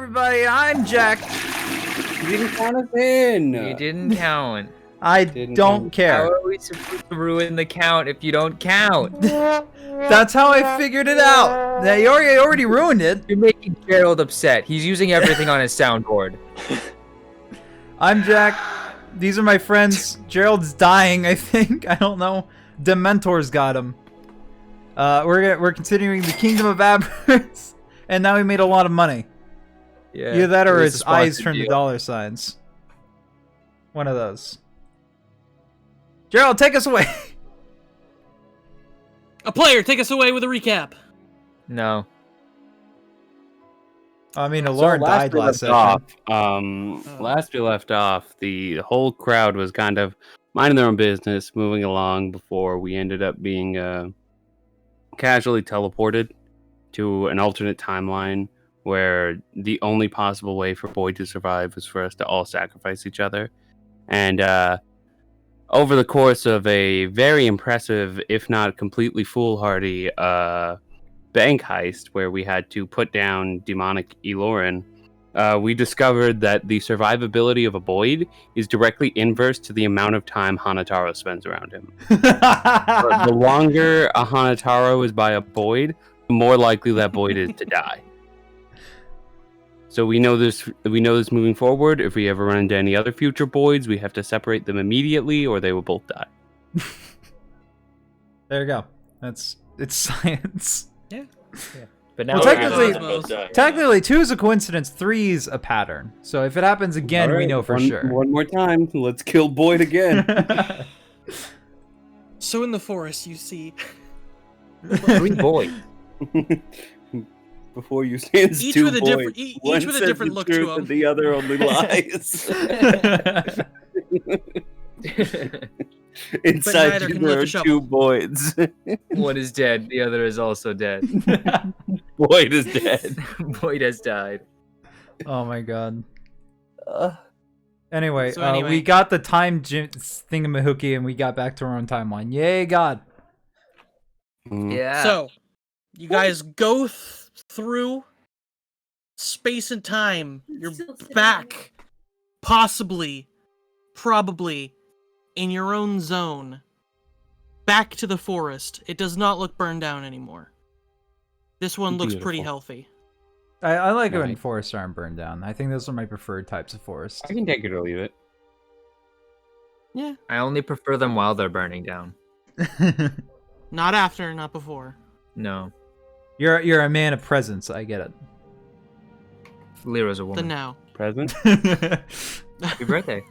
everybody, I'm Jack. You didn't count us in. You didn't count. I Didn't don't count. care. How are we supposed to ruin the count if you don't count? That's how I figured it out. Now, you already ruined it. You're making Gerald upset. He's using everything on his soundboard. I'm Jack. These are my friends. Gerald's dying, I think. I don't know. Dementors got him. We're continuing the Kingdom of Avarice, and now we made a lot of money. Yeah. Either that or it was his a eyes sponsored turn to deal. dollar signs. One of those. Gerald, take us away. A player, take us away with a recap. No. I mean, Lauren died last session. Last we left off, the whole crowd was kind of minding their own business, moving along before we ended up being casually teleported to an alternate timeline where the only possible way for Boyd to survive was for us to all sacrifice each other. And over the course of a very impressive, if not completely foolhardy, bank heist where we had to put down demonic Elorin, we discovered that the survivability of a Boyd is directly inverse to the amount of time Hanataro spends around him. The longer a Hanataro is by a Boyd, the more likely that Boyd is to die. So we know this moving forward. If we ever run into any other future Boyds, we have to separate them immediately or they will both die. There you go. It's science. Yeah. But now Well, we're technically, 2 is a coincidence, 3 is a pattern. So if it happens again, we know for sure. One more time. Let's kill Boyd again. So in the forest, you see three boys. Before you stand Each two with a boys. different- each One with a says different the look to truth him. and the other only lies. Inside neither you can there lift are a 2 Boyds. One is dead. The other is also dead. Boyd is dead. Boyd has died. Oh my god. Anyway, So anyway. we got the time thingamahookie and we got back to our own timeline. Yay, God. Yeah. So, you guys go through space and time. You're back, probably, in your own zone. Back to the forest. It does not look burned down anymore. This one looks pretty Beautiful. healthy. I like it when Right. forests aren't burned down. I think those are my preferred types of forest. I can take it or leave it. Yeah. I only prefer them while they're burning down. Not after, not before. No. You're a man of presence. I get Lyra's a The woman. now. Present? it. Happy birthday.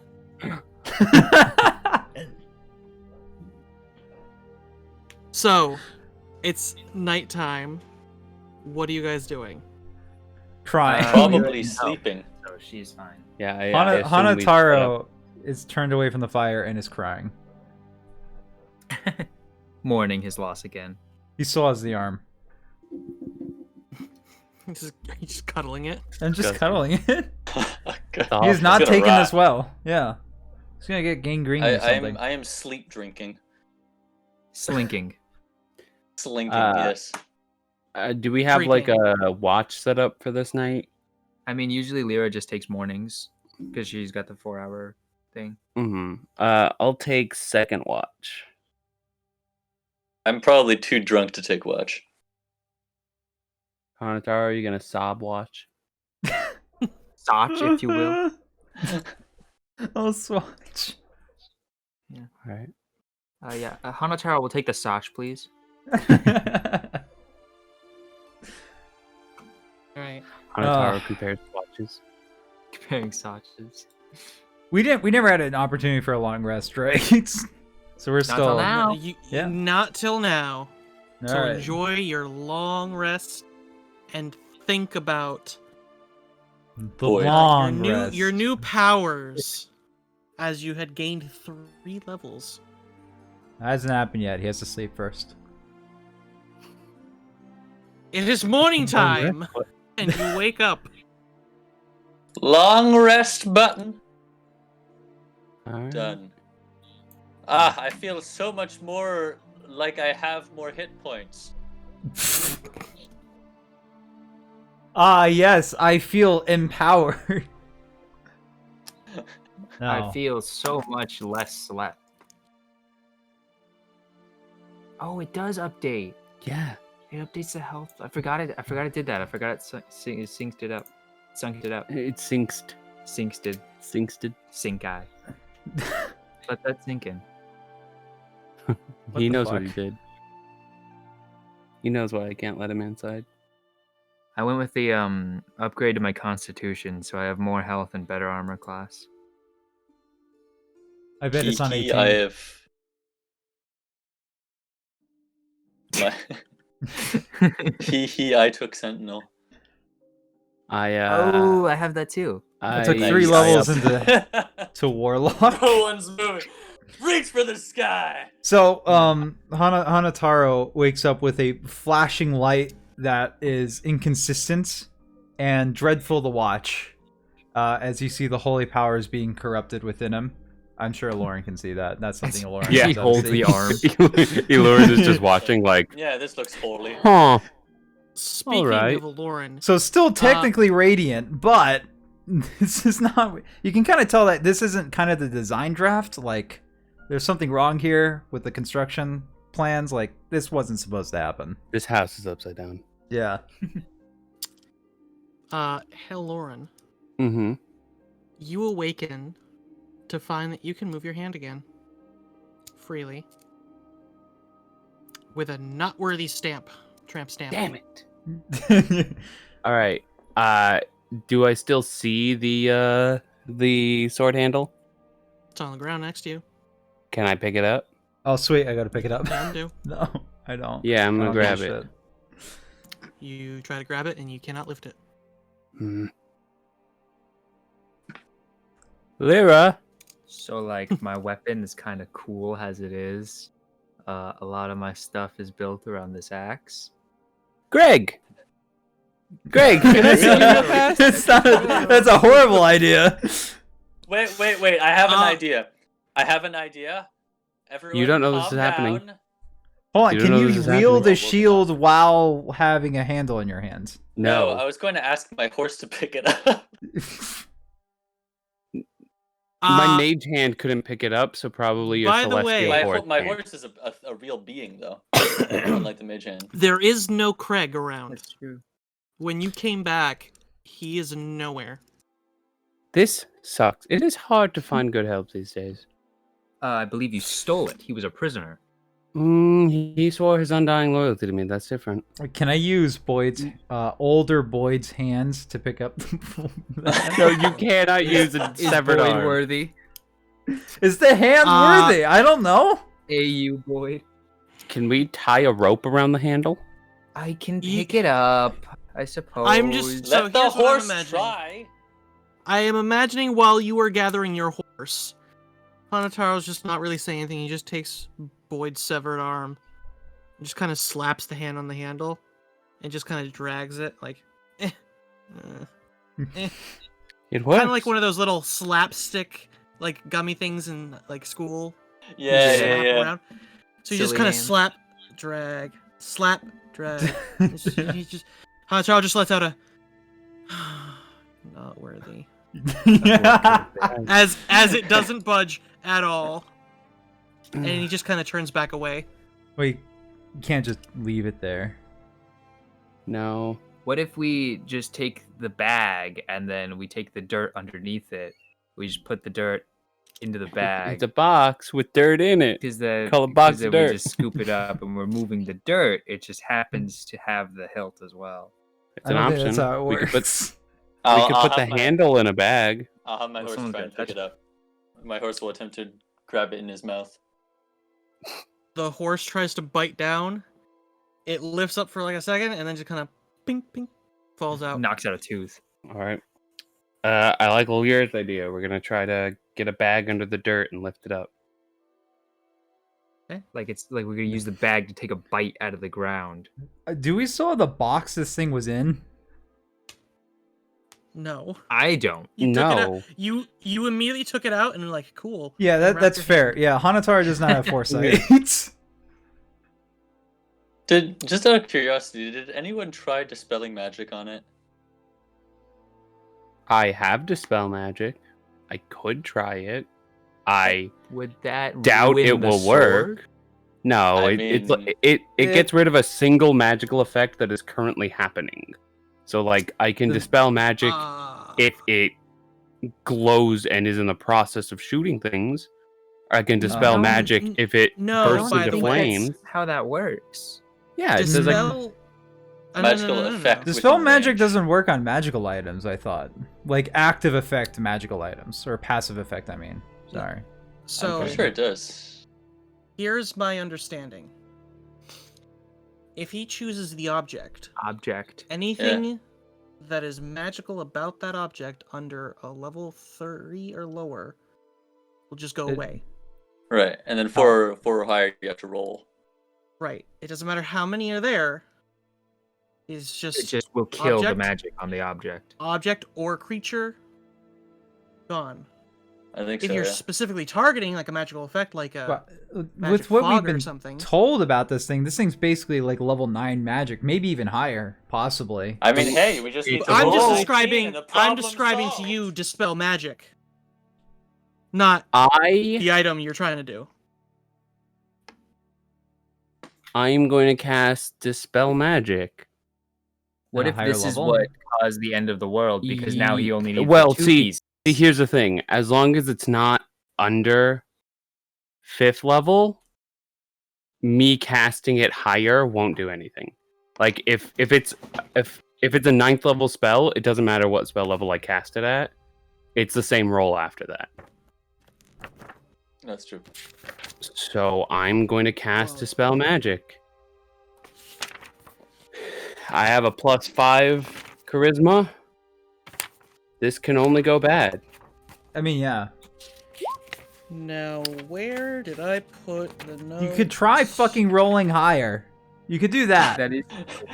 So, it's nighttime. What are you guys doing? Crying. Probably sleeping. So she's fine. Yeah, I assume we set up. Hanataro is turned away from the fire and is crying. Mourning his loss again. He still has the arm. He's just cuddling it. I'm just Disgusting. cuddling it. God. He's not Gonna taking rot. this well. Yeah. He's gonna get gangrene or something. I am sleep drinking. Slinking. Slinking, yes. Do we have like Freaking. a watch set up for this night? I mean, usually Lyra just takes mornings because she's got the 4-hour thing. Mm-hmm. I'll take second watch. I'm probably too drunk to take watch. Hanataro, are you gonna sob watch? Sach, if you will. Oh, swatch. All right. Yeah. Hanataro will take the Sach, please. Alright. Hanataro compares watches. Comparing Sachs. we never had an opportunity for a long rest, right? So we're Not still. till now. Yeah. Not till now. So Alright. enjoy your long rest and think about The Boy. long your rest. new powers as you had gained 3 levels. That hasn't happened yet. He has to sleep first. It is morning time, and you wake up. Long rest button. All right. Done. Ah, I feel so much more like I have more hit points. Ah, yes, I feel empowered. No. I feel so much less slept. Oh, it does update. Yeah. It updates the health. I forgot it did that. I forgot it synced it up. Sunk it up. It synced. Sinksted. Syncsted. Sink eye. Let that sink in. He the knows what he fuck? did. He knows why I can't let him inside. I went with the upgrade to my constitution, so I have more health and better armor class. I bet it's on 18. I have. I took Sentinel. I I have that too. I took I- 3 Nice. levels into to Warlock. No one's moving. Reach for the sky. So, Hanataro wakes up with a flashing light that is inconsistent and dreadful to watch, as you see the holy powers being corrupted within him. I'm sure Lauren can see that. That's something Lauren Yeah, can he holds see. the arm. Elorin is just watching like, Yeah, this looks holy. huh. Speaking Alright. of Aloran, So still technically radiant, but this is not. You can kind of tell that this isn't kind of the design draft. Like, there's something wrong here with the construction plans. Like, this wasn't supposed to happen. This house is upside down. Yeah. Heloran, Mm-hmm. you awaken to find that you can move your hand again freely with a not worthy tramp stamp. Damn it. All right. Do I still see the sword handle? It's on the ground next to you. Can I pick it up? Oh, sweet! I gotta pick it up. Can do. No, I don't. Yeah, I'm I gonna don't grab give a it. shit. You try to grab it and you cannot lift it. Lyra. So like my weapon is kind of cool as it is. A lot of my stuff is built around this axe. Greg. Greg, can I see you real fast? That's a horrible idea. Wait. I have an idea. Everyone, You don't know this calm is happening. down. Hold on, You don't can know you this is wield happening? a shield while having a handle in your hands? No, No. I was going to ask my horse to pick it up. My mage hand couldn't pick it up, so probably a by the celestial way- horse. my can. horse is a real being, though, unlike the mage hand. There is no Craig around. That's true. When you came back, he is nowhere. This sucks. It is hard to find good help these days. I believe you stole it. He was a prisoner. He swore his undying loyalty to me. That's different. Can I use older Boyd's hands to pick up? No, you cannot use a severed arm. worthy? Is the hand worthy? I don't know. AU Boyd. Can we tie a rope around the handle? I can Ye- pick it up, I suppose. I'm just- So Let the here's what I'm horse imagining. try. I am imagining while you were gathering your horse, Hanataro's just not really saying anything. He just takes Boyd's severed arm and just kind of slaps the hand on the handle and just kind of drags it like, It kind works. of like one of those little slapstick like gummy things in like school. You Yeah, just yeah, slap yeah. around. So you just Silly kind of hand. slap, drag, slap, drag. Hanataro just lets out a not worthy. Yeah. As it doesn't budge at all. And he just kind of turns back away. Wait, you can't just leave it there. No. What if we just take the bag and then we take the dirt underneath it? We just put the dirt into the bag. It's a box with dirt in it. Because the Call it box because of then we dirt. just scoop it up and we're moving the dirt. It just happens to have the hilt as well. It's an option. That's how it We could works. put I'll the have my- handle in a bag. I'll have my Well, horse someone try and gotta pick touch it up. My horse will attempt to grab it in his mouth. The horse tries to bite down. It lifts up for like a second and then just kind of ping, ping, falls out. Knocks out a tooth. All right. I like Lyra's idea. We're gonna try to get a bag under the dirt and lift it up. Like it's like we're gonna use the bag to take a bite out of the ground. Do we still have the box this thing was in? No. I don't. You took it out. No. You immediately took it out and were like, cool. Yeah, Wrap that's your fair. hand. Yeah, Hanataro does not have foresight. Just out of curiosity, did anyone try dispelling magic on it? I have Dispel Magic. I could try it. I Would that doubt ruin it the will sword? work. No, I it gets rid of a single magical effect that is currently happening. So like I can Dispel Magic if it glows and is in the process of shooting things. I can Dispel No. Magic if it bursts by into the way. flames. How that works? Yeah, it says like Dispel. Magical effect. Dispel within magic range. doesn't work on magical items, I thought. Like active effect magical items. Or passive effect, I mean. Sorry. So I'm sure it does. here's my understanding. If he chooses the object, anything that is magical about that object under a level 3 or lower will just go away. Right, and then 4 or higher, you have to roll. Right. It doesn't matter how many are there. It's It just just will kill the object? magic on the object. object or creature gone. I think If so. you're Yeah. specifically targeting like a magical effect, like a But, magic with what we've fog or been something. told about this thing's basically like level 9 magic, maybe even higher, possibly. I mean, hey, we just. need to I'm roll just 18 describing. and the I'm problem describing solved. to you dispel magic, not I'm the item you're trying to do. going to cast Dispel Magic. What At a if higher this is level? what caused the end of the world? Because now he only needs Well, two see, pieces. here's the thing. As long as it's not under 5th level, me casting it higher won't do anything. Like if it's a 9th level spell, it doesn't matter what spell level I cast it at. It's the same roll after that. That's true. So I'm going to cast Dispel Magic. I have a +5 charisma. This can only go bad. I mean, yeah. Now, where did I put the notes? You could try fucking rolling higher. You could do that. That is,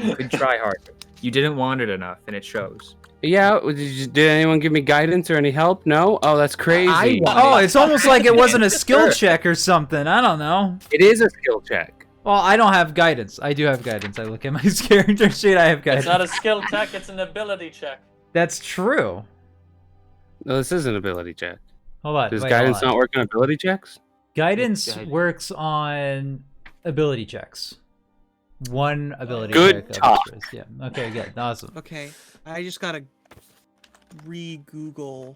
you could try harder. You didn't want it enough, and it shows. Yeah, did anyone give me guidance or any help? No? Oh, that's crazy. Oh, it's almost like it wasn't a skill check or something. I don't know. It is a skill check. Well, I don't have guidance. I do have guidance. I look at my character sheet. I have guidance. It's not a skill check, it's an ability check. That's true. No, this is an ability check. Hold on. Does wait, guidance hold on. not work on ability checks? Guidance Guidance. works on ability checks. One ability Good check. talk. Yeah. Okay, good. Awesome. Okay, I just gotta re-Google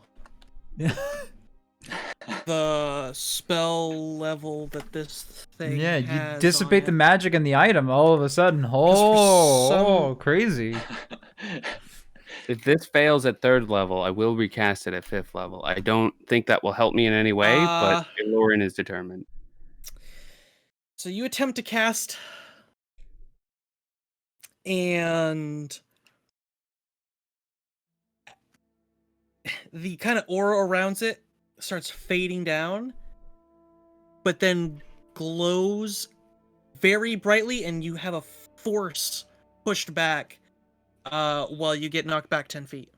the spell level that this thing Yeah, you has dissipate the on it. magic in the item all of a sudden. for Oh, some- crazy. If this fails at 3rd level, I will recast it at 5th level. I don't think that will help me in any way, but Lauren is determined. So you attempt to cast, and the kind of aura around it starts fading down, but then glows very brightly, and you have a force pushed back while you get knocked back 10 feet.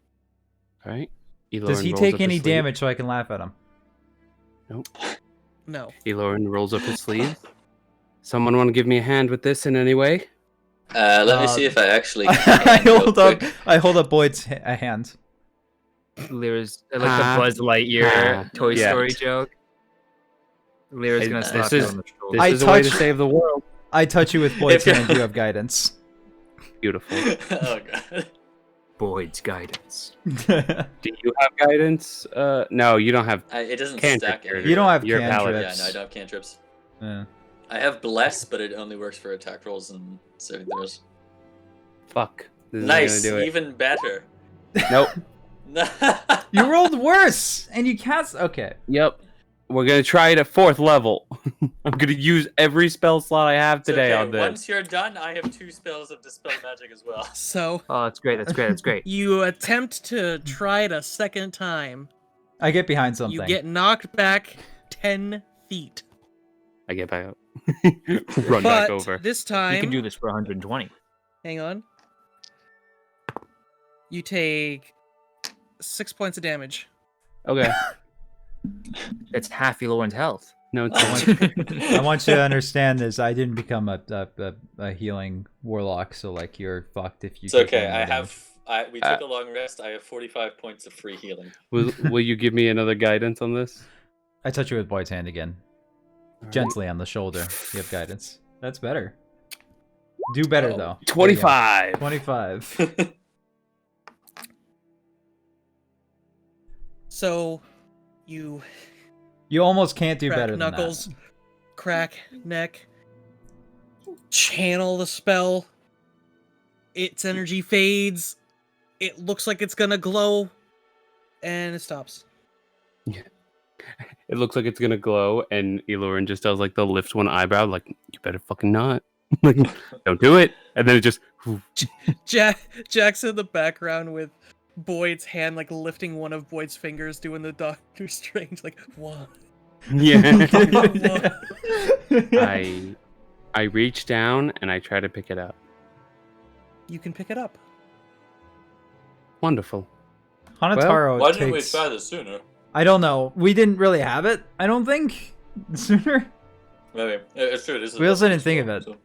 All right. Does he take any damage so I can laugh at him? Nope. No. Elorin rolls up his sleeve. Someone want to give me a hand with this in any way? Let me see if I actually I can real hold up quick. Boyd's a hand. Lyra's like the Buzz Lightyear Toy yeah. Story joke. Lyra's gonna This slap is- you on the shoulder. This I is a way to touch- save the world. I touch you with Boyd's If- hand. You have guidance. Beautiful. Oh god. Boyd's guidance. Do you have guidance? No, you don't have. It doesn't Cantrip stack here. anymore. You don't have You're a paladin. Yeah, cantrips. no, I don't have cantrips. Yeah. I have bless, but it only works for attack rolls and saving throws. Fuck. This Nice, is gonna do it. even better. Nope. You rolled worse, and you cast. Okay. Yep. We're gonna try it at 4th level. I'm gonna use every spell slot I have It's today okay. on this. Once you're done, I have 2 spells of Dispel Magic as well. So Oh, that's great. That's great. That's great. you attempt to try it a second time. I get behind something. You get knocked back 10 feet. I get back up. Run But back over. this You time, can do this for 120. hang on. You take 6 points of damage. Okay. That's half Elorin's health. No, it's I want you to understand this. I didn't become a healing warlock, so like you're fucked if you. It's take okay. any more damage. We took a long rest. I have 45 points of free healing. Will you give me another guidance on this? I touch you with Boyd's hand again. All Gently on the shoulder. You have guidance. That's better. Do better, though. 25. 25. So, you You almost can't do crack better than knuckles, that. crack neck, channel the spell. Its energy fades. It looks like it's gonna glow, and it stops. It looks like it's gonna glow, and Elorin just does like the lift one eyebrow, like, you better fucking not. Like, don't do it. And then it just Jack's in the background with Boyd's hand like lifting one of Boyd's fingers, doing the Doctor Strange, like, what? Yeah. I reach down and I try to pick it up. You can pick it up. Wonderful. Hanataro Why didn't we takes... try this sooner? I don't know. We didn't really have it, I don't think, sooner. Maybe. It's true. This is We also didn't think of it. so-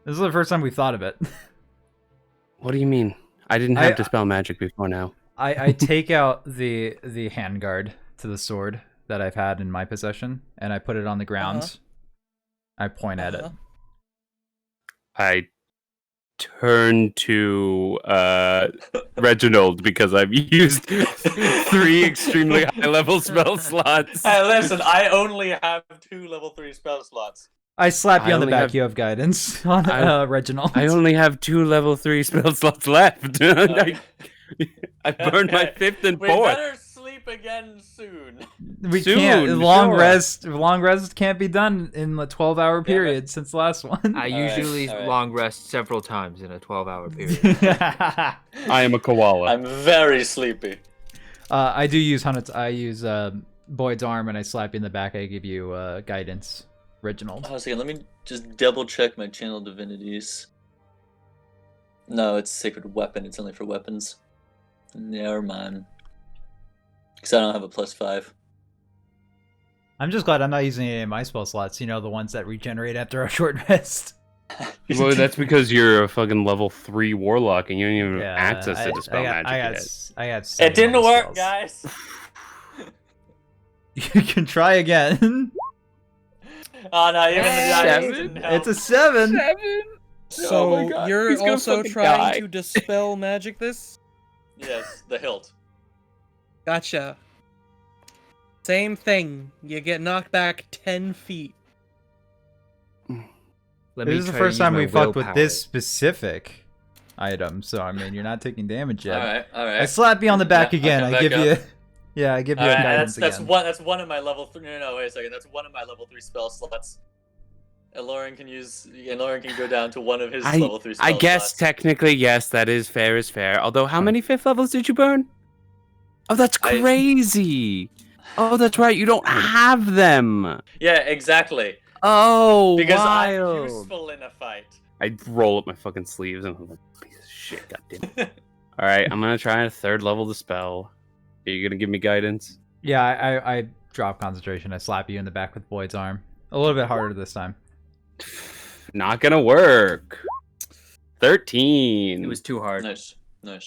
This is the first time we thought of it. What do you mean? I didn't have Dispel Magic before now. I take out the handguard to the sword that I've had in my possession, and I put it on the ground. I point at it. I turn to Reginald because I've used 3 extremely high-level spell slots. Hey, listen, I only have 2 level 3 spell slots. I slap you I on the only back. have- You have guidance on Reginald. I only have 2 level 3 spell slots left. I burned my 5th and We 4th. better sleep again soon. We Soon, can't. Long sure. rest can't be done in a 12-hour period since the last one. I Alright, usually alright. long rest several times in a 12-hour period. I am a koala. I'm very sleepy. I do use Boyd's arm, and I slap you in the back. I give you guidance, Reginald. Oh, let me just double check my channel divinities. No, it's sacred weapon. It's only for weapons. Never mind. Because I don't have a +5. I'm just glad I'm not using any of my spell slots. You know, the ones that regenerate after a short rest. Well, that's because you're a fucking level 3 warlock and you don't even have Yeah, access to Dispel Magic yet. I got. It 7 didn't level work, spells. guys. You can try again. Oh no, even the dice 7? didn't help. It's a 7. 7? So Oh my God, you're he's gonna also fucking trying die. to dispel magic this? Yes, the hilt. Gotcha. Same thing. You get knocked back 10 feet. Let This me is the try to first use time my we fucked with willpower. this specific item, so I mean, you're not taking damage yet. Alright. I slap you on the back Yeah, I again. come I back give up. you, yeah, I give you a Alright, guidance that's again. one. That's one of my level 3. No, wait a second. That's one of my level 3 spell slots. And Lauren can go down to one of his level 3 spell I guess slots. technically, yes, that is fair. Although, how many 5th levels did you burn? Oh, that's I- crazy. Oh, that's right. You don't have them. Yeah, exactly. Oh, Because I'm wild. useful in a fight. I roll up my fucking sleeves and I'm like, piece of shit, goddamn. All right, I'm gonna try a 3rd level dispel. Are you gonna give me guidance? Yeah, I drop concentration. I slap you in the back with Boyd's arm. A little bit harder this time. Not gonna work. 13. It was too hard. Nice.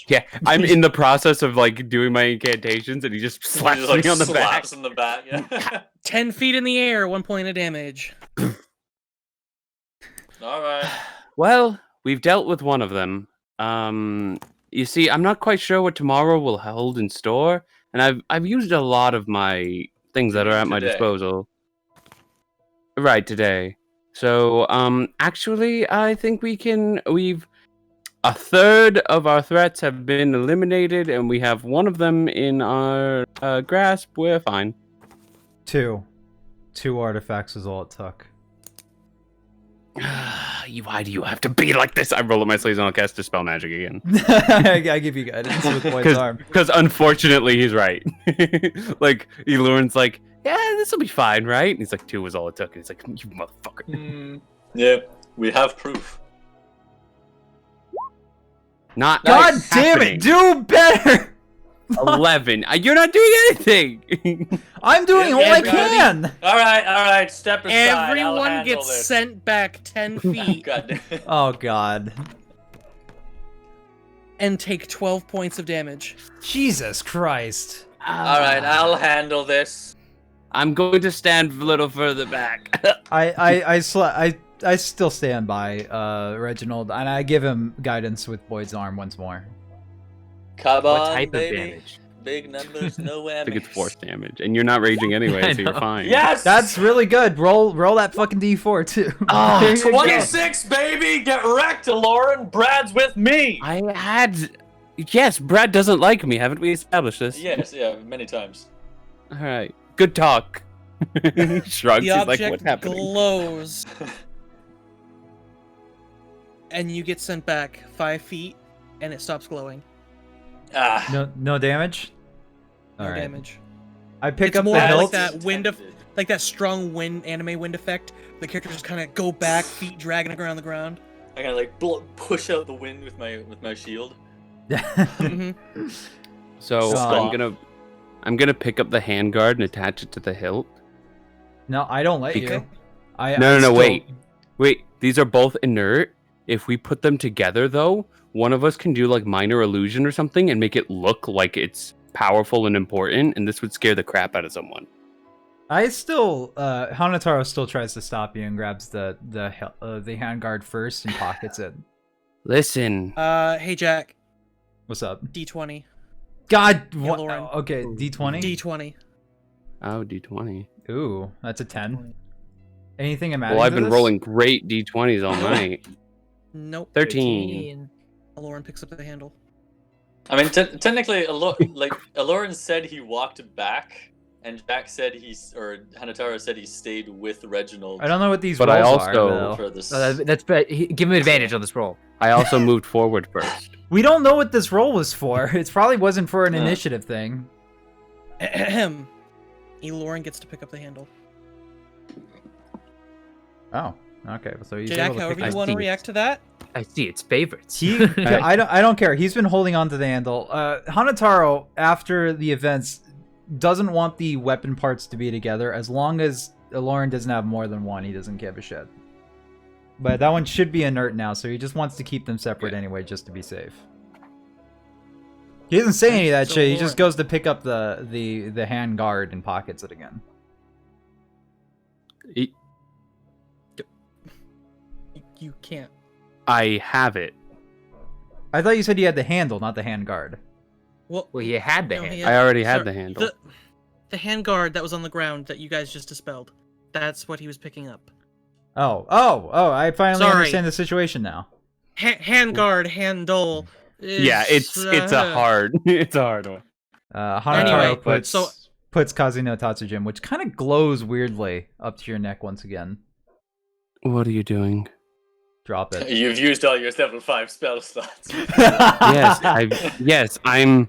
Yeah, I'm in the process of like doing my incantations, and he just slaps He just, me on the back. slaps in the back. Yeah. 10 feet in the air, 1 point of damage. All right. Well, we've dealt with one of them. You see, I'm not quite sure what tomorrow will hold in store, and I've used a lot of my things that are at my Today. disposal. Right, today. So, actually, I think we've a 1/3 of our threats have been eliminated, and we have one of them in our grasp. We're fine. 2 artifacts is all it took. Why do you have to be like this? I roll up my sleeves and I'll cast Dispel Magic again. I give you guidance with Boyd's arm. Because unfortunately, he's right. Like, Elurin's like, yeah, this will be fine, right? And he's like, 2 was all it took. And he's like, you motherfucker. Yeah, we have proof. Not God damn happening. it! Do better! 11. You're not doing anything. I'm doing all I Everybody- can! All right. Step aside. I'll Everyone handle gets this. sent back 10 feet. God damn. Oh god. and take 12 points of damage. Jesus Christ. All right, I'll handle this. I'm going to stand a little further back. I still stand by Reginald, and I give him guidance with Boyd's arm once more. Come What on, type baby. of damage? Big numbers, no whammies. I think it's force damage, and you're not raging anyway, I so you're know. fine. Yes! That's really good. Roll that fucking D4 too. Oh, There you go. 26, baby! Get wrecked, Lauren! Brad's with me! Yes, Brad doesn't like me. Haven't we established this? Yes, yeah, many times. All right. Good talk. He shrugs. The He's like, object what's happening? glows, and you get sent back 5 feet, and it stops glowing. Ah. No damage. No All right. damage. I pick It's up more the like hilt. that wind of, like that strong wind, anime wind effect. The characters just kind of go back, feet dragging around the ground. I gotta like push out the wind with my shield. hmm So Stop. I'm gonna pick up the handguard and attach it to the hilt. No, I don't let Okay. you. I No, still- wait. These are both inert. If we put them together, though, one of us can do like minor illusion or something and make it look like it's powerful and important, and this would scare the crap out of someone. I still, Hanataro still tries to stop you and grabs the handguard first and pockets it. Listen, Hey Jack, What's up? D20. God, what? Lauren. Okay, D20. D20. oh D20. Ooh, that's a 10. Anything I'm adding Well, I've to been this? rolling great D20s all night. Nope. 13. Lauren picks up the handle. I mean, technically, Aloran said he walked back, and Jack said Hanataro said he stayed with Reginald. I don't know what these But rolls I are. also- though. For this. Give him advantage on this roll. I also moved forward first. We don't know what this roll was for. It probably wasn't for an Huh. initiative thing. Ahem. Lauren gets to pick up the handle. Oh, okay. So he's Jack, able to however pick you up- want to react to that. I see its favorites. He, I don't care. He's been holding on to the handle. Hanataro, after the events, doesn't want the weapon parts to be together. As long as Lauren doesn't have more than one, he doesn't give a shit. But that one should be inert now, so he just wants to keep them separate anyway, just to be safe. He doesn't say any of that So shit. He Lauren- just goes to pick up the hand guard and pockets it again. You can't. I have it. I thought you said you had the handle, not the hand guard. Well, Well, you had the no, hand. he I already had sorry, the handle. The hand guard that was on the ground that you guys just dispelled. That's what he was picking up. Oh! I finally Sorry. understand the situation now. Hand guard, handle. Yeah, it's a hard it's a hard one. Hanataro Anyway, puts so- Kazino Tatsujin, which kind of glows weirdly up to your neck once again. What are you doing? Drop it. You've used all your level 5 spell slots. Yes, I'm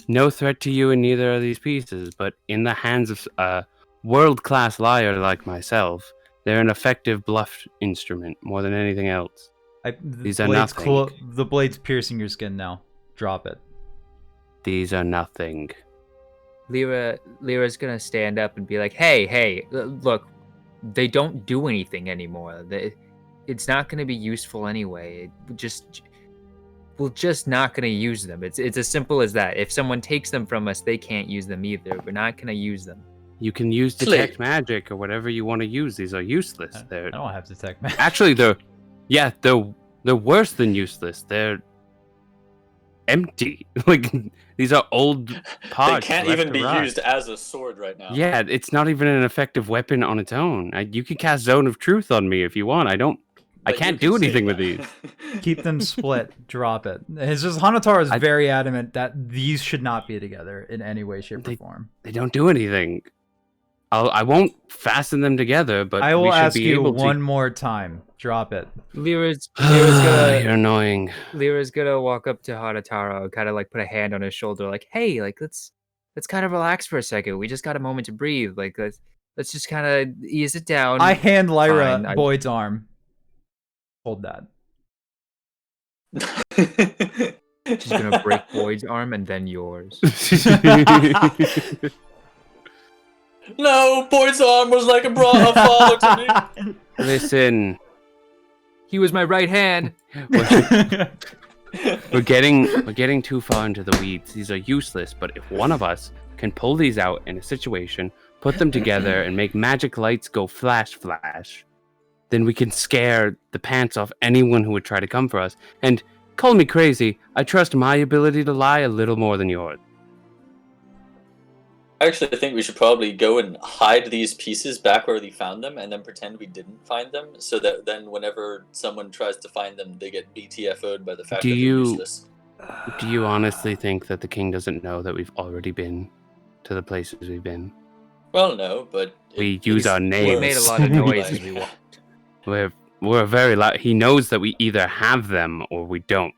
no threat to you in neither of these pieces, but in the hands of a world-class liar like myself, they're an effective bluff instrument more than anything else. These are nothing. The blade's piercing your skin now. Drop it. These are nothing. Lyra's gonna stand up and be like, "Hey, look, they don't do anything anymore. It's not gonna be useful anyway. We're just not gonna use them. It's as simple as that. If someone takes them from us, they can't use them either. We're not gonna use them." You can use detect magic or whatever you want to use. These are useless. I They're don't have detect magic. actually they're worse than useless. They're empty. Like these are old They pods. can't left even to be rot. used as a sword right now. Yeah, it's not even an effective weapon on its own. You can cast Zone of Truth on me if you want. I But can't you do can say anything with that. these. Keep them split. Drop it. It's just Hanataro is I- very adamant that these should not be together in any way, shape, or form. They don't do anything. I won't fasten them together, but I we will should ask be you able one to. more time. Drop it. Lyra's You're gonna annoying. walk up to Hanataro and kind of like put a hand on his shoulder, like, "Hey, like let's kind of relax for a second. We just got a moment to breathe. Like let's just kind of ease it down." I hand Lyra Fine, Boyd's arm. Hold that. She's gonna break Boyd's arm and then yours. No, Boyd's arm was like a father to me. Listen, He was my right hand. We're getting too far into the weeds. These are useless, but if one of us can pull these out in a situation, put them together, and make magic lights go flash flash, then we can scare the pants off anyone who would try to come for us. And call me crazy, I trust my ability to lie a little more than yours. Actually, I think we should probably go and hide these pieces back where we found them, and then pretend we didn't find them, so that then whenever someone tries to find them, they get BTFO'd by the fact that they're useless. Do you honestly think that the king doesn't know that we've already been to the places we've been? Well, no, but We use our We names. made a lot of noise as we walked. We're very loud. He knows that we either have them or we don't.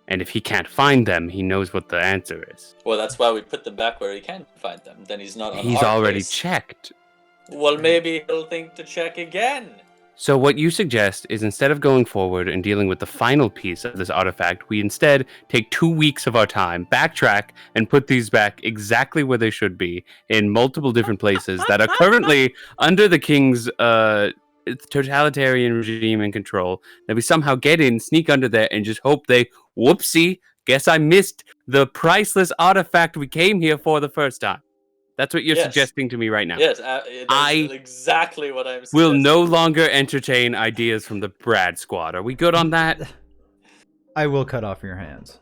And if he can't find them, he knows what the answer is. Well, that's why we put them back where he can find them. Then he's not on He's our already case. checked. Well, maybe he'll think to check again. So what you suggest is instead of going forward and dealing with the final piece of this artifact, we instead take 2 weeks of our time, backtrack, and put these back exactly where they should be in multiple different places that are currently under the king's totalitarian regime and control, that we somehow get in, sneak under there, and just hope they, whoopsie, guess I missed the priceless artifact we came here for the first time. That's what you're Yes. suggesting to me right now. Yes, that's exactly what I'm Will suggesting. no longer entertain ideas from the Brad squad. Are we good on that? I will cut off your hands.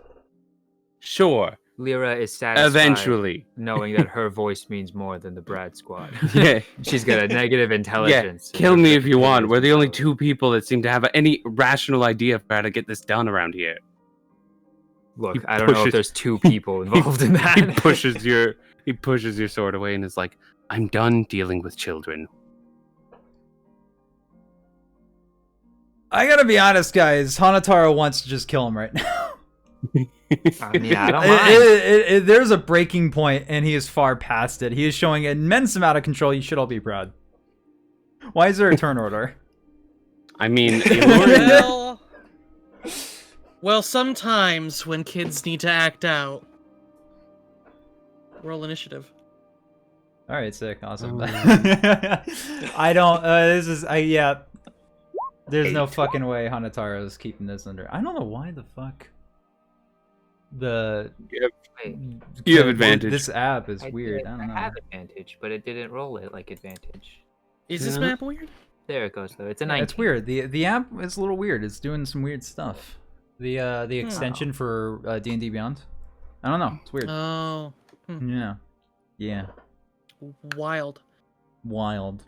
Sure. Lyra is satisfied Eventually. knowing that her voice means more than the Brad squad. Yeah. She's got a negative Yeah. intelligence. Kill me if you want. We're the only two people that seem to have any rational idea for how to get this done around here. Look, He I don't know if pushes- there's two people involved in that. He pushes your sword away and is like, I'm done dealing with children. I gotta be honest, guys. Hanataro wants to just kill him right now. I mean, I don't mind. There's a breaking point, and he is far past it. He is showing an immense amount of control. You should all be proud. Why is there a turn order? I mean, Well, sometimes when kids need to act out, roll initiative. All right, sick, awesome. Oh. I don't. Yeah. There's no fucking way Hanataro is keeping this under. I don't know why the fuck. Wait, You have advantage. This app is I weird. did- I don't know. have advantage, but it didn't roll it like advantage. Is this Yeah. map weird? There it goes, though. It's a Yeah, 19. it's weird. The app is a little weird. It's doing some weird stuff. The extension for D&D Beyond. I don't know. It's weird. Oh, Yeah. Yeah. wild. Wild.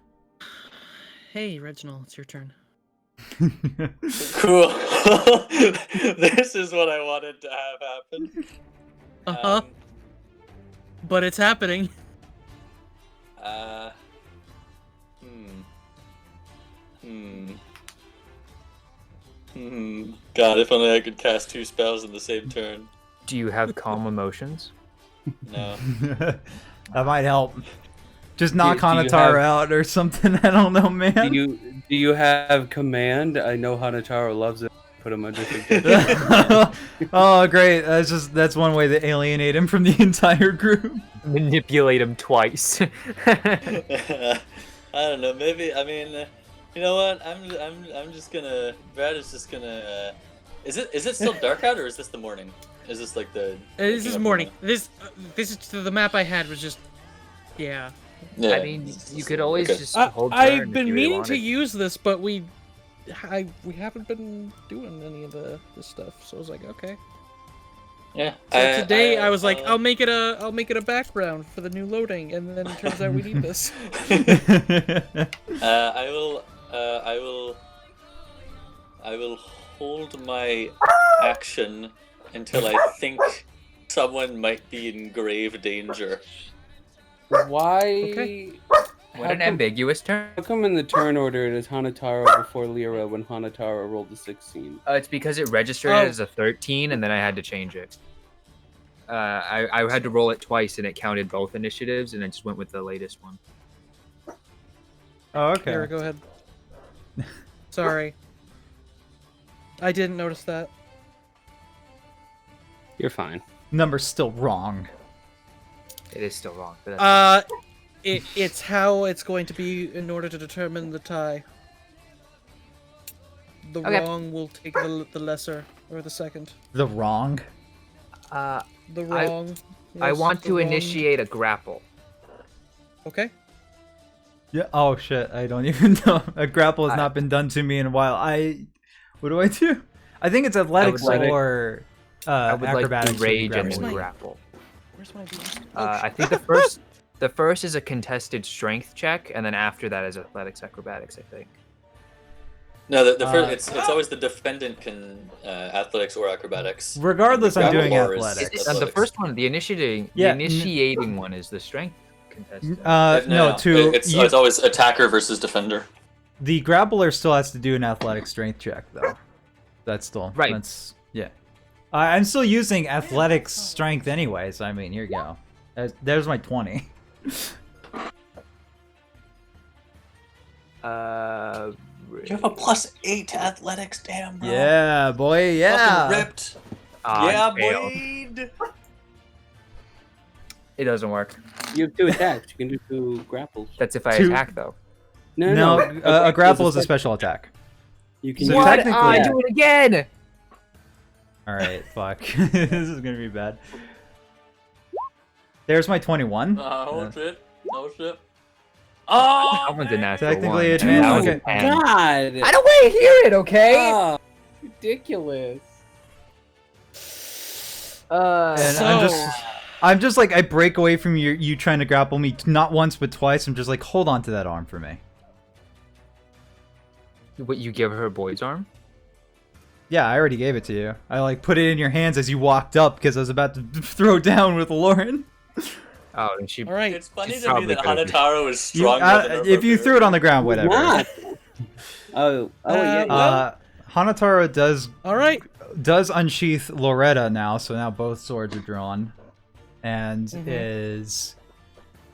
Hey, Reginald, it's your turn. Cool. This is what I wanted to have happen. Uh-huh. But it's happening. God, if only I could cast 2 spells in the same turn. Do you have calm emotions? No. That might help. Just knock Do you Hanataro have- out or something. I don't know, man. do you have command? I know Hanataro loves it. Put him under suggestion. Oh, great. That's one way to alienate him from the entire group. Manipulate him twice. I don't know. Maybe. I mean, you know what? I'm just gonna. Brad is just gonna. Is it still dark out, or is this the morning? Is this like the? This waking is up morning. in This is the map I had was just. Yeah. the- Yeah. I mean, you could always Okay. just hold turn I've if been you meaning to wanted. use this, but we haven't been doing any of this stuff. So I was like, okay. Yeah. So today I was like, I'll make it a background for the new loading, and then it turns out we need this. I will hold my action until I think someone might be in grave danger. Why? Okay. What an ambiguous turn. How come in the turn order it is Hanataro before Lyra when Hanataro rolled a 16? It's because it registered Oh. as a 13, and then I had to change it. I had to roll it twice, and it counted both initiatives, and I just went with the latest one. Oh, okay. Here, go ahead. Sorry. I didn't notice that. You're fine. Number's still wrong. It is still wrong. But that's It's how it's going to be in order to determine the tie. The Okay. wrong will take the lesser or the second. The wrong. Uh, The wrong. I yes, want the to wrong- initiate a grapple. Okay. Yeah. Oh shit! I don't even know. A grapple has I- not been done to me in a while. What do I do? I think it's athletics Athletic. or I would like acrobatics. to to be rage and grappled. then my- grapple. Where's my beast? I think the first is a contested strength check, and then after that is athletics acrobatics. I think. No, the Uh, first it's always the defendant can athletics or acrobatics. Regardless, I'm doing Grapple bar is athletics. The first one, the initiating, Yeah, the initiating one is the strength contested. No, it's always attacker versus defender. the grappler still has to do an athletic strength check though. That's still Right. That's yeah. I'm still using athletics strength anyways. I mean, here you go. There's my 20. You have a +8 to athletics, damn. Bro. Yeah, boy. Yeah. Fucking ripped. I failed. boy. It doesn't work. You have 2 attacks. You can do 2 grapples. That's if I Two- attack though. No, a grapple is a special attack. You can So use What? technically- I yeah. do it again. All right, fuck. This is gonna be bad. There's my 21. Oh shit. Oh shit. That Oh. one's a natural Technically one. advanced, and that was a okay. 10. God! I don't want to hear it, okay? Oh, ridiculous. And So- I'm just like I break away from you trying to grapple me not once but twice. I'm just like hold on to that arm for me. What, you give her Boyd's arm? Yeah, I already gave it to you. I like put it in your hands as you walked up because I was about to throw down with Lauren. Oh, and she. All right. It's funny She's to me probably that gonna be- Hanataro is You- stronger than her if you threw it on the ground, whatever. Not. Oh, yeah. Uh, Hanataro All right. does unsheath Loretta now, so now both swords are drawn, and Mhm. is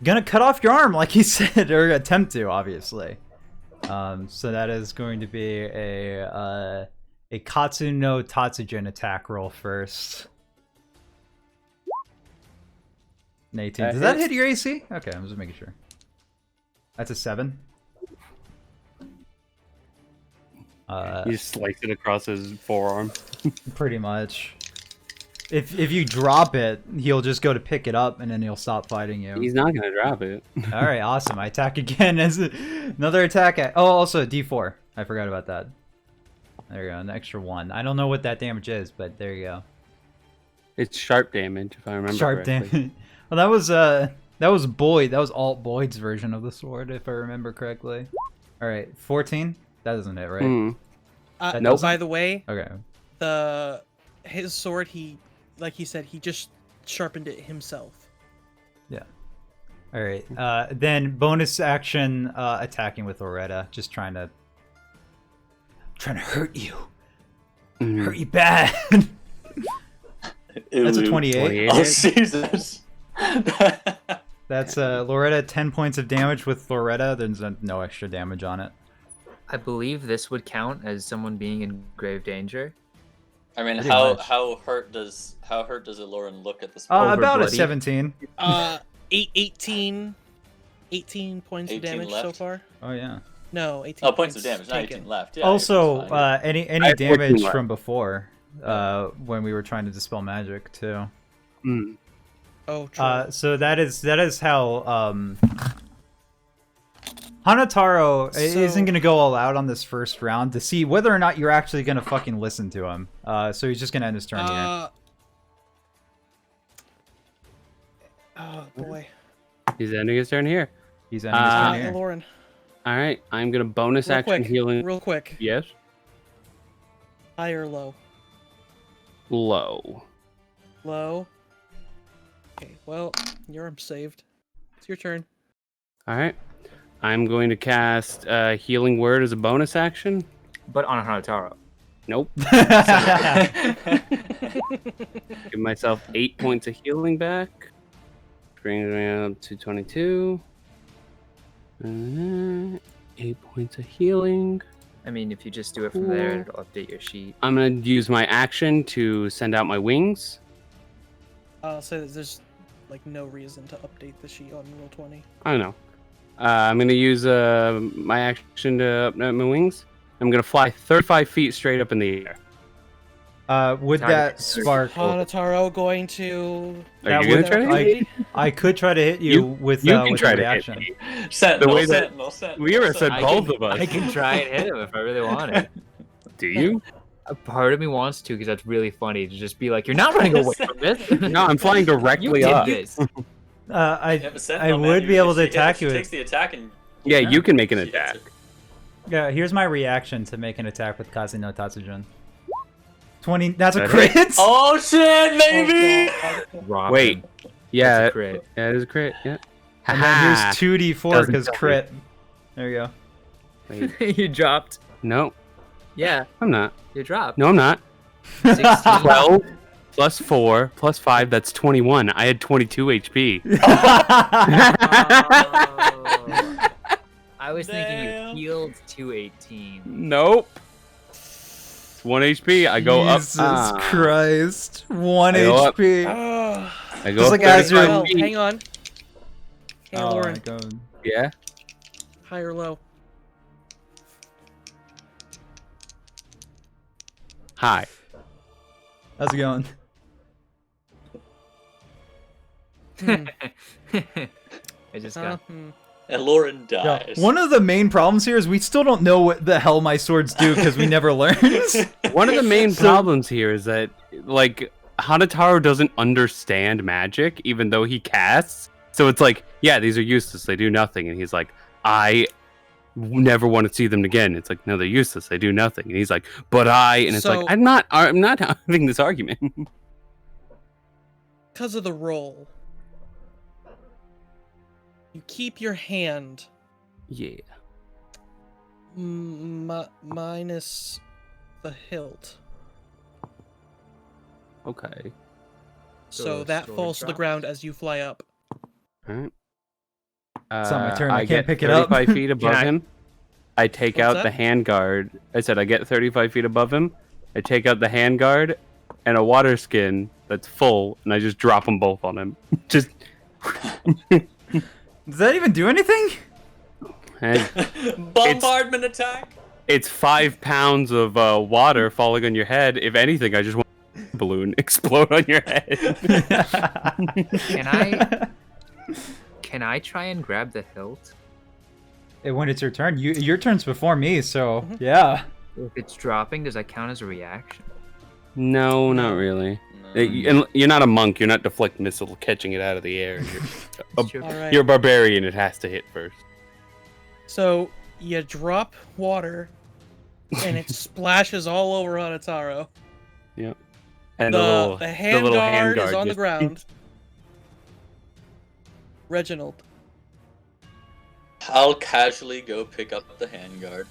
gonna cut off your arm, like he said, or attempt to, obviously. So that is going to be a Katsu no Tatsujin attack roll first. An 18. That Does that hits. hit your AC? Okay, I'm just making sure. That's a 7. You just slice it across his forearm. Pretty much. If you drop it, he'll just go to pick it up, and then he'll stop fighting you. He's not gonna drop it. All right, awesome. I attack again as another attack. Oh, also a D4. I forgot about that. There you go, an extra 1. I don't know what that damage is, but there you go. It's sharp damage, if I remember Sharp correctly. damage. Well, that was Boyd. That was Alt Boyd's version of the sword, if I remember correctly. All right, 14. That doesn't hit, right? Hmm. That Nope. doesn't? By the way, Okay. his sword, like he said, he just sharpened it himself. All right. Then bonus action attacking with Loretta, just trying to hurt you. Mhm. Hurt you bad. That's a Ew. 28. Oh Jesus. That's Loretta, 10 points of damage with Loretta. There's no extra damage on it. I believe this would count as someone being in grave danger. I mean, Pretty how much. hurt does a Lauren look at this? Over About a bloody. 17. 18 points 18 of damage so left? far. Oh yeah. No, 18 Oh, points of damage, not taken. 18 left. Yeah, Also, it's fine. any I have 14 damage left. from before when we were trying to dispel magic too. Hmm. Oh, true. So that is how Hanataro isn't gonna go all out on this first round to see whether or not you're actually gonna fucking listen to him. So he's just gonna end his turn here. Oh boy. He's ending his turn here. He's ending his turn here. Lauren, All right, I'm gonna bonus real action quick, healing. real quick. Yes. High or low? Low. Low. Okay, well, your arm's saved. It's your turn. All right. I'm going to cast Healing Word as a bonus action. But on Hanataro. Nope. Give myself 8 points of healing back. Brings me up to 22. 8 points of healing. I mean, if you just do it from there, it'll update your sheet. I'm going to use my action to send out my wings. I'll say that there's like no reason to update the sheet on Roll20. I don't know. I'm going to use my action to update my wings. I'm gonna fly 35 feet straight up in the air. Would that spark? Hanataro going to... Are That you gonna would- try to hit me? I could try to hit you with You can with try a to reaction. hit me. Sentinel, way that- Sentinel, Sentinel, Lyra said Sentinel. both of us. I can try and hit him if I really wanted. Do you? A part of me wants to because that's really funny to just be like, you're not running away from this. No, I'm flying you directly did up. this. Yeah, but Sentinel, man, would be able to she hits- attack she you. takes the attack and Yeah, you can make an she hits attack. it. Yeah, here's my reaction to make an attack with Kaze no Tatsujin. 20. That's a That crit. Oh shit, baby! Robin, Wait. that's Yeah, a crit. yeah, it is a crit. Yeah. And then here's Ha-ha. 2d4 Doesn't because tell me. crit. There you go. Wait, You dropped. no, Yeah, I'm not. you dropped. No, I'm not. 16. 12 plus 4 plus 5, that's 21. I had 22 HP. Oh. I was thinking Damn. you healed 218. Nope. It's 1 HP. I go up. Jesus Christ. 1 I go up. HP. I go Just up like as 35 Well, feet. hang on. Hey, Oh Lauren, my god. Yeah. high or low? Hi. How's it going? I just got. And Lauren Yeah, dies. one of the main problems here is we still don't know what the hell my swords do because we never learned. One of the main So- problems here is that, like, Hanataro doesn't understand magic, even though he casts. So it's like, yeah, these are useless. They do nothing. And he's like, I never want to see them again. It's like, no, they're useless. They do nothing. And he's like, but I. And it's So- like, I'm not having this argument. Because of the roll, you keep your hand Yeah. minus the hilt. Okay. So the that sword falls to the drops. ground as you fly up. All right. It's not my turn, I I can't get pick it up. 35 feet above I- him. I take What's out that? the handguard. I said I get 35 feet above him. I take out the handguard and a water skin that's full, and I just drop them both on him. Just Does that even do anything? and Bombardment attack. it's 5 pounds of water falling on your head. If anything, I just want a balloon explode on your head. Can I try and grab the hilt? When it's your turn, your turn's before me, so yeah. If it's dropping, does that count as a reaction? No, not really. No. And you're not a monk. You're not deflect missile catching it out of the air. It's true. All right. You're a barbarian. It has to hit first. So you drop water, and it splashes all over Hanataro. And The the hand little guard is handguard on the just- ground. Reginald. I'll casually go pick up the handguard.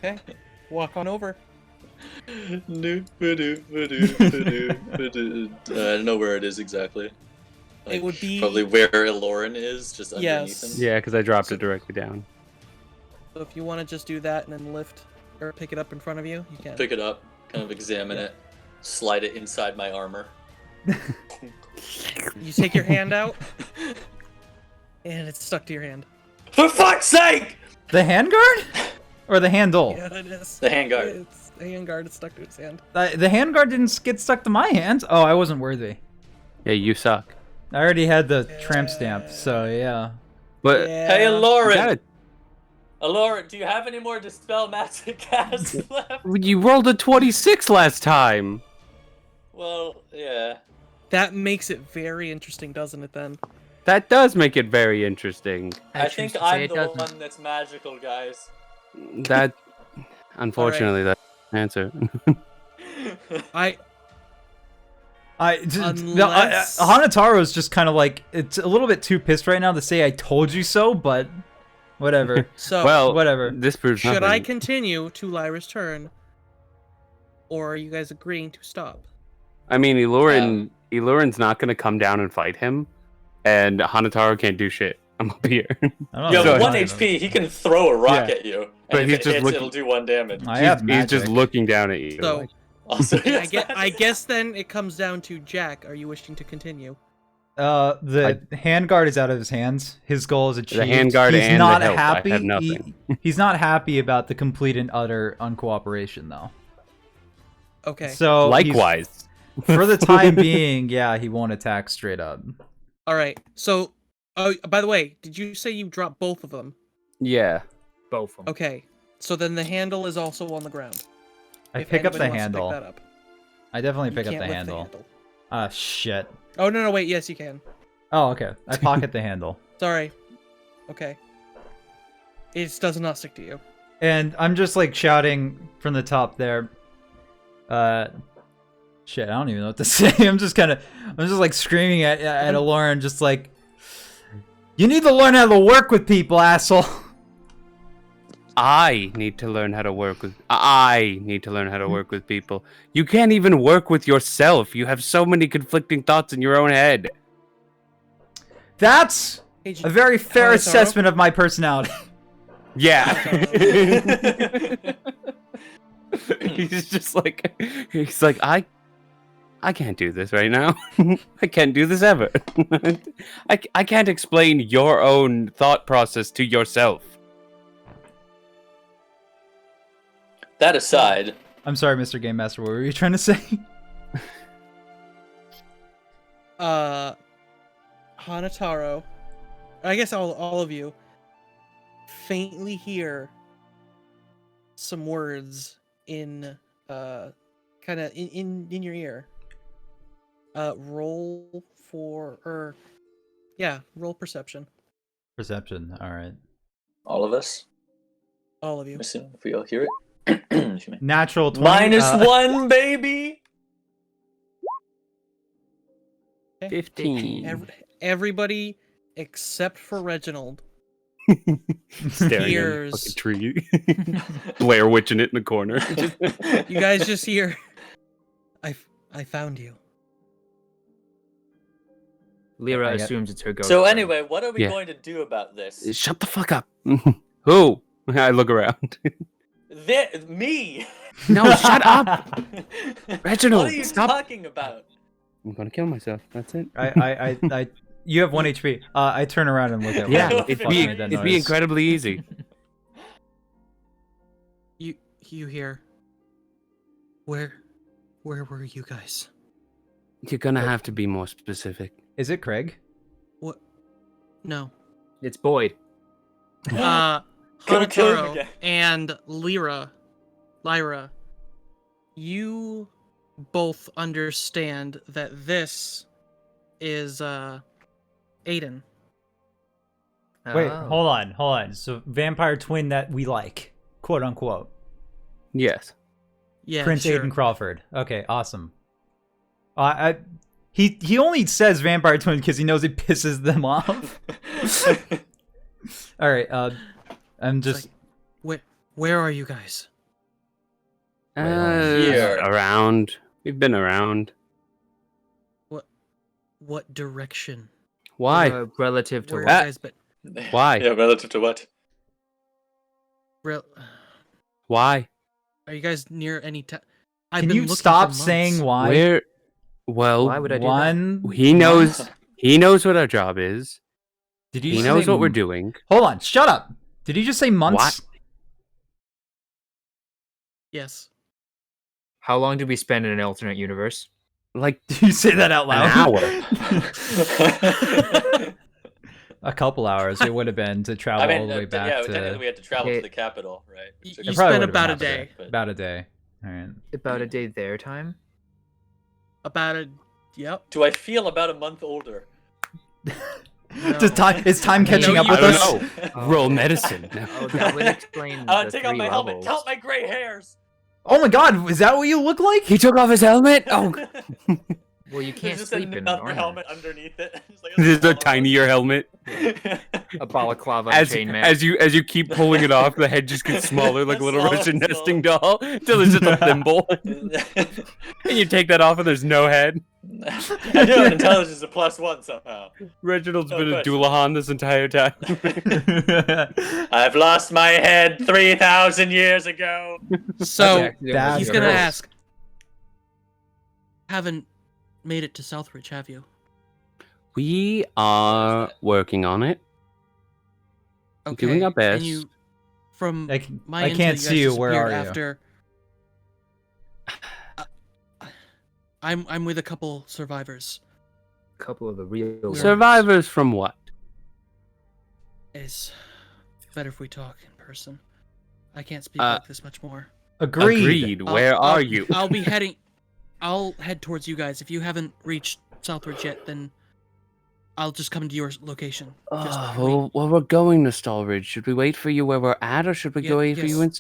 Okay. Walk on over. I don't know where it is exactly. It would be- probably where Lauren is, just underneath Yes. him. Yeah, because I dropped it directly down. So if you want to just do that and then lift or pick it up in front of you, you can. Pick it up, kind of examine it, slide it inside my armor. You take your hand out, and it's stuck to your hand. For fuck's sake! The handguard? Or the handle? Yeah, it is. The handguard. It's the handguard. It's stuck to his hand. The handguard didn't get stuck to my hand. Oh, I wasn't worthy. Yeah, you suck. I already had the tramp stamp, so yeah. But Yeah. Hey, you Lauren! gotta- Lauren, do you have any more Dispel Magic casts left? you rolled a 26 last time. Well, yeah. That makes it very interesting, doesn't it? Then. That does make it very interesting. I choose think to say I'm it the doesn't. one that's magical, guys. That, unfortunately, that's the answer. Unless- Hanataro's just kind of like, it's a little bit too pissed right now to say I told you so, but whatever. So well, whatever. This proves should nothing. I continue to Lyra's turn, or are you guys agreeing to stop? I mean, Elurin's not going to come down and fight him, and Hanataro can't do shit. I'm up here. I don't You know. have so- 1 HP, he can throw a rock Yeah. at you. But And he's if it just hits, looking- it'll do 1 damage. I have he's magic. just looking down at you. So like, Also, I guess then it comes down to Jack. Are you wishing to continue? The handguard is out of his hands. His goal is achieved. The handguard He's and not the hilt, happy. I have nothing. He's not happy about the complete and utter uncooperation, though. Okay. So Likewise. for the time being, yeah, he won't attack straight up. All right. So, oh, by the way, did you say you dropped both of them? Yeah. Both of them. Okay. So then the handle is also on the ground. I If pick up the anybody wants to handle. pick that up. I definitely You pick up can't the lift handle. Ah, shit. Oh, no, wait. Yes, you can. Oh, okay. I pocket the handle. Sorry. Okay. It does not stick to you. And I'm just like shouting from the top there. Shit, I don't even know what to say. I'm just like screaming at Aloran, just like, you need to learn how to work with people, asshole. I need to learn how to work with people. You can't even work with yourself. You have so many conflicting thoughts in your own head. That's Hey, a very fair Taro? assessment of my personality. Yeah. he's like, I can't do this right now. I can't do this ever. I can't explain your own thought process to yourself. That aside, I'm sorry, Mr. Game Master. What were you trying to say? Hanataro, I guess all of you faintly hear some words in kind of in your ear. Roll perception. Perception. All right. all of us. All of you. I'm assuming if we all hear it. Excuse me. Natural 20. -1, baby. 15. Everybody except for Reginald Staring at a hears. fucking tree. Blair witching it in the corner. You guys just hear. I found you. Lyra I got- assumes it's her ghost. So friend. anyway, what are we Yeah. going to do about this? Shut the fuck up. Who? I look around. Me. No, shut up. Reginald, What are you stop. talking about? I'm gonna kill myself. That's it. I you have 1 HP. I turn around and look at Yeah, what the it'd fuck be made that it'd be noise. incredibly easy. You hear. Where were you guys? You're gonna have to be more specific. Is it Craig? What? No. It's Boyd. Gonna kill him Hanataro again. and Lyra, you both understand that this is Aiden. Wait, Oh. hold on. So vampire twin that we like, quote unquote. Yes. Yeah, Prince sure. Aiden Crawford. Okay, awesome. He only says vampire twin because he knows it pisses them off. All right, I'm It's just like, where are you guys? Here. Around. We've been around. What direction? Why? Relative to Where what? are you guys? But Why? Yeah, relative to what? Why? Are you guys near any town? can you stop saying why? Where? Well, Why would I do that? One. he knows. He knows what our job is. Did you He say knows what we're m- doing. Hold on, shut up. Did you just say months? What? Yes. How long did we spend in an alternate universe? Like Did you say that out loud? an hour. A couple hours it would have been to travel I mean, all the way back yeah, to. technically we had to travel Okay. to the capital, right? You It probably spent would've been about a half day. but- About a day. All right. About a day their time? About a. Yep. Do I feel about a month older? No. Is time catching No, up you with I us? don't know. Roll medicine. Oh, that would explain the Take off three my helmet. levels. Count my gray hairs. Oh my god, is that what you look like? He took off his helmet. Oh, Well, you There's can't just sleep in another armor. helmet underneath it. Just like this is a smaller tinier helmet. one. A balaclava and chainmail. As you keep pulling it off, the head just gets smaller, like a little Smaller, Russian smaller. nesting doll, until there's just a thimble. And you take that off, and there's no head. I do have intelligence of +1 somehow. Reginald's No been a question. Doulahan this entire time. I've lost my head 3,000 years ago. So That's he's your gonna host. ask. Haven't made it to Southridge, have you? We are working on it. Okay. Doing our best. And you, from I my intel, can't you see guys you. Where disappeared are you? after. I'm with a couple survivors. Couple of the real ones. Survivors from what? It's better if we talk in person. I can't speak like this much more. Agreed. Where are you? I'll be heading. I'll head towards you guys. If you haven't reached Southridge yet, then I'll just come to your location. Just Well, we're going to Stahlridge. Should we wait for you where we're at, or should we go wait for you in?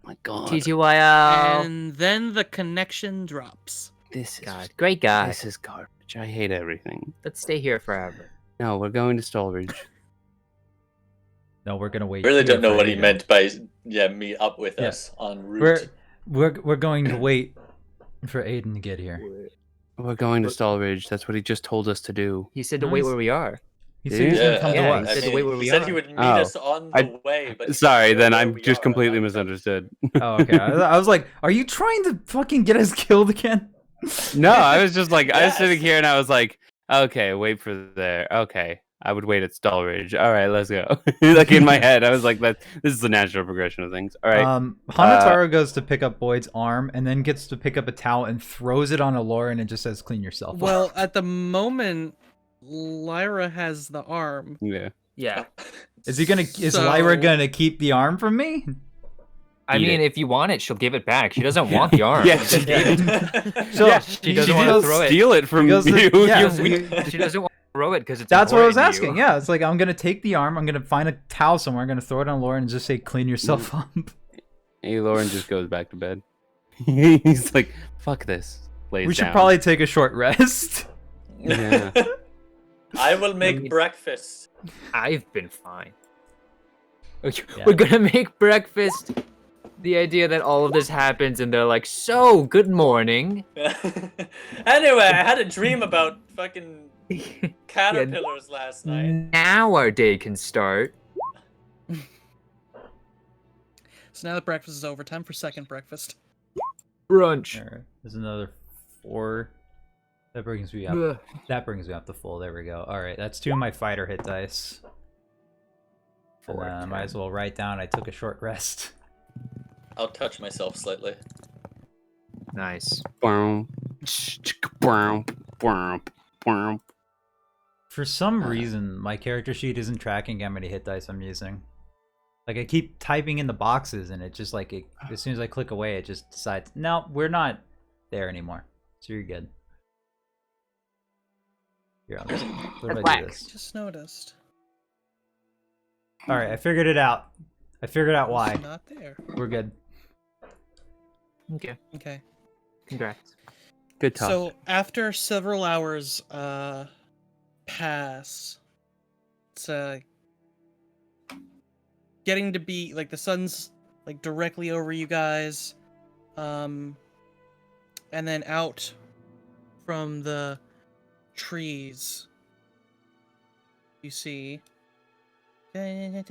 My God. TTYL. And then the connection drops. This is God, great guy. This is garbage. I hate everything. Let's stay here forever. No, we're going to Stahlridge. No, we're gonna wait. I really here don't know for what he Aiden. meant by meet up with Yeah. us en route. We're going to wait for Aiden to get here. We're going to Stahlridge. That's what he just told us to do. He said to wait Nice. where we are. He said he's gonna come Yeah, to he us. said to wait where we he said are. he would meet Oh. us on the way, but he Sorry, didn't then know where I'm we just are. completely I'm- misunderstood. Oh, okay. I was like, are you trying to fucking get us killed again? No, I was just like, I was Yes. sitting here and I was like, okay, wait for there. Okay, I would wait at Stahlridge. All right, let's go. Like in my head, I was like, this is the natural progression of things. All right. Hanataro goes to pick up Boyd's arm and then gets to pick up a towel and throws it on Aloran and just says, "Clean yourself." Well, at the moment, Lyra has the arm. Yeah. Yeah. Is he gonna? Is So- Lyra gonna keep the arm from me? I Eat mean, it. if you want it, she'll give it back. She doesn't want the arm. Yeah, she did. So, Yeah, she doesn't want to throw it. Steal it from He goes to- you. yeah, You so weak- he- She doesn't want to throw it because it's. That's what I was important to asking. you. Yeah, it's like I'm gonna take the arm. I'm gonna find a towel somewhere. I'm gonna throw it on Lauren and just say, "Clean yourself up." Hey, Lauren just goes back to bed. He's like, fuck this. Lays We should down. probably take a short rest. Yeah. I will make mean- breakfast. I've been fine. Yeah. We're gonna make breakfast. The idea that all of this happens and they're like, "So, good morning." Anyway, I had a dream about fucking caterpillars last night. Now our day can start. So now that breakfast is over, time for second breakfast. Brunch. Alright, there's another 4. That brings me up. Ugh. That brings me up to full. There we go. All right, that's 2 of my fighter hit dice. And, Four, I might as well write down I took a short rest. I'll touch myself slightly. Nice. Boom. Boom. Boom. Boom. For some reason, my character sheet isn't tracking how many hit dice I'm using. Like, I keep typing in the boxes, and it just, like, as soon as I click away, it just decides, no, we're not there anymore. So you're good. Here, I'll just, what if I do Whack. this? Just noticed. All right, I figured it out. I figured out why. It's not there. We're good. Okay. Okay. Congrats. Good talk. So after several hours pass, it's getting to be like the sun's like directly over you guys, and then out from the trees you see A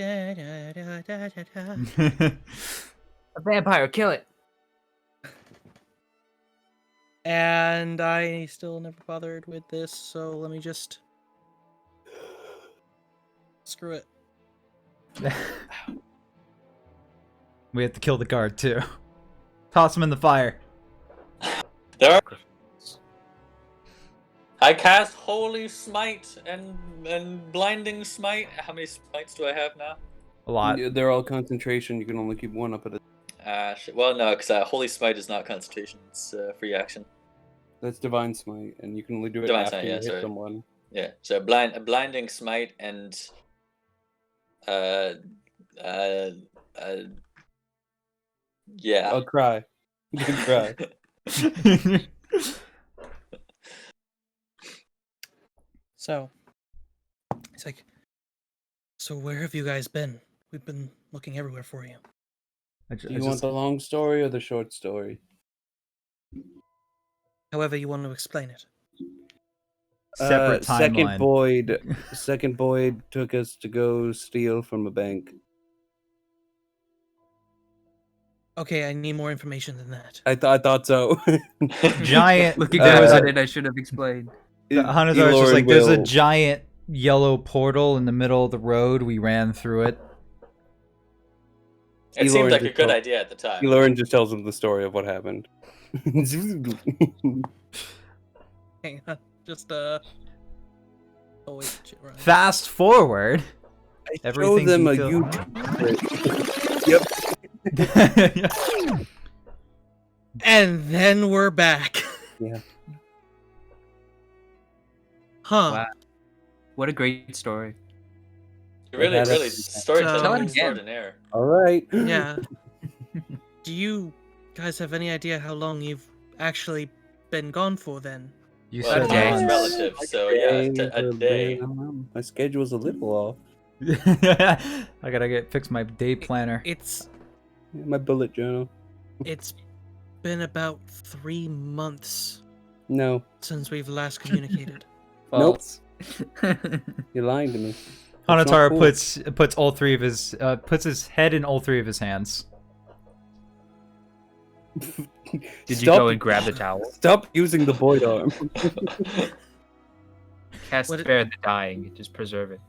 vampire, kill it. and I still never bothered with this, so let me just screw it. We have to kill the guard too. Toss him in the fire. There are... I cast Holy Smite and Blinding Smite. How many smites do I have now? A lot. They're all concentration. You can only keep one up at a. Shit. Well, no, because Holy Smite is not concentration. It's free action. That's divine smite, and you can only do it Divine after Smite, you yeah, hit sorry. someone. Yeah. So Blinding Smite and yeah. I'll cry. You can cry. So it's like, so where have you guys been? We've been looking everywhere for you. Do you want the long story or the short story? However you want to explain it. Separate timeline. Second Boyd took us to go steal from a bank. Okay, I need more information than that. I thought so. Giant. Looking there was at a it, I should have explained. Hanatar's just like, there's a giant yellow portal in the middle of the road. We ran through it. It seemed like a good idea at the time. Lauren just tells him the story of what happened. Hang on, just Oh wait, shit, right. Fast forward. I showed them a YouTube clip. Yep. And then we're back. Yeah. Huh. Wow. What a great story. Really, storytelling So- extraordinaire. All right. Yeah. Do you guys have any idea how long you've actually been gone for then? You Well, said time is days. relative, so yeah, a day. My schedule's a little off. I gotta fix my day planner. It's My bullet journal. it's been about 3 months No, since we've last communicated. Nope. False. you're lying to me. That's not Hanatara cool. puts all three of his puts his head in all three of his hands. Did you go and grab the towel? Stop using the void arm. Cast What- spare the dying. Just preserve it.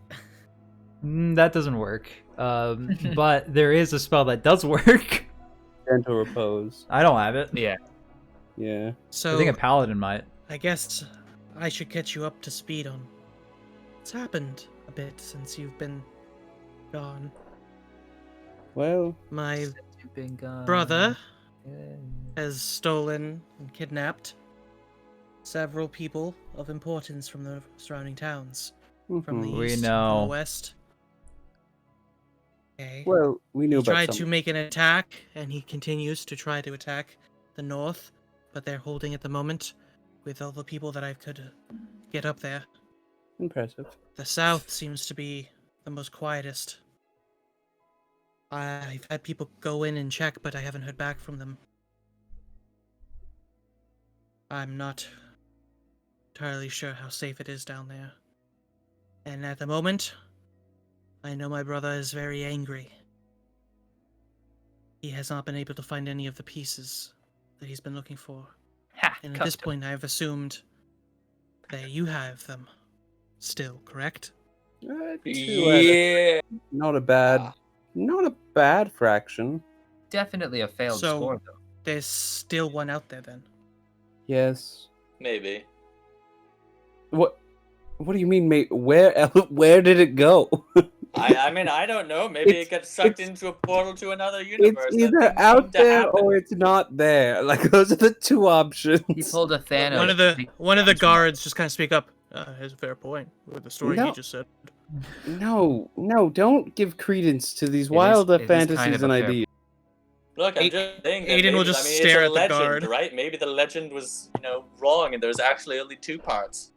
That doesn't work. But there is a spell that does work. Gentle repose. I don't have it. Yeah. Yeah. So I think a paladin might. I guess I should catch you up to speed on what's happened a bit since you've been gone. Well, My Been gone. brother Yeah. has stolen and kidnapped several people of importance from the surrounding towns. From the We east, know. from the west. Okay. well, we knew He about tried to some. make an attack, and he continues to try to attack the north, but they're holding at the moment with all the people that I could get up there. Impressive. The south seems to be the most quietest. I've had people go in and check, but I haven't heard back from them. I'm not entirely sure how safe it is down there. And at the moment, I know my brother is very angry. He has not been able to find any of the pieces that he's been looking for. Ha, And at this custom. point, I've assumed that you have them still, correct? Yeah. Not a bad fraction. Definitely a failed So- score, though. There's still one out there then. Yes. Maybe. What? What do you mean, mate? Where did it go? I mean, I don't know. Maybe It's- it got sucked it's- into a portal to another universe. It's That either things out seem to there happen. or it's not there. Like those are the two options. He pulled a Thanos. One of the guards just kind of speak up. Has a fair point with the story No. he just said. No, don't give credence to these is- wilder it is fantasies kind of and a fair ideas. Look, I'm A- just saying that Aiden will maybe- just I mean, stare it's at a the legend, guard. right? Maybe the legend was, wrong, and there's actually only 2 parts.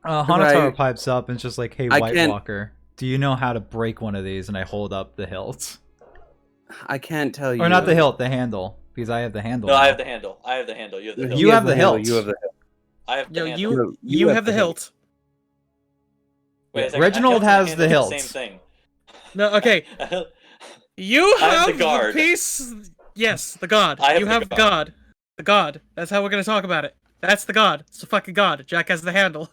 Hanatara Right. pipes up and it's just like, hey, I White can't- Walker, do you know how to break one of these? And I hold up the hilt. I can't tell you. Or not the hilt, the handle. Because I have the handle. No, I now. have the handle. You have the hilt. You have the handle, hilt. You have the hilt. I have the Yo, handle. No, you have the hilt. Wait a second, Reginald a has and the handle are hilt. Same thing. No, okay. You I have have the the guard. piece. Yes, the god. I have You the have god. God. The god. That's how we're gonna talk about it. That's the god. It's the fucking god. Jack has the handle.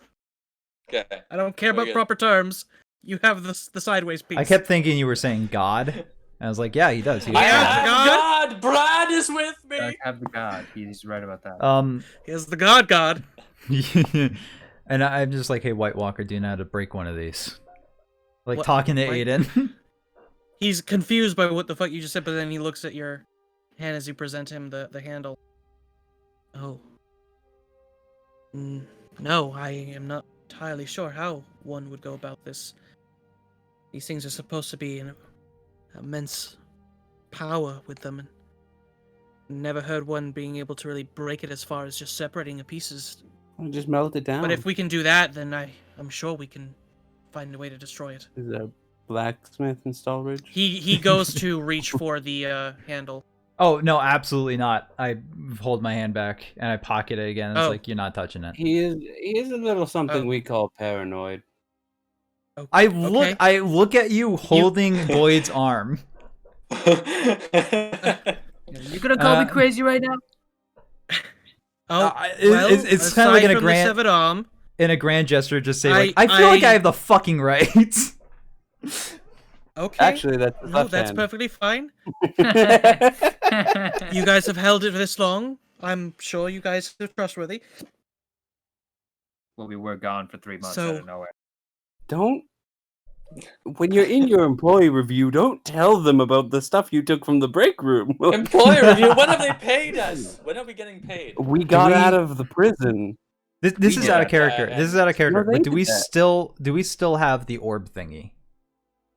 Okay. I don't care about Okay. proper terms. You have the sideways piece. I kept thinking you were saying God. And I was like, yeah, he does. He I has Yeah, have God. God. Brad is with I me. have the god. He's right about that. He has the god. and I'm just like, hey, White Walker, do you know how to break one of these? Like What- talking to what? Aiden. He's confused by what the fuck you just said, but then he looks at your hand as you present him the handle. Oh. No, I am not entirely sure how one would go about this. These things are supposed to be an immense power with them, and never heard one being able to really break it as far as just separating the pieces. I'll just melt it down. But if we can do that, then I'm sure we can find a way to destroy it. Is there a blacksmith in Stahlridge? He goes to reach for the handle. Oh, no, absolutely not. I hold my hand back and I pocket it again. It's Oh. like, you're not touching it. He is a little something Oh. we call paranoid. Oh, I okay. look at you holding Boyd's arm. You're gonna call me uh, crazy right now? Oh, it's well, kind of like in a aside from the severed arm, in a grand gesture, just say like, I- I feel like I I- have the fucking right. Okay. Actually, that's the No, left that's hand. perfectly fine. You guys have held it this long. I'm sure you guys are trustworthy. Well, we were gone for 3 months So- out of nowhere. Don't. When you're in your employee review, don't tell them about the stuff you took from the break room. Employee review. When have they paid us? When are we getting paid? We got we- out of the prison. This We is did out of that, character. This is out of character. No, they But do did we that. still have the orb thingy?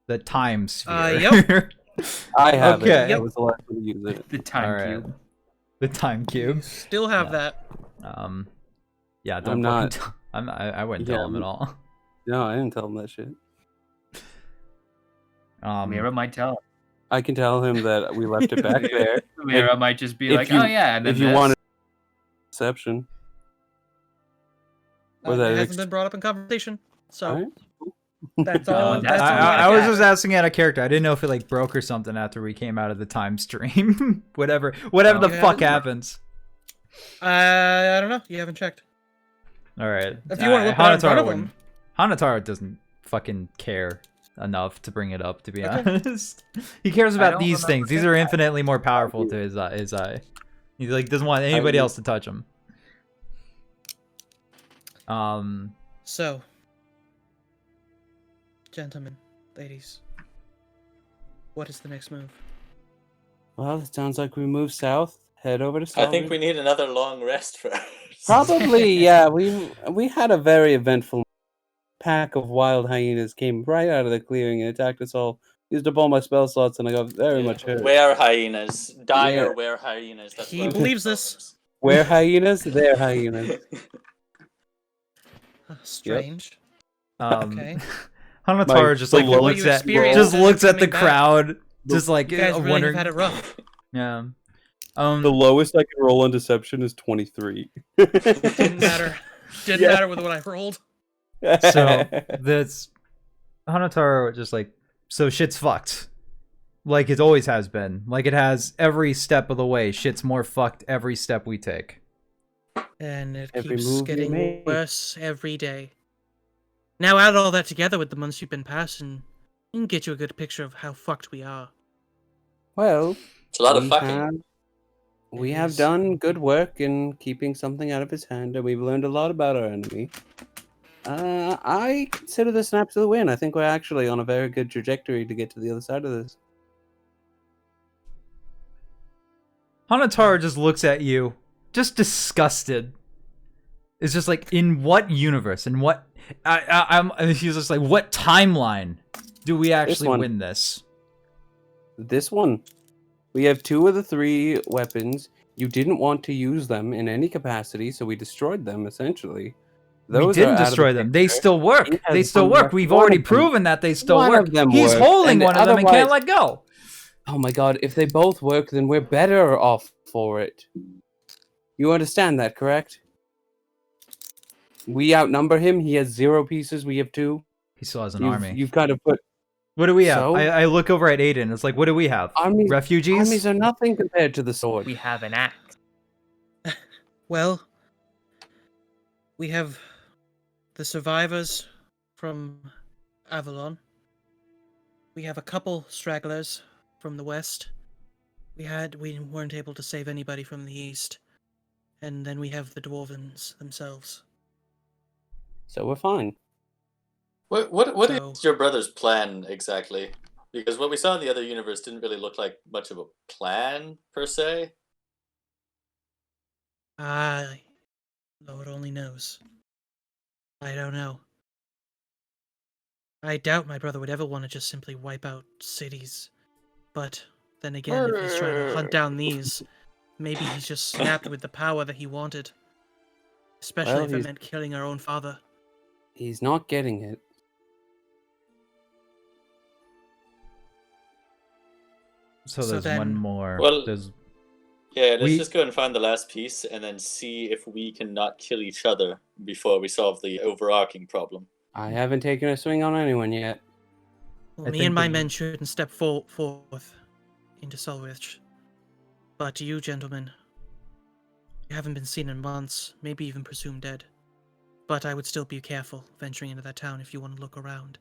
The time sphere. Yep. I have Okay. it. I was the last one to use it. The time Alright. cube. The time cube. Still have that. Yeah, don't I'm fucking not- tell- I wouldn't Yeah, tell him at all. No, I didn't tell him that shit. Mira might tell. I can tell him that we left it back there. Mira might just be if like, you- oh yeah, and then If you this. want exception. Or that It it hasn't been brought up in conversation. So Alright. that's all. No, that's that's all all I I was got. just asking out of character. I didn't know if it like broke or something after we came out of the time stream. whatever the Yeah. fuck happens. I don't know. You haven't checked. All right. If you wanna whip it out in front of him. Hanataro doesn't fucking care enough to bring it up. To be Okay. honest, he cares I about don't these remember things. These saying are that. infinitely more powerful to his eye. He like doesn't want anybody else to touch him. So, gentlemen, ladies, what is the next move? Well, it sounds like we move south, head over to I Stahlridge. think we need another long rest first. Probably, yeah. We had a very eventful pack of wild hyenas came right out of the clearing and attacked us all. Used up all my spell slots and I got very much hurt. Were hyenas. Dire Yeah. were hyenas. That's He what we believes call this. Where hyenas? They're hyenas. Strange. Hanataro Okay. just the like lowest looks you at experienced just as looks you're at the coming back. crowd, just like You guys really wondering. have had it rough. Yeah. The lowest I can roll on deception is 23. Didn't matter. Didn't Yeah. matter with what I rolled. So that's Hanataro just like, so shit's fucked. Like it always has been. Like it has every step of the way. Shit's more fucked every step we take. And it Every keeps move you getting make. worse every day. Now add all that together with the months you've been passing, you can get you a good picture of how fucked we are. well, It's a lot of we fucking. have- we It have is. done good work in keeping something out of his hand, and we've learned a lot about our enemy. I consider this an absolute win. I think we're actually on a very good trajectory to get to the other side of this. Hanataro just looks at you, just disgusted. It's just like, in what universe? In what? He's just like, what timeline do we actually one. win this? This one, we have 2 of the 3 weapons. You didn't want to use them in any capacity, so we destroyed them essentially. We Those are didn't out of the destroy them. They picture. still work. He has They still one work. left. We've One already of them- proven that they still one work. of them He's worked, holding and one of them and can't otherwise- let go. Oh my god, if they both work, then we're better off for it. You understand that, correct? We outnumber him. He has 0 pieces. We have 2. He still has an You've, army. you've kind of put What do we have? So? I look over at Aiden. It's like, what do we have? armies. Refugees? Armies are nothing compared to the sword. We have an axe. Well, we have the survivors from Avalon. We have a couple stragglers from the west. We weren't able to save anybody from the east. And then we have the dwarvens themselves. So we're fine. What is So- your brother's plan exactly? Because what we saw in the other universe didn't really look like much of a plan per se. Lord only knows. I don't know. I doubt my brother would ever want to just simply wipe out cities. But then again, if he's trying to hunt down these, maybe he's just snapped with the power that he wanted. Especially Well, if it he's- meant killing our own father. He's not getting it. So So there's then- one more. Well- There's Yeah, let's We- just go and find the last piece and then see if we can not kill each other before we solve the overarching problem. I haven't taken a swing on anyone yet. Well, I me think and my the- men shouldn't step forth into Stahlridge. But you, gentlemen, you haven't been seen in months, maybe even presumed dead. But I would still be careful venturing into that town if you want to look around.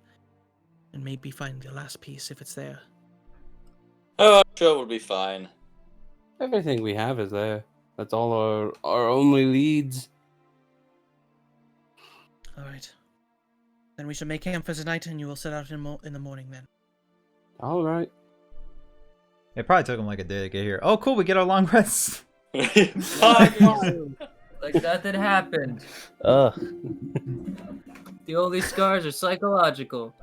And maybe find the last piece if it's there. Oh, I'm sure we'll be fine. Everything we have is there. That's all our only leads. Alright. Then we shall make camp for tonight and you will set out in the morning then. All right. It probably took him like a day to get here. Oh, cool, we get our long rests. Fuck. Like nothing happened. Ugh. The only scars are psychological.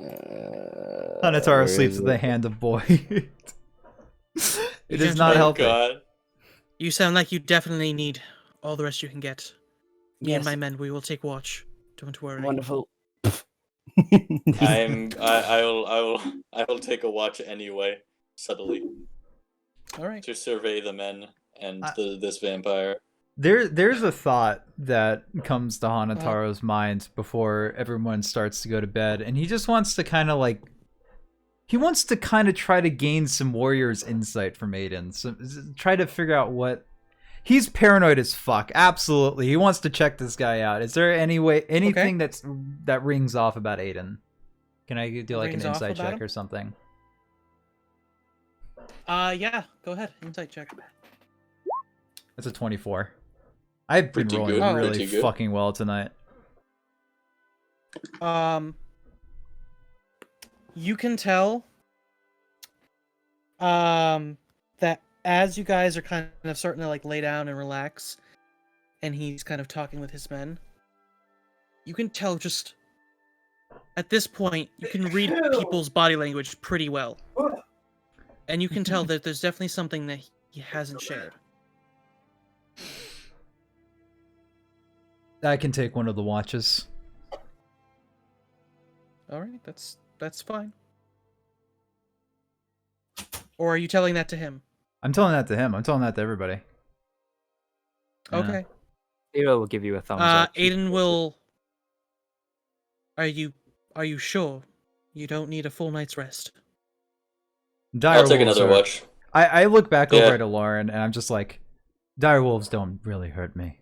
Hanataro sleeps with the hand of boy. It is not Oh, helping. God. You sound like you definitely need all the rest you can get. Me and Yes. my men, we will take watch. Don't worry. Wonderful. I will take a watch anyway, subtly, Alright. to survey the men and I- this vampire. There's a thought that comes to Hanataro's mind before everyone starts to go to bed, and he just wants to kind of like, he wants to kind of try to gain some warrior's insight from Aiden. So try to figure out what, he's paranoid as fuck. Absolutely, he wants to check this guy out. Is there anything that rings off about Aiden? Can I do like an Rings off insight about check him? or something? Yeah, go ahead. Insight check. That's a 24. I've been Pretty rolling good, really pretty good. fucking well tonight. You can tell that as you guys are kind of starting to like lay down and relax, and he's kind of talking with his men, you can tell just at this point you can read people's body language pretty well, and you can tell that there's definitely something that he hasn't shared. I can take one of the watches. All right, that's fine. Or are you telling that to him? I'm telling that to him. I'm telling that to everybody. Yeah. Okay. Hero will give you a thumbs up. Aiden will. Are you sure you don't need a full night's rest? Dire I'll take wolves another are- watch. I look back Yeah. over at Lauren and I'm just like, dire wolves don't really hurt me.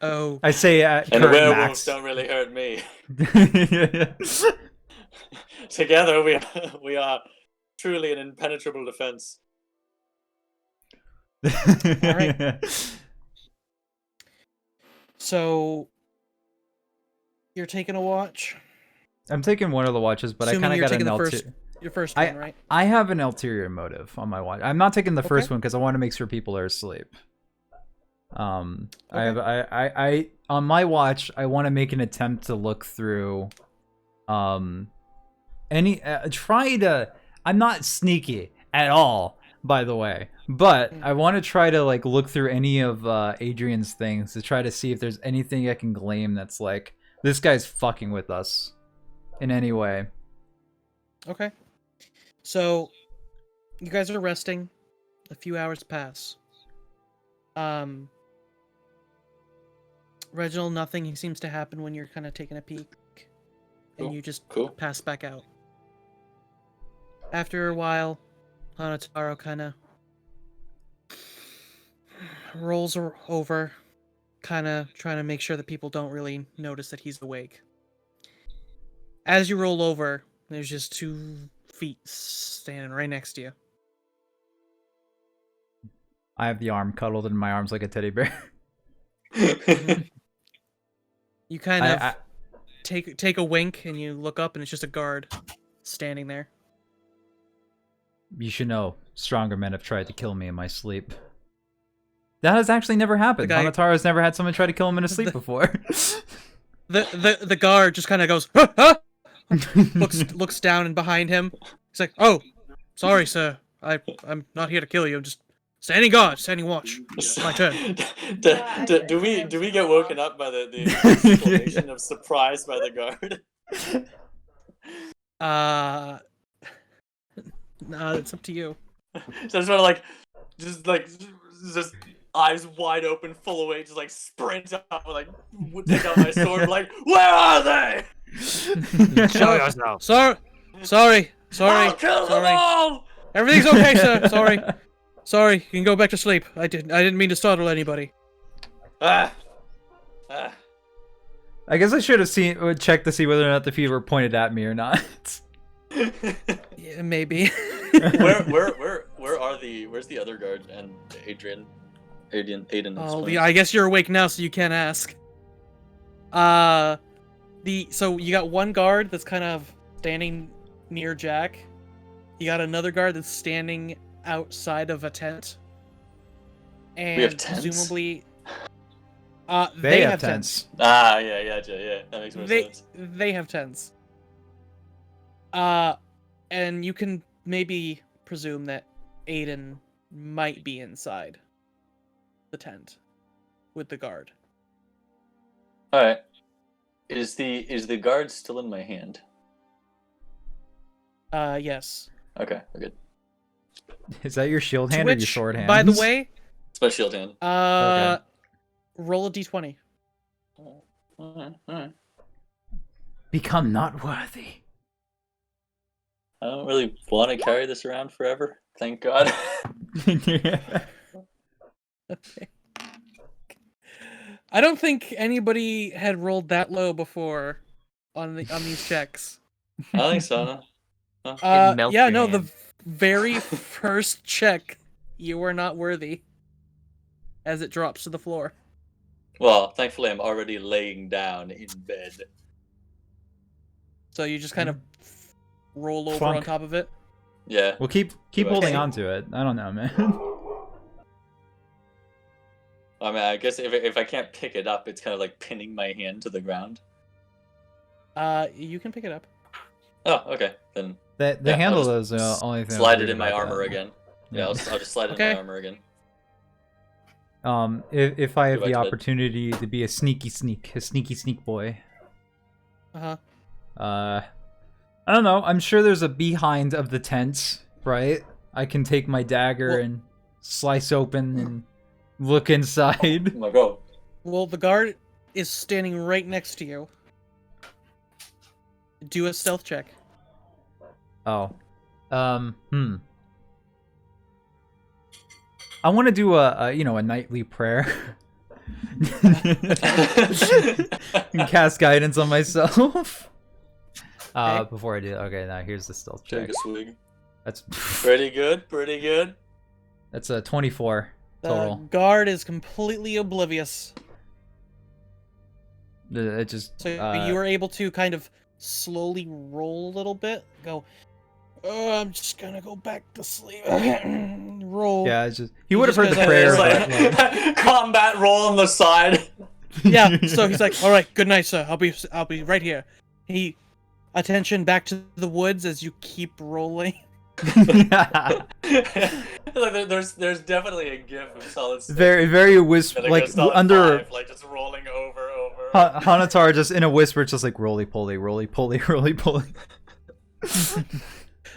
Oh, I say at And current werewolves max. don't really hurt me. Yeah. Together we are truly an impenetrable defense. right. So you're taking a watch. I'm taking one of the watches, but Assuming I kind you're of got taking an the ulterior. Your first one, right? I have an ulterior motive on my watch. I'm not taking the first Okay. one because I want to make sure people are asleep. I Okay. have I on my watch. I want to make an attempt to look through, any try to. I'm not sneaky at all, by the way, but I want to try to like look through any of Adrian's things to try to see if there's anything I can glean that's like this guy's fucking with us in any way. Okay. So you guys are resting. A few hours pass. Reginald, nothing seems to happen when you're kind of taking a peek, and Cool. you just Cool. pass back out. After a while, Hanataro kind of rolls over, kind of trying to make sure that people don't really notice that he's awake. As you roll over, there's just 2 feet standing right next to you. I have the arm cuddled in my arms like a teddy bear. You kind of I- take a wink, and you look up, and it's just a guard standing there. You should know, stronger men have tried to kill me in my sleep. That has actually never happened. The guy- Hanataro's never had someone try to kill him in his sleep before. The guard just kind of goes, "Huh, huh?" looks down and behind him. He's like, "Oh, sorry, sir. I'm not here to kill you. I'm just standing guard, standing watch. It's my turn." do we get woken up by the exclamation of surprise by the guard? No, it's up to you. So I just want to just eyes wide open, full of weight, just like sprint up, like take out my sword, like where are they? Show yourself. Sorry. I'll kill them all! Everything's okay, sir. Sorry. Sorry, you can go back to sleep. I didn't mean to startle anybody. Ah! I guess I should have checked to see whether or not the feet were pointed at me or not. Yeah, maybe. Where's the other guard and Aiden? Oh, I guess you're awake now, so you can't ask. So you got one guard that's kind of standing near Jack. You got another guard that's standing outside of a tent. And we have tents? Presumably, They have tents. Ah, yeah, that makes more sense. They have tents. And you can maybe presume that Aiden might be inside the tent with the guard. All right. Is the guard still in my hand? Yes. Okay, we're good. Is that your shield hand or your sword hand? By the way, It's my shield hand. Okay. Roll a d20. Alright. Become not worthy. I don't really want to carry this around forever. Thank God. Okay. I don't think anybody had rolled that low before on these checks. I don't think so. melt Yeah, your no, hand. the very first check, you are not worthy. As it drops to the floor. Well, thankfully I'm already laying down in bed. So you just kind of roll over Plunk. on top of it. Yeah. Well, keep Okay. holding on to it. I don't know, man. I mean, I guess if I can't pick it up, it's kind of like pinning my hand to the ground. You can pick it up. Oh, okay. Then The Yeah, I'll handle just is the only thing. slide I'm it in my worried about armor that. again. Yeah, I'll just slide it in Okay. my armor again. If I have Go the back to bed. opportunity to be a sneaky sneak boy, Uh-huh. I don't know. I'm sure there's a behind of the tent, right? I can take my dagger Well- and slice open and look inside. Oh my God. Well, the guard is standing right next to you. Do a stealth check. Oh, I want to do a nightly prayer. And cast guidance on myself. Okay. Before I do, okay. Now here's the stealth check. Take a swig. That's Pretty good. Pretty good. that's a 24 The total. guard is completely oblivious. It just So you were able to kind of slowly roll a little bit. Go, oh, I'm just gonna go back to sleep. Roll. yeah. It's just he He would have just heard the goes, prayer. It's But, like combat roll on the side. Yeah. So he's like, all right, good night, sir. I'll be right here. He, attention back to the woods as you keep rolling. Like there's definitely a gif of Solid Snake. very whisper, And it like goes Solid under 5, like just rolling over. Hanatar, just in a whisper, just like roly poly, roly poly, roly poly.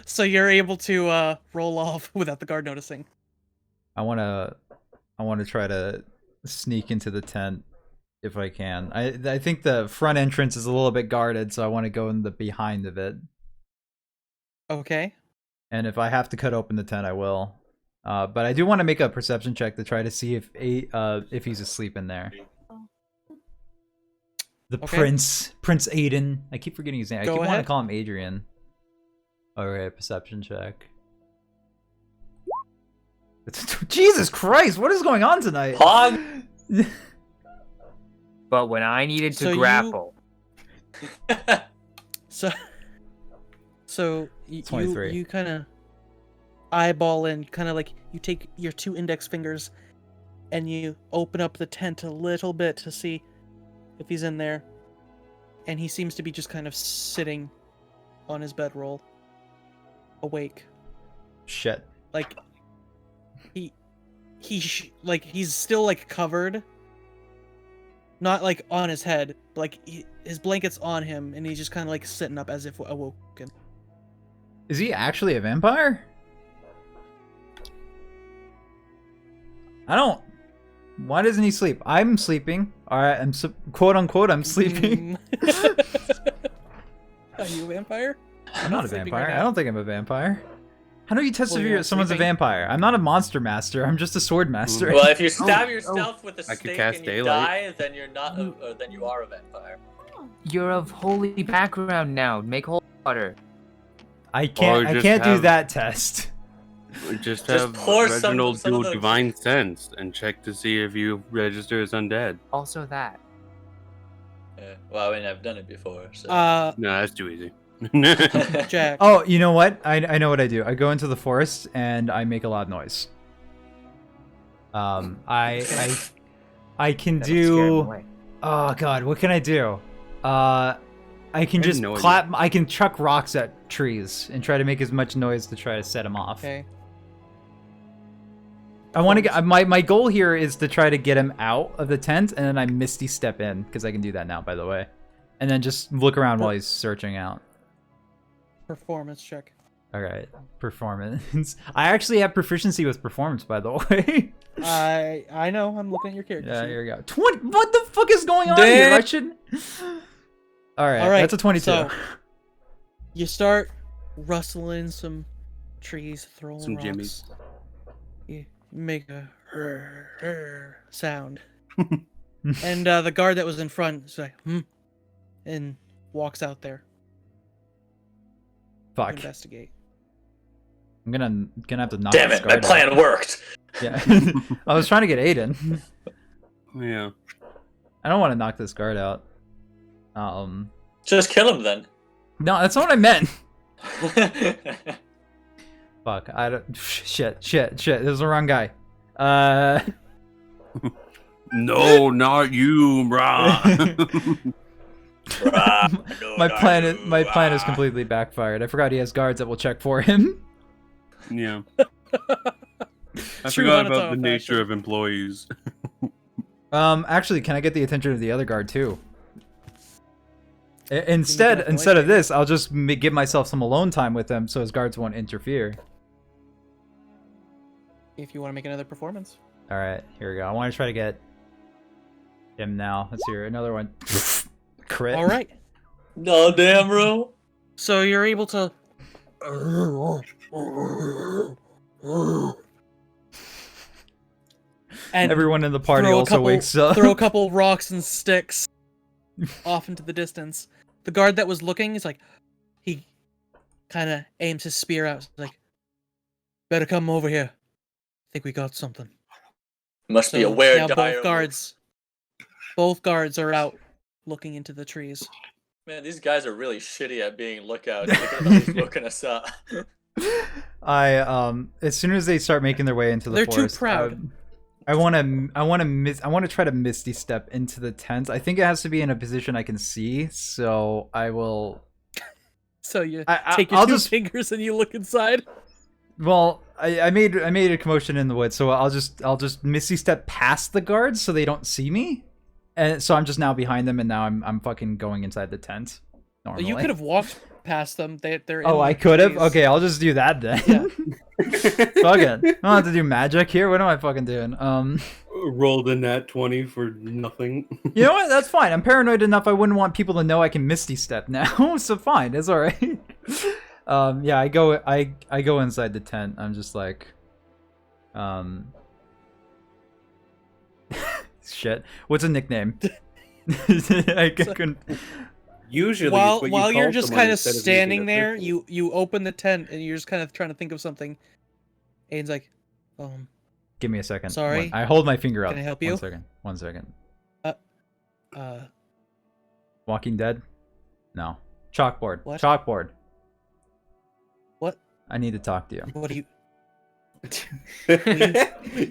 So you're able to roll off without the guard noticing. I wanna try to sneak into the tent if I can. I think the front entrance is a little bit guarded, so I want to go in the behind of it. Okay. And if I have to cut open the tent, I will. But I do want to make a perception check to try to see if he's asleep in there. The Okay. Prince Aiden. I keep forgetting his name. I Go keep wanting ahead. to call him Adrian. Alright, perception check. Jesus Christ, what is going on tonight? Hog. But when I needed to So you- grapple, So 23. you kind of eyeball and kind of like you take your two index fingers and you open up the tent a little bit to see if he's in there, and he seems to be just kind of sitting on his bedroll, awake. Shit. Like he's still like covered, not like on his head, but like his blanket's on him, and he's just kind of like sitting up as if awoken. Is he actually a vampire? I don't. Why doesn't he sleep? I'm sleeping. Alright, quote unquote, I'm sleeping. Are you a vampire? I'm not a sleeping vampire. right I now. don't think I'm a vampire. How do you test Well, if you're someone's a sleeping. vampire? I'm not a monster master. I'm just a sword master. Well, if you stab yourself with a I could stake cast and you daylight. die, then you're not. Or then you are a vampire. You're of holy background now. Make holy water. I can't. I just can't do have- that test. Just Just have pour Reginald some do of the- divine sense and check to see if you register as undead. Also that. Yeah. Well, I mean, I've done it before. So. No, that's too easy. Jack. Oh, you know what? I know what I do. I go into the forest and I make a loud noise. I can That'll scare him do. away. Oh God, what can I do? I can I have just no idea. clap. I can chuck rocks at trees and try to make as much noise to try to set them off. Okay. I want to get my goal here is to try to get him out of the tent, and then I misty step in because I can do that now, by the way, and then just look around while he's searching out. Performance check. All right, performance. I actually have proficiency with performance, by the way. I know. I'm looking at your character Yeah, sheet. here we go. What the fuck is going on here? I should. All right, All right, that's a 22. so- You start rustling some trees, throwing Some rocks. jimmies. You make a sound, and the guard that was in front is like, and walks out there to Fuck. investigate. I'm gonna have to knock Damn this it! My guard plan out. worked. Yeah. I was trying to get Aiden. Yeah. I don't want to knock this guard out. Just kill him then. No, that's not what I meant. Fuck. I don't. Shit. This is the wrong guy. No, not you, brah. My plan is completely backfired. I forgot he has guards that will check for him. Yeah. I True forgot Hanataro about the nature fashion. of employees. Actually, can I get the attention of the other guard too? that Instead noise of this, I'll just give myself some alone time with him so his guards won't interfere. If you want to make another performance. All right, here we go. I want to try to get him now. Let's hear another one. Crit. All right. No damn, bro. So you're able to. And Everyone in the party throw a also couple- wakes up. throw a couple rocks and sticks off into the distance. The guard that was looking is like, he kind of aims his spear out. He's like, better come over here. Think we got something. Must be a So weird now dire both guards are out looking into the trees. Man, these guys are really shitty at being lookouts. Look at who's looking us up. As soon as they start making their way into the They're too forest, proud. I want to try to misty step into the tent. I think it has to be in a position I can see, so I will. So you I- take your I'll two just- fingers and you look inside. Well, I made a commotion in the woods, so I'll just misty step past the guards so they don't see me, and so I'm just now behind them, and now I'm fucking going inside the tent. Normally. You could have walked past them. They're in Oh, I the could have. trees. Okay, I'll just do that then. Yeah. Fuck it. I don't have to do magic here. What am I fucking doing? Rolled a nat 20 for nothing. You know what? That's fine. I'm paranoid enough. I wouldn't want people to know I can misty step now. So fine. It's all right. Yeah, I go inside the tent. I'm just like, shit. What's a nickname? I couldn't. Usually, While it's what you while you're call just someone kind of instead using standing a there, pistol. you open the tent and you're just kind of trying to think of something. Aiden's like, Give me a second. Sorry. I hold my finger up. Can I help you? 1 second. uh, Walking Dead? No. Chalkboard. What? Chalkboard. What? I need to talk to you. what do you?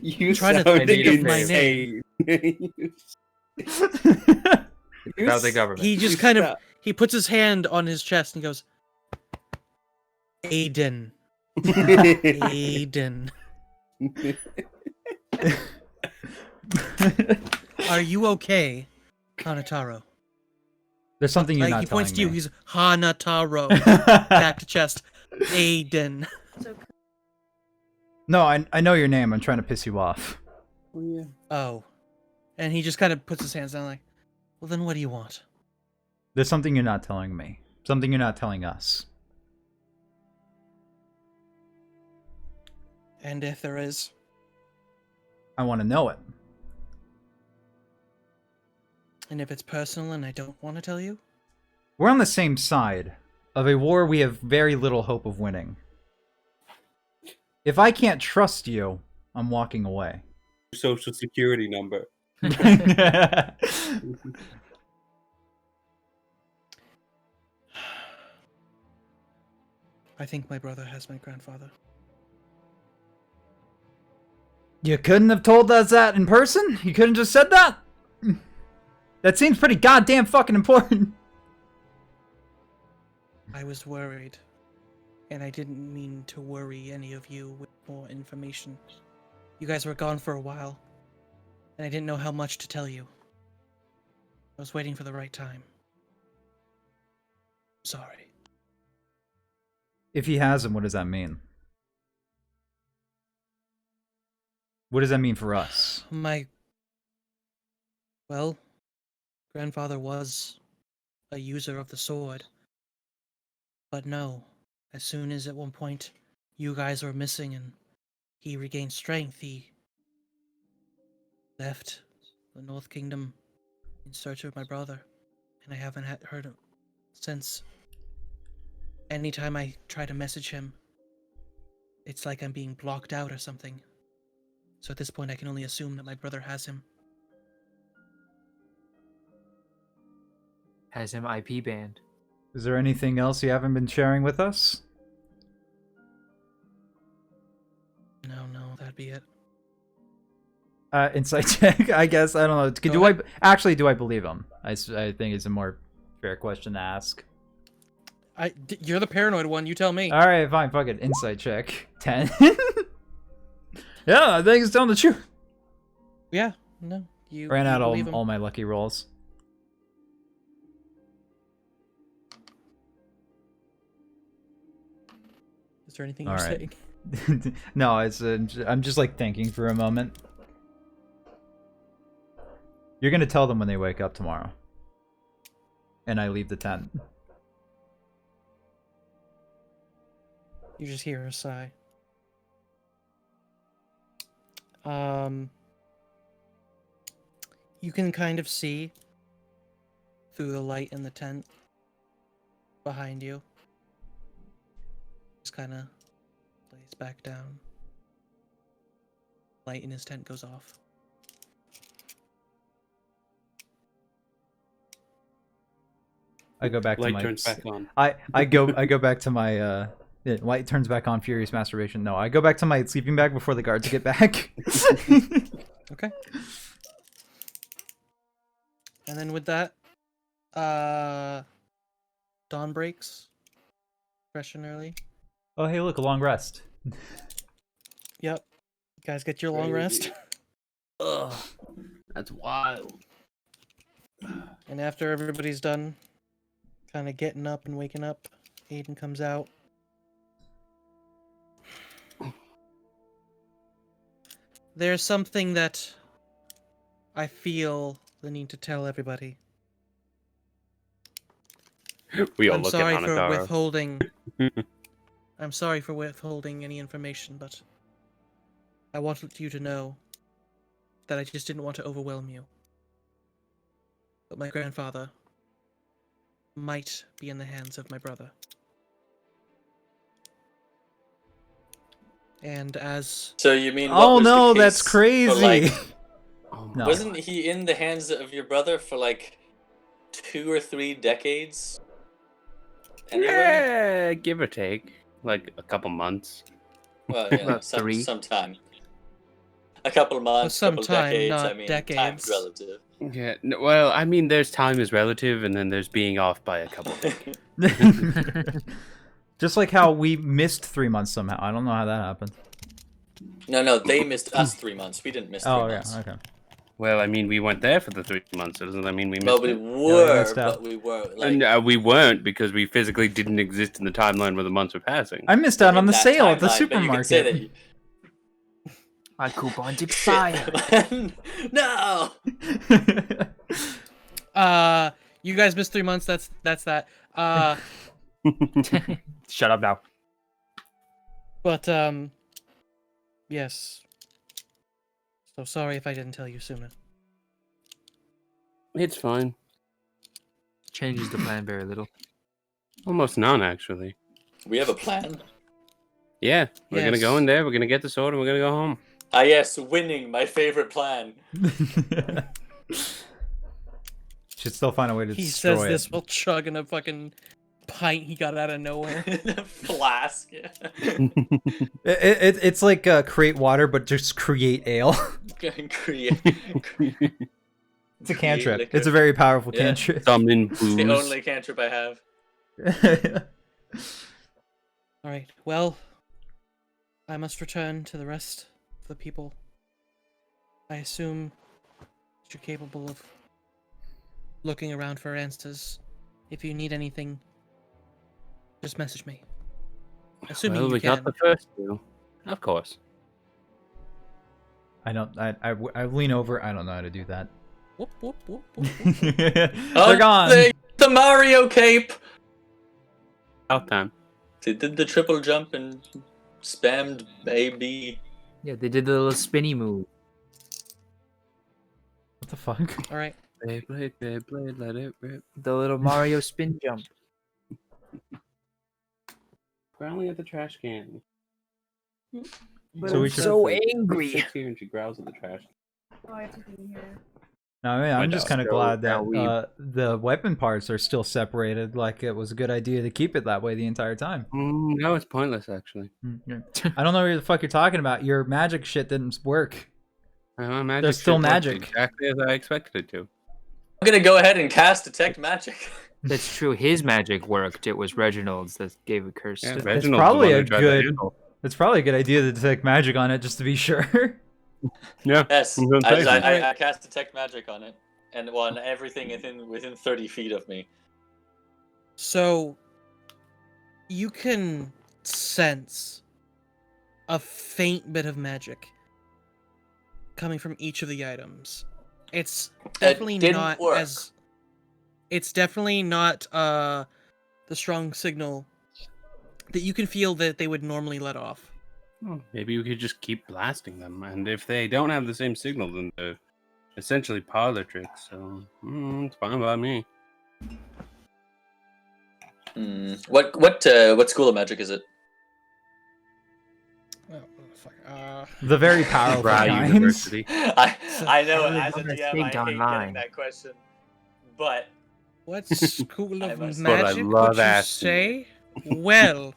You trying to sounded think of my insane. About the government. He just kind of he puts his hand on his chest and goes, Aiden, Aiden, are you okay, Hanataro? There's something you're Like not he points to telling you. me. He's Hanataro. Back to chest. Aiden. No, I know your name. I'm trying to piss you off. Oh. And he just kind of puts his hands down like, well, then what do you want? There's something you're not telling me. Something you're not telling us. And if there is, I want to know it. and if it's personal and I don't want to tell you, We're on the same side of a war we have very little hope of winning. If I can't trust you, I'm walking away. Social security number. I think my brother has my grandfather. You couldn't have told us that in person? You couldn't just said that? That seems pretty goddamn fucking important. I was worried, and I didn't mean to worry any of you with more information. You guys were gone for a while, and I didn't know how much to tell you. I was waiting for the right time. Sorry. If he has him, what does that mean? What does that mean for us? Well, grandfather was a user of the sword. But no, as soon as at one point you guys were missing and he regained strength, he left the North Kingdom in search of my brother, and I haven't heard him since. Anytime I try to message him, it's like I'm being blocked out or something. So at this point, I can only assume that my brother has him. Has him IP banned. Is there anything else you haven't been sharing with us? No, that'd be it. Insight check, I guess. I don't know. Do I believe him? I think it's a more fair question to ask. You're the paranoid one. You tell me. All right, fine. Fuck it. Insight check. 10. Yeah, I think he's telling the truth. Yeah. No. You Ran out believe him. all my lucky rolls. Is there anything All you're right. saying? No, it's I'm just like thinking for a moment. You're gonna tell them when they wake up tomorrow, and I leave the tent. You just hear a sigh. You can kind of see through the light in the tent behind you. Just kind of lays back down. Light in his tent goes off. I go back to Light my. turns back on. I go back to my. Light turns back on. Furious masturbation. No, I go back to my sleeping bag before the guards get back. Okay. And then with that, dawn breaks. Fresh and early. Oh, hey, look, a long rest. Yep. You guys get your long rest. Ugh, that's wild. And after everybody's done kind of getting up and waking up, Aiden comes out. There's something that I feel the need to tell everybody. We all I'm look sorry at for Hanataro. withholding. I'm sorry for withholding any information, but I wanted you to know that I just didn't want to overwhelm you. But my grandfather might be in the hands of my brother. And as So you mean? What Oh was the no, case that's for, crazy. like, Oh No. wasn't he in the hands of your brother for like 2 or 3 decades? Anyway? Yeah, give or take, like a couple months. Well, you know, About 3. some time. A couple of months, some couple time, decades. not I mean, decades. time's relative. Yeah, well, I mean, there's time is relative, and then there's being off by a couple. Just like how we missed 3 months somehow. I don't know how that happened. No, they missed us 3 months. We didn't miss 3 Oh yeah, months. okay. Well, I mean, we weren't there for the 3 months, so doesn't that mean we missed Well, we it? were, missed out. but we were like. And, we weren't because we physically didn't exist in the timeline where the months were passing. I missed out on in the that sale at the timeline, but you can say supermarket. My coupon's Shit, expired. man. No. you guys missed 3 months. That's that. Shut up now. But Yes. So sorry if I didn't tell you sooner. It's fine. Changes the plan very little. Almost none, actually. We have a plan. Yeah, we're gonna go Yes. in there, we're gonna get the sword, and we're gonna go home. Ah, yes, winning, my favorite plan. Should still find a way to He destroy says it. this while chugging a fucking pint he got out of nowhere. Flask. It's like create water, but just create ale. Create. It's a cantrip. liquor. It's a very powerful Yeah. cantrip. Summon It's booze. the only cantrip I have. All right. Well, I must return to the rest of the people. I assume that you're capable of looking around for answers. If you need anything, just message me. Assuming Well, you we can. got the first two. Of course. I lean over. I don't know how to do that. Whoop, whoop, whoop, whoop, whoop. They're gone. The Mario cape. Out time. They did the triple jump and spammed AB. Yeah, they did the little spinny move. What the fuck? All right. Beyblade, Beyblade, let it rip. The little Mario spin jump. Growling at the trash can. So we should- so She angry. sits here and she growls at the trash. Oh, I have to be here. No, I mean, I'm just kind of So glad now we- that the weapon parts are still separated. Like, it was a good idea to keep it that way the entire time. No, it's pointless, actually. Yeah. I don't know what the fuck you're talking about. Your magic shit didn't work. Magic There's still shit worked magic. Exactly as I expected it to. I'm gonna go ahead and cast Detect Magic. That's true. His magic worked. It was Reginald's that gave a curse. Yeah, to it. Reginald's probably the one a who tried to good- handle. It's probably a good idea to detect magic on it just to be sure. Yeah. Yes, I'm gonna say that. I cast Detect Magic on it, and on everything within 30 feet of me. So you can sense a faint bit of magic coming from each of the items. It's definitely didn't not work. as it's definitely not the strong signal that you can feel that they would normally let off. Maybe we could just keep blasting them, and if they don't have the same signal, then they're essentially parlor tricks. So it's fine by me. What school of magic is it? Oh, fuck. The very powerful Rye kinds. University. I know Probably as a one that's DM I big hate online. getting that question, but What school I of must- But I magic love would you asking. say? Well,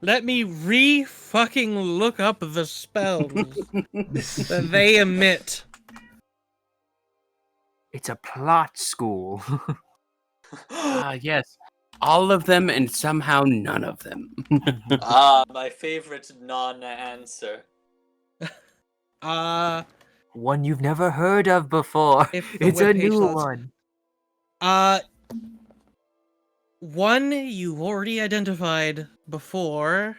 let me fucking look up the spells that they emit. It's a plot school. Yes. All of them and somehow none of them. my favorite non-answer. One you've never heard of before. If the It's a webpage new loads. one. One you've already identified before.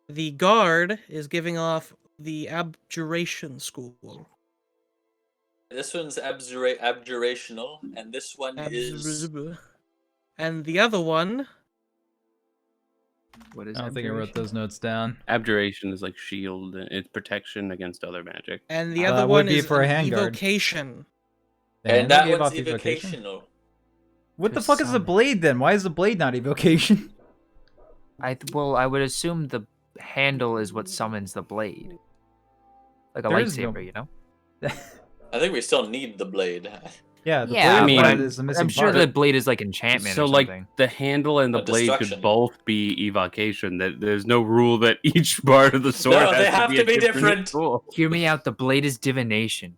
The guard is giving off the abjuration school. This one's abjurational, and this one is. And the other one, What is I don't think I wrote abjuration? those notes down. Abjuration is like shield. It's protection against other magic. and the That other would one be is for a an handguard. evocation. Damn, And they that gave one's off evocation? evocational. What the For fuck is the summon. blade then? Why is the blade not evocation? Well, I would assume the handle is what summons the blade, like a There is no- lightsaber, you know. I think we still need the blade. Yeah, the Yeah, blade but part I'm- is the missing I'm sure part. the blade is like enchantment So or like something. the handle and the A blade destruction. could both be evocation. That there's no rule that each part of the sword No, has they to have be to a be different different. tool. Hear me out. The blade is divination.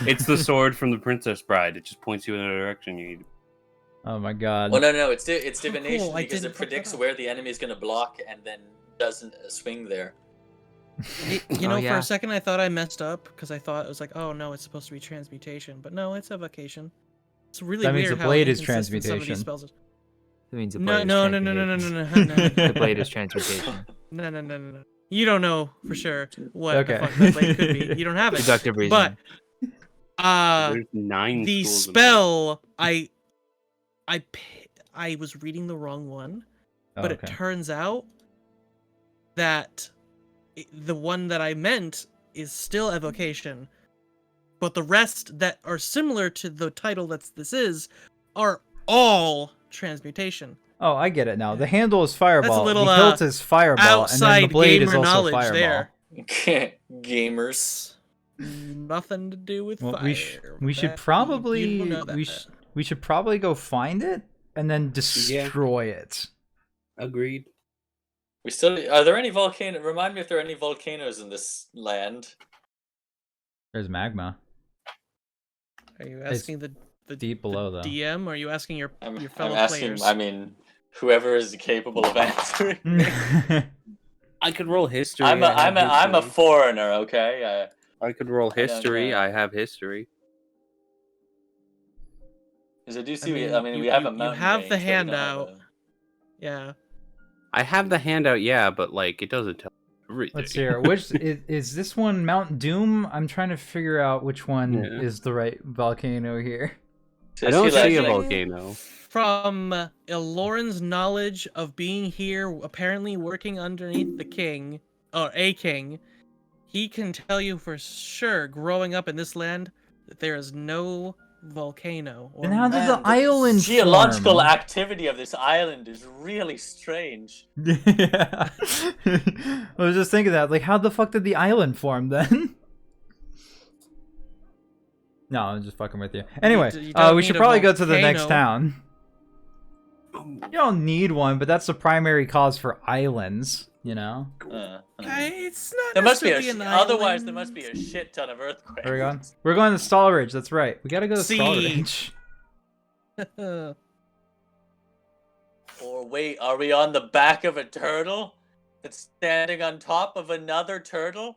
It's the sword from the Princess Bride. It just points you in the direction you need. Oh my god. Well, no, it's divination cool, I because it didn't fuck that predicts up. where the enemy is going to block and then doesn't swing there. You know, for yeah. a second I thought I messed up because I thought it was like, oh no, it's supposed to be transmutation, but no, it's evocation. It's really That means weird the how blade is inconsistent some of these transmutation. spells are. That means the No, blade no, is no, no, no, no, no, transmutation. no, no, no, The blade is transmutation. no. You don't know for sure what Okay. the fuck that blade could be. You don't have it. Deductive reasoning. But There's 9 the schools of spell I was reading the wrong one, but Oh, okay. it turns out that the one that I meant is still evocation, but the rest that are similar to the title this is are all transmutation. Oh, I get it now. The handle is fireball. little, the hilt is fireball, and then the Outside blade is gamer also knowledge fireball. there. Gamers. Nothing to do with Well, fire. we should That- probably you don't know that. we should probably go find it and then destroy it. Agreed. We still are there any volcano? Remind me if there are any volcanoes in this land. There's magma. Are you asking the deep below, though. DM? Or are you asking your fellow I'm asking. players? I mean, whoever is capable of answering. I could roll history. I'm a history. foreigner. Okay. I could roll I don't history. know. I have history. Because I do see. mean, we have a you mountain have range, the but we don't have handout. a- Yeah. I have the handout, yeah, but like it doesn't tell everything. Let's see here. Which is this one? Mount Doom. I'm trying to figure out which one Yeah. is the right volcano here. I don't See, like- see a like- volcano. From Lauren's knowledge of being here, apparently working underneath the king, or a king, he can tell you for sure, growing up in this land, that there is no volcano. Then how did Man, the island geological form? activity of this island is really strange. Yeah. I was just thinking that. Like, how the fuck did the island form then? No, I'm just fucking with you. Anyway, you don't we need should a probably go to the next volcano. town. You don't need one, but that's the primary cause for islands, you know? It's not There must be necessarily an otherwise there island. must be a shit ton of earthquakes. Where are we going? We're going to Stahlridge, that's right. We gotta go to See. Stahlridge. Or wait, are we on the back of a turtle that's standing on top of another turtle?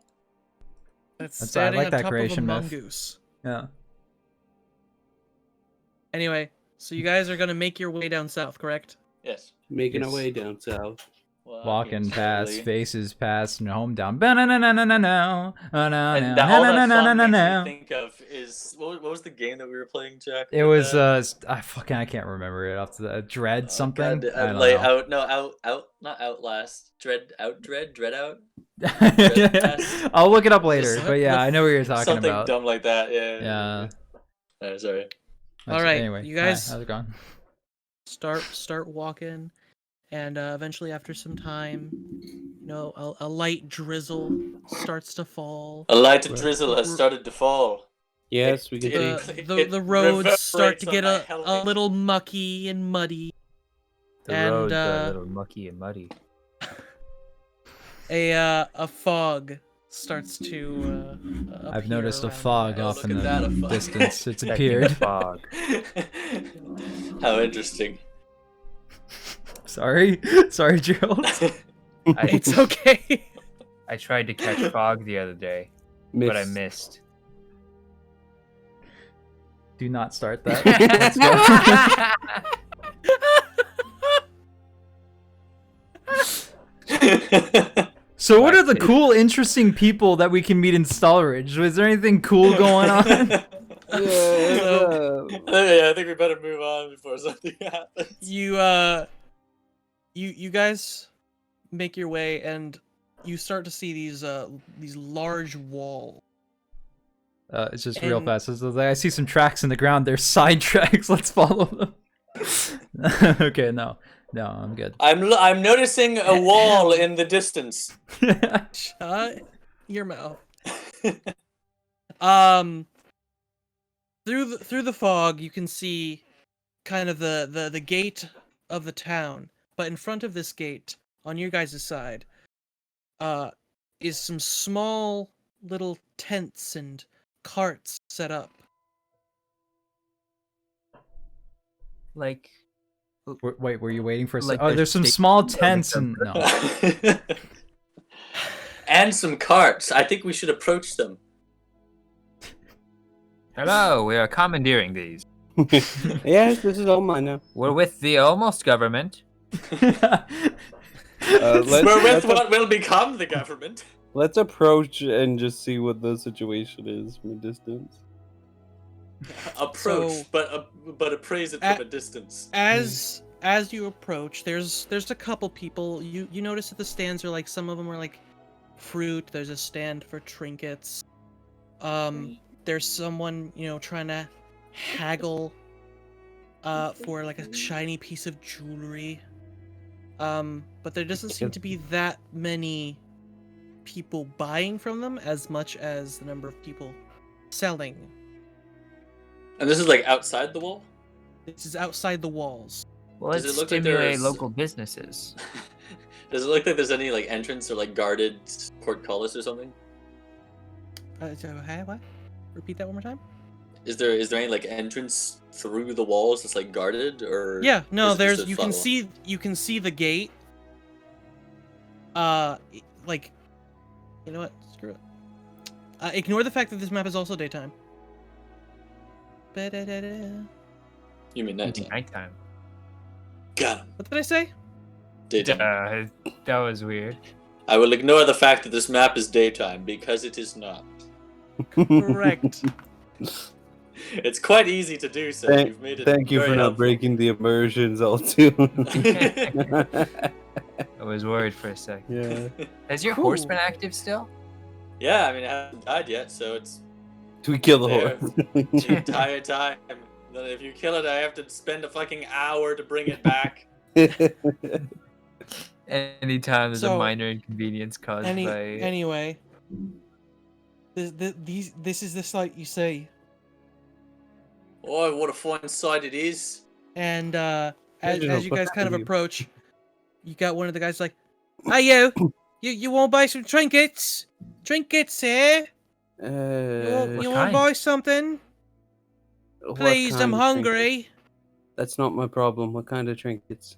That's I standing like on that top creation of a myth. mongoose. Yeah. Anyway, so you guys are gonna make your way down south, correct? Yes. Making our Yes. way down south. Walking past, slowly. faces past, and home down. Ba-na-na-na-na-na-no. And Oh-no-no. all that song Na-na-na-na-na-no. makes me think of is what was the game that we were playing, Jack? It was I can't remember it off the Dread something. God, I don't like know. not Outlast. Dread out. I'll look it up later, Just but yeah, I know what you're talking Something about. dumb like that. Yeah. Yeah. Oh, sorry. All right, Anyway, you guys- hi, how's it going? Start walking, and eventually, after some time, a light drizzle starts to fall. A light drizzle has started to fall. Yes, we can It- see. The roads start to reverberates get on my a helmet. little mucky and muddy. The And, roads are a uh, little mucky and muddy. A fog starts to. I've appear noticed a around you fog guys. off look in at that, a the fog. distance. It's Checking appeared. the fog. How interesting. Sorry, Gerald. It's okay. I tried to catch fog the other day, but I missed. Do not start that. Let's go. So, what are the cool, interesting people that we can meet in Stahlridge? Was there anything cool going on? Yeah, I think we better move on before something happens. You guys make your way, and you start to see these large walls. It's just real And- fast. It's like, I see some tracks in the ground. They're side tracks. Let's follow them. Okay, no, I'm good. I'm noticing a wall in the distance. Shut your mouth. Through the fog, you can see kind of the gate of the town, but in front of this gate, on your guys' side, is some small little tents and carts set up. Like, Wait, were you waiting for a Like second? Oh, they're there's some stationed small buildings tents are and no. And some carts. I think we should approach them. hello, we are commandeering these. Yes, this is all mine now. We're with the almost government. We're with let's, what will become the government. let's approach and just see what the situation is from a distance. Approach, So- but appraise it from a distance. As you approach, there's a couple people. You notice that the stands are like, some of them are like fruit. There's a stand for trinkets. There's someone, trying to haggle for like a shiny piece of jewelry. But there doesn't seem to be that many people buying from them as much as the number of people selling. And this is like outside the wall? This is outside the walls. Well, Does let's it look like stimulate there's- local businesses. Does it look like there's any like entrance or like guarded portcullis or something? What? Repeat that one more time. Is there any like entrance through the walls that's like guarded or? Yeah, no, is it just there's a you flat can wall? see the gate. Like, you know what? Screw it. Ignore the fact that this map is also daytime. Ba-da-da-da. You mean nighttime? Nighttime. Got him. What did I say? Daytime. That was weird. I will ignore the fact that this map is daytime because it is not. Correct. It's quite easy to do so. Thank- You've made it Thank you very for not helpful. breaking the immersion, Zaltu. I was worried for a sec. Yeah. Has your Cool. horse been active still? Yeah, I mean, it hasn't died yet, so it's We kill the There. horse. the entire time. Then if you kill it, I have to spend a fucking hour to bring it back. Anytime there's So, a minor inconvenience caused by. Anyway, this is the sight you see, Oh, what a fine sight it is. and as Reginald, you what guys kind of happened to you? approach, you got one of the guys like, "Hey you want to buy some trinkets? Trinkets here? You want to kind? buy something? what Please, kind I'm of hungry." trinkets? That's not my problem. What kind of trinkets?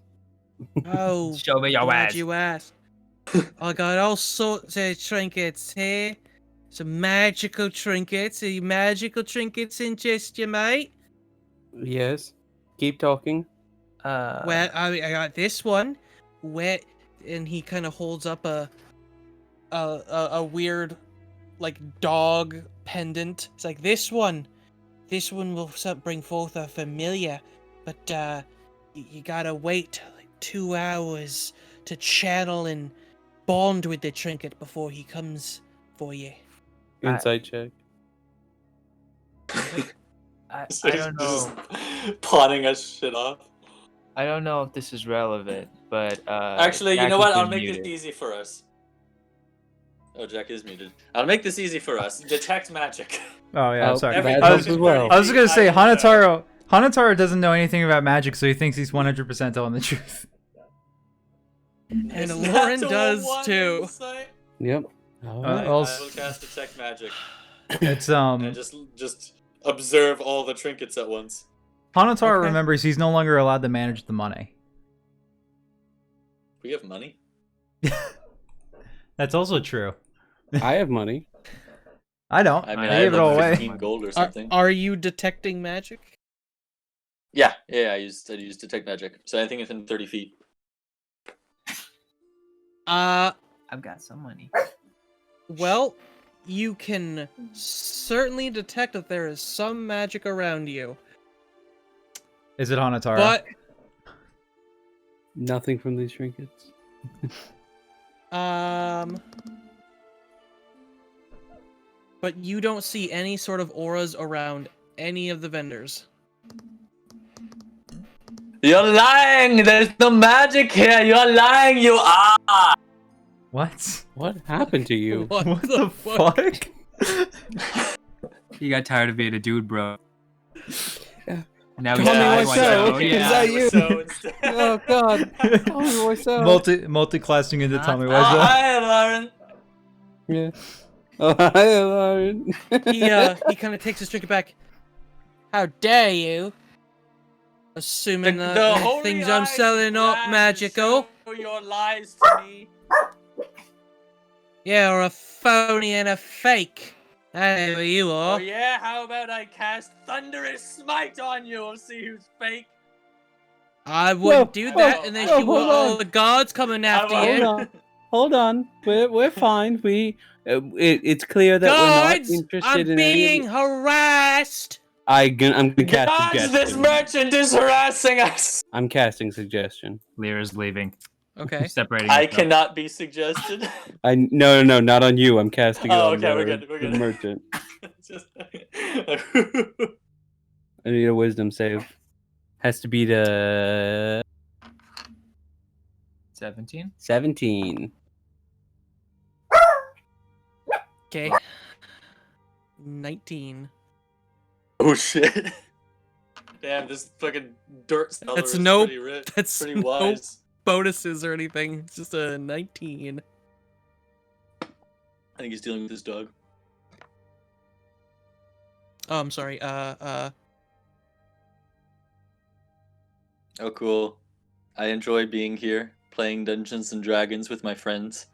Oh, Show me your glad ass. you asked. I got all sorts of trinkets here. Some magical trinkets. Are magical trinkets interest you, mate? Yes. Keep talking. Well, I got this one. Where, and he kind of holds up a weird, like dog pendant. It's like this one. This one will bring forth a familiar, but you gotta wait like 2 hours to channel and bond with the trinket before he comes for you. Insight check. I So don't know. Just pawning us shit off. I don't know if this is relevant, but Actually, you Jack know has what? I'll been make muted. this easy for us. Oh, Jack is muted. I'll make this easy for us. Detect magic. Oh yeah, Oh, sorry. Every- that I helps was, as well. I was gonna say I- Hanataro doesn't know anything about magic, so he thinks he's 100% telling the truth. And Is Lauren that a does one too. insight? Yep. I I'll will cast detect magic It's and just observe all the trinkets at once. Hanataro Okay. remembers he's no longer allowed to manage the money. We have money. That's also true. I have money. I don't. I mean, I I gave have it all like away. 15 gold or something. Are you detecting magic? Yeah. I used detect magic. So anything within 30 feet. Well, I've got some money. you can certainly detect that there is some magic around you, Is it Hanataro? but Nothing from these trinkets. but you don't see any sort of auras around any of the vendors. You're lying! There's no magic here! You're lying! You are! What? What happened to you? What, What the fuck? You got tired of being a dude, bro. Yeah. Now Tell he's me like, why "Why so?" not?" Is Yeah. that you? So instead. Oh God! Tell me why so. Multi-classing into Tommy Oh, Wiseau. hi, Lauren. Yeah. Oh, hi, Lauren. He kind of takes his trinket back. How dare you? Assuming The that the holy things I'm eyes selling of aren't Brad magical. show your lies to me. Yeah, or a phony and a fake. That's who you Oh are. yeah, how about I cast Thunderous Smite on you? We'll see who's fake. I wouldn't Whoa, do that whoa, unless whoa, you want hold all on. the guards coming after I you. won't. Hold on. We're fine. It's clear that Guards, we're not interested I'm in being any of harassed. I'm gonna cast Guys, this suggestion. merchant is harassing us. I'm casting suggestion. Lyra's leaving. Okay. Separating. I yourself. cannot be suggested. No, not on you. I'm casting it Oh, on okay, we're the, good, we're the good. merchant. Just... I need a wisdom save. Has to be the 17. 17. Okay. 19. Oh shit. Damn, this fucking dirt seller That's is no- pretty rich. that's pretty no- wise. Bonuses or anything. It's just a 19. I think he's dealing with his dog. Oh, I'm sorry. Oh, cool. I enjoy being here, playing Dungeons and Dragons with my friends.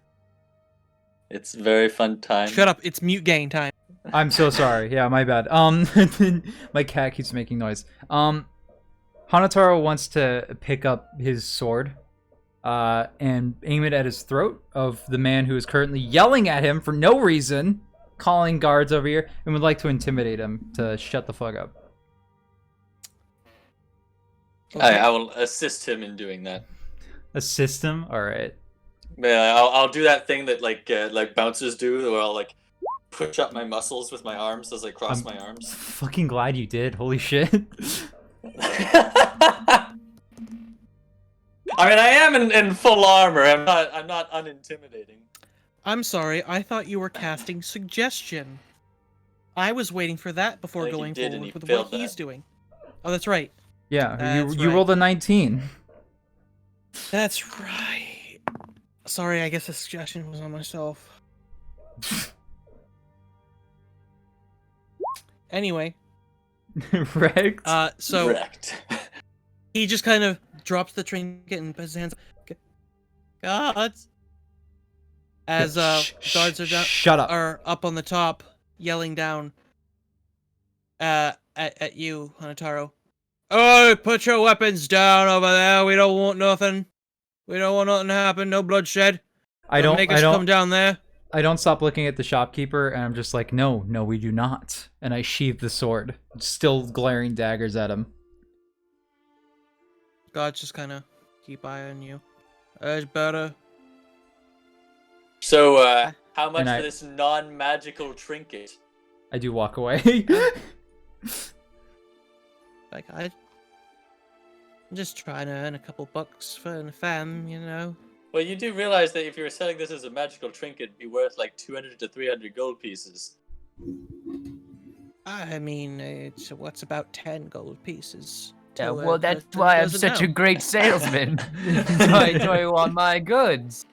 It's a very fun time. Shut up. It's mute gang time. I'm so sorry. Yeah, my bad. My cat keeps making noise. Hanataro wants to pick up his sword, and aim it at his throat of the man who is currently yelling at him for no reason, calling guards over here, and would like to intimidate him to shut the fuck up. I will assist him in doing that. Assist him? Alright. Yeah, I'll do that thing that like bouncers do, where I'll like push up my muscles with my arms as I cross my arms. Fucking glad you did. Holy shit. I mean, I am in full armor. I'm not unintimidating. I'm sorry. I thought you were casting suggestion. I was waiting for that I before think he going did, and forward he with failed what he's that. doing. Oh, that's right. Yeah, That's you right. rolled a 19. That's right. Sorry, I guess the suggestion was on myself. Anyway, Wrecked? so Wrecked. he just kind of drops the trinket and puts his hands. Guards. As guards are down, Shut up. are up on the top, yelling down. At you, Hanataro. Oh, put your weapons down over there. We don't want nothing. We don't want nothing to happen. No bloodshed. I don't make us come down there. I don't stop looking at the shopkeeper, and I'm just like, no, we do not. And I sheathe the sword, still glaring daggers at him. Guards just kind of keep eye on you. That's better. So, how much And for I- this non-magical trinket? I do walk away. Like, I'm just trying to earn a couple bucks for the fam, you know? Well, you do realize that if you were selling this as a magical trinket, it'd be worth like 200 to 300 gold pieces. I mean, it's what's about 10 gold pieces. Yeah, to a well, that's person why who I'm doesn't such a know. great salesman. So I want my goods.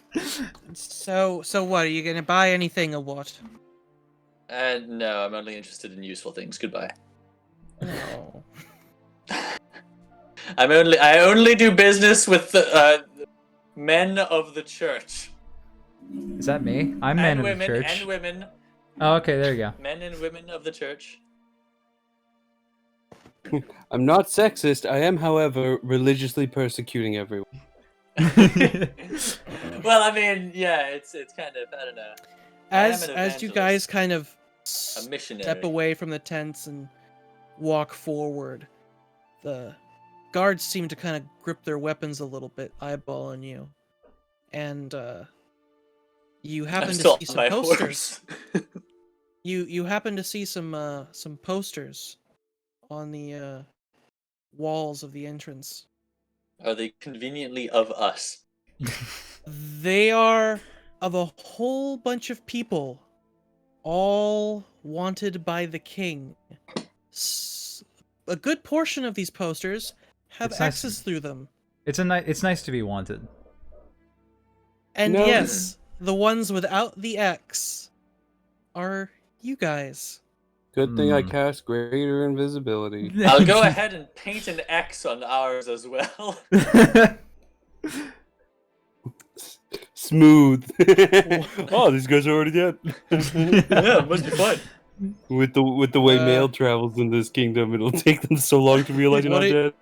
So what? Are you gonna buy anything or what? No, I'm only interested in useful things. Goodbye. No. I only do business with the men of the church. Is that me? I'm man of the church. And women. Oh, okay, there you go. Men and women of the church. I'm not sexist. I am, however, religiously persecuting everyone. Well, I mean, yeah, it's kind of, I don't know. I am As an you evangelist, guys kind of a missionary. step away from the tents and walk forward, the guards seem to kind of grip their weapons a little bit, eyeballing you, and you I'm happen to still see on some my posters. horse. You happen to see some posters on the walls of the entrance. Are they conveniently of us? They are of a whole bunch of people, all wanted by the king. A good portion of these posters have It's nice. X's through them. It's nice to be wanted. And No. yes, the ones without the X are you guys. Good thing I Hmm. cast greater invisibility. I'll go ahead and paint an X on ours as well. Smooth. Oh, these guys are already dead. Yeah, it must be fun. With the way Uh, mail travels in this kingdom, it'll take them so long to realize you're What not do you- dead.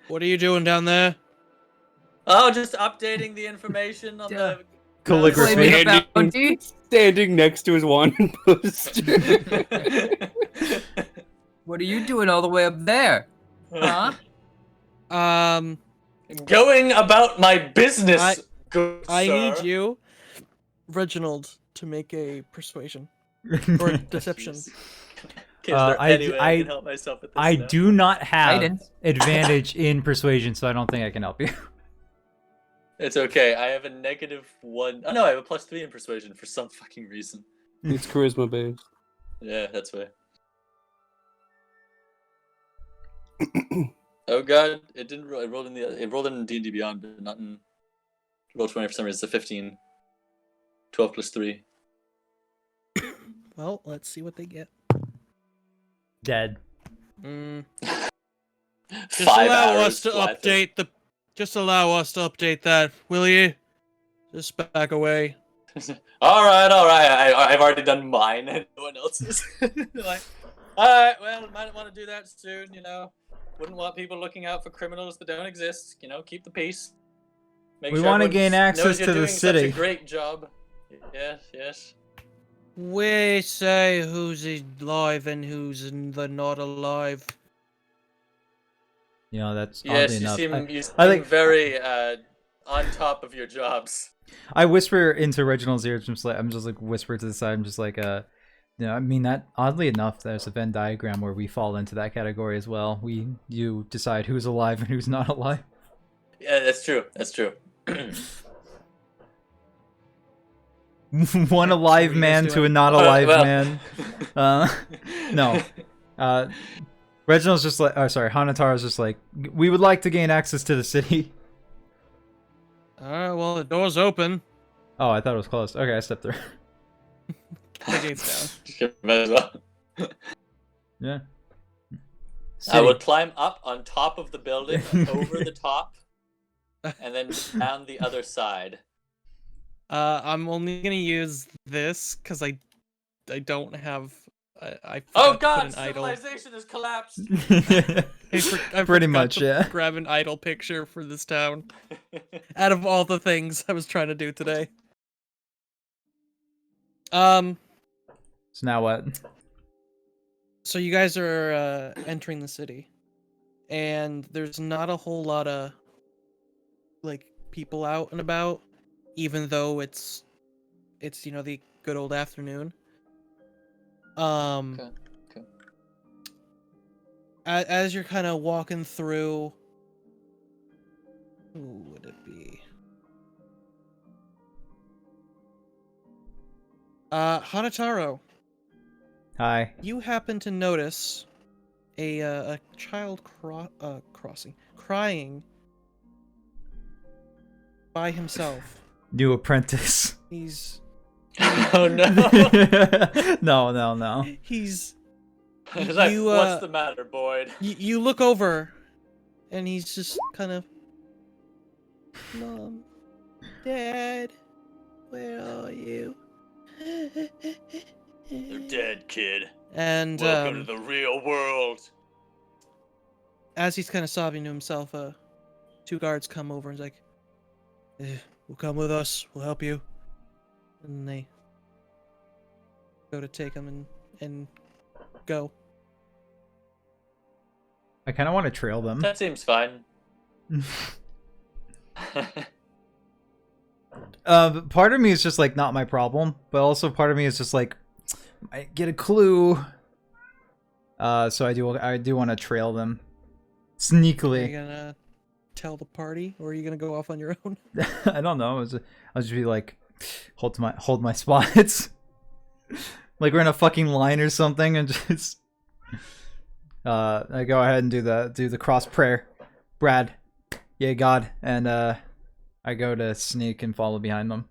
What are you doing down there? Oh, just updating the information on Yeah. the Calligraphy. Claiming a Standing- bounty? Standing next to his wanted post. What are you doing all the way up there? Huh? Going about my business, good I sir. need you, Reginald, to make a persuasion or deception. Jeez. Okay, is there any way I can help myself with this I now? do not have Guidance. advantage in persuasion, so I don't think I can help you. It's okay. I have a -1. Oh no, I have a +3 in persuasion for some fucking reason. It's charisma based. Yeah, that's why. Oh god, it didn't. It rolled in D&D Beyond, but not in Roll20 for some reason. It's a 15. 12 + 3. Well, let's see what they get. Dead. Just 5 allow hours us to flat. update the. Just allow us to update that, will you? Just back away. All right. I've already done mine, and no one else's. Like, all right. Well, might want to do that soon. You know, wouldn't want people looking out for criminals that don't exist. You know, keep the peace. Make We sure wanna everyone gain access knows you're to the doing city. Such a great job. Yes. We say who's alive and who's not alive. You know, that's Yes, oddly you enough. seem like- very on top of your jobs. I whisper into Reginald's ear. I'm just like whisper to the side. I'm just like, you know, I mean that. Oddly enough, there's a Venn diagram where we fall into that category as well. You decide who's alive and who's not alive. Yeah, that's true. One alive what are you man guys to a doing? not alive Well. man. No. Reginald's just like, oh, sorry, Hanataro's just like, we would like to gain access to the city. Alright, well, the door's open. Oh, I thought it was closed. Okay, I stepped through. The gate's down. Might as well. Yeah. I would climb up on top of the building, over the top, and then down the other side. I'm only gonna use this because I don't have. I Oh forgot to god, put an idol. civilization has collapsed! I Pretty forgot much, to yeah. Grab an idol picture for this town. Out of all the things I was trying to do today. So now what? So you guys are entering the city, and there's not a whole lot of like people out and about, even though it's you know the good old afternoon. Okay. As you're kind of walking through, who would it be? Hanataro, Hi. you happen to notice a child crying by himself. New apprentice. He's Oh no! No. he's It's like, You, what's the matter, Boyd? you look over, and he's just kind of, Mom, Dad, where are you? You're dead, kid. And Welcome to the real world. as he's kind of sobbing to himself, two guards come over and's like, "We'll come with us. We'll help you." And they go to take him and go. I kind of want to trail them. That seems fine. Part of me is just like not my problem, but also part of me is just like I get a clue. So I do want to trail them Are sneakily. you gonna tell the party, or are you gonna go off on your own? I don't know. I'll just be like, hold my spots. Like we're in a fucking line or something, and just I go ahead and do the cross prayer, Brad, yeah God, and I go to sneak and follow behind them.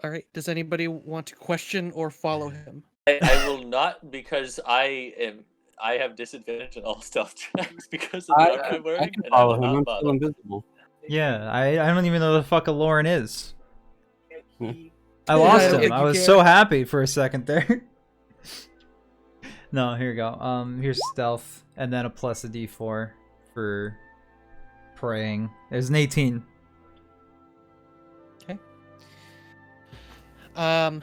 All right. Does anybody want to question or follow him? I will not, because I have disadvantage on all stealth checks because of the armor I'm I wearing, can and I will follow him. not I'm bother. still invisible. Yeah, I don't even know who the fuck a Lauren is. Hmm. I lost I don't him. think I you was can. so happy for a second there. No, here we go. Here's stealth, and then a plus a d4 for praying. There's an 18. So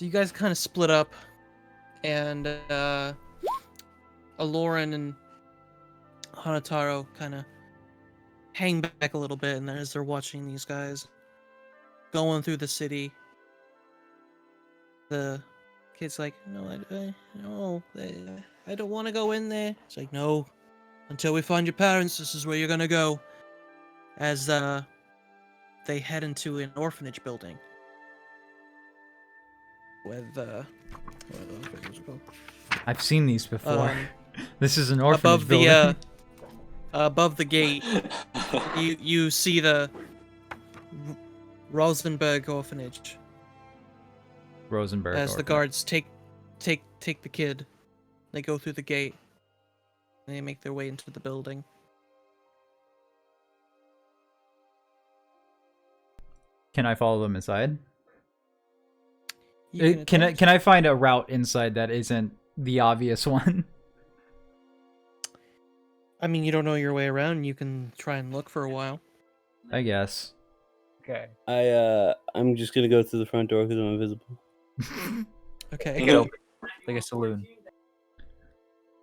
you guys kind of split up, and Aloran and Hanataro kind of hang back a little bit, and as they're watching these guys going through the city, the kid's like, no, I don't want to go in there. It's like, no, until we find your parents, this is where you're gonna go. As they head into an orphanage building with where those figures go. I've seen these before. This is an orphanage Above building. the above the gate, you see the Rosenberg orphanage. Rosenberg. As the orphanage. guards take the kid, they go through the gate, and they make their way into the building. Can I follow them inside? You Can attempt. I find a route inside that isn't the obvious one? I mean, you don't know your way around. You can try and look for a while. I guess. Okay. I'm just gonna go through the front door because I'm invisible. Okay. Make it open. Like a saloon.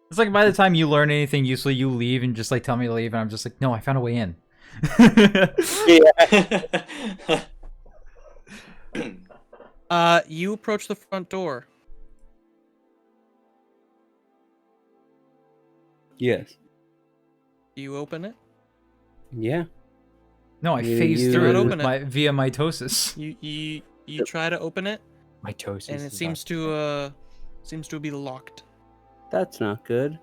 It's like by the time you learn anything useful, you leave and just like tell me to leave, and I'm just like, no, I found a way in. You approach the front door. Yes. Do you open it? Yeah. No, I You- phased you- through it Open with it. via mitosis. You try to open it, Mitosis. and it is seems to be locked. That's not good.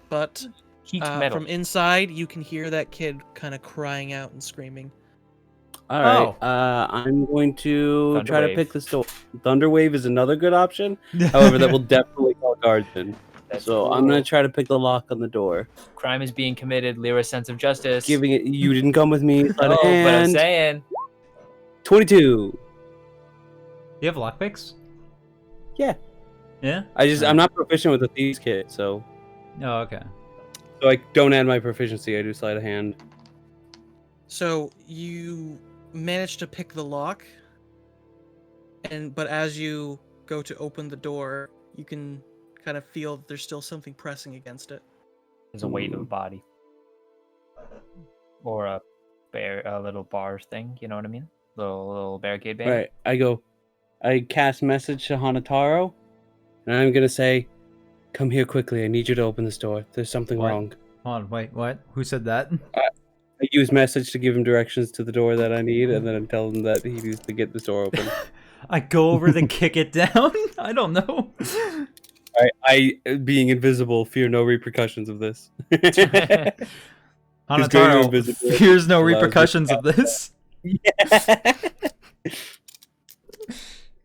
But not- heat metal. from inside, you can hear that kid kind of crying out and screaming. All right. Oh. I'm going to try to Thunderwave. pick this door. Thunderwave is another good option. However, that will definitely call guards in. That's So I'm gonna cool. try to pick the lock on the door. Crime is being committed. Lyra's sense of justice. Giving it. You didn't come with me. Sleight Oh, of but I'm hand. saying. 22. Do you have lockpicks? Yeah. Yeah. I'm not proficient with the thieves kit, so Oh, okay. I don't add my proficiency. I do sleight of hand. So you manage to pick the lock, but as you go to open the door, you can kind of feel that there's still something pressing against it. There's a weight of a body. Or a little bar thing, you know what I mean? Little barricade band. Right. I cast message to Hanataro, and I'm gonna say, "Come here quickly. I need you to open this door. There's something What? wrong." Hold on, wait, what? Who said that? I use message to give him directions to the door that I need, and then I tell him that he needs to get this door open. I go over to kick it down? I don't know. I, being invisible, fear no repercussions of this. Hanataro invisible fears no allows you to repercussions of this.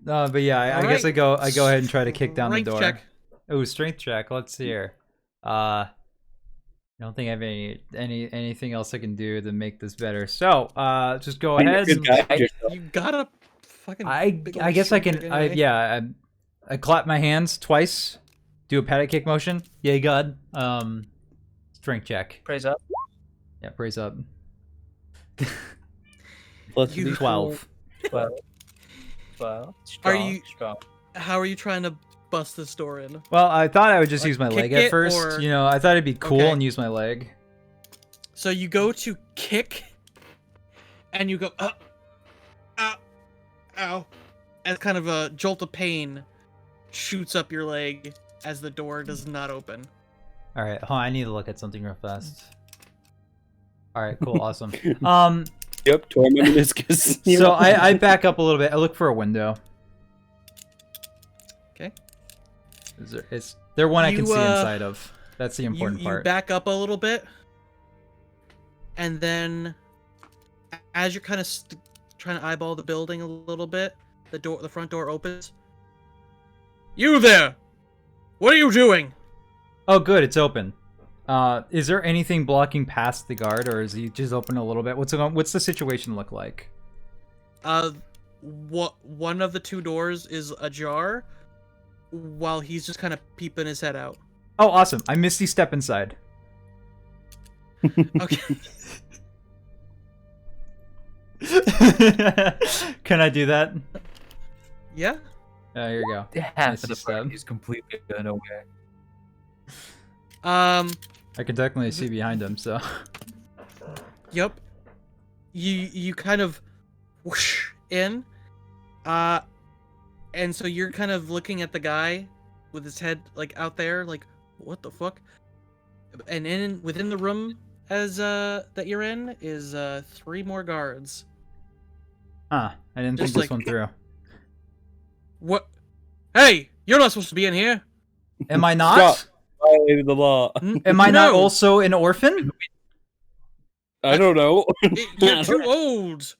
No, but yeah, I guess I go ahead and try to kick down the Strength door. check. Oh, strength check. Let's see here. I don't think I have anything else I can do to make this better. So, just go ahead. Good guy, yourself. You got a fucking. I big I old guess I strength can. check anyway. I clap my hands twice. Do a patty kick motion. Yay, God. Strength check. Praise up. Yeah, praise up. Plus You- 12. 12. Strong, you- strong. How are you trying to bust this door in? Well, I thought I would just Like, use my kick leg at it, first. or- You know, I thought it'd be cool Okay. and use my leg. So you go to kick, and you go ow, ow, and kind of a jolt of pain shoots up your leg as the door does not open. All right, hold on, I need to look at something real fast. All right, cool, awesome. Yep, tore my meniscus. So I back up a little bit. I look for a window. Okay. Is there one I can You, see inside of? That's the important you part. back up a little bit, and then as you're kind of trying to eyeball the building a little bit, the front door opens. You there! What are you doing? Oh, good, it's open. Is there anything blocking past the guard, or is he just open a little bit? What's the situation look like? One of the two doors is ajar, while he's just kind of peeping his head out. Oh, awesome! I misty step inside. Okay. Can I do that? Yeah. Oh, here you go. Half of Misty the step. party is completely unaware. I can definitely see behind him, so. Yep. You kind of whoosh in, and so you're kind of looking at the guy with his head like out there, like what the fuck? And within the room as that you're in is 3 more guards. Huh. I didn't Just think this like- one through. What? Hey, you're not supposed to be in here. Am I not? Stop. Violated the law. Am I not No. also an orphan? I don't know. You're too old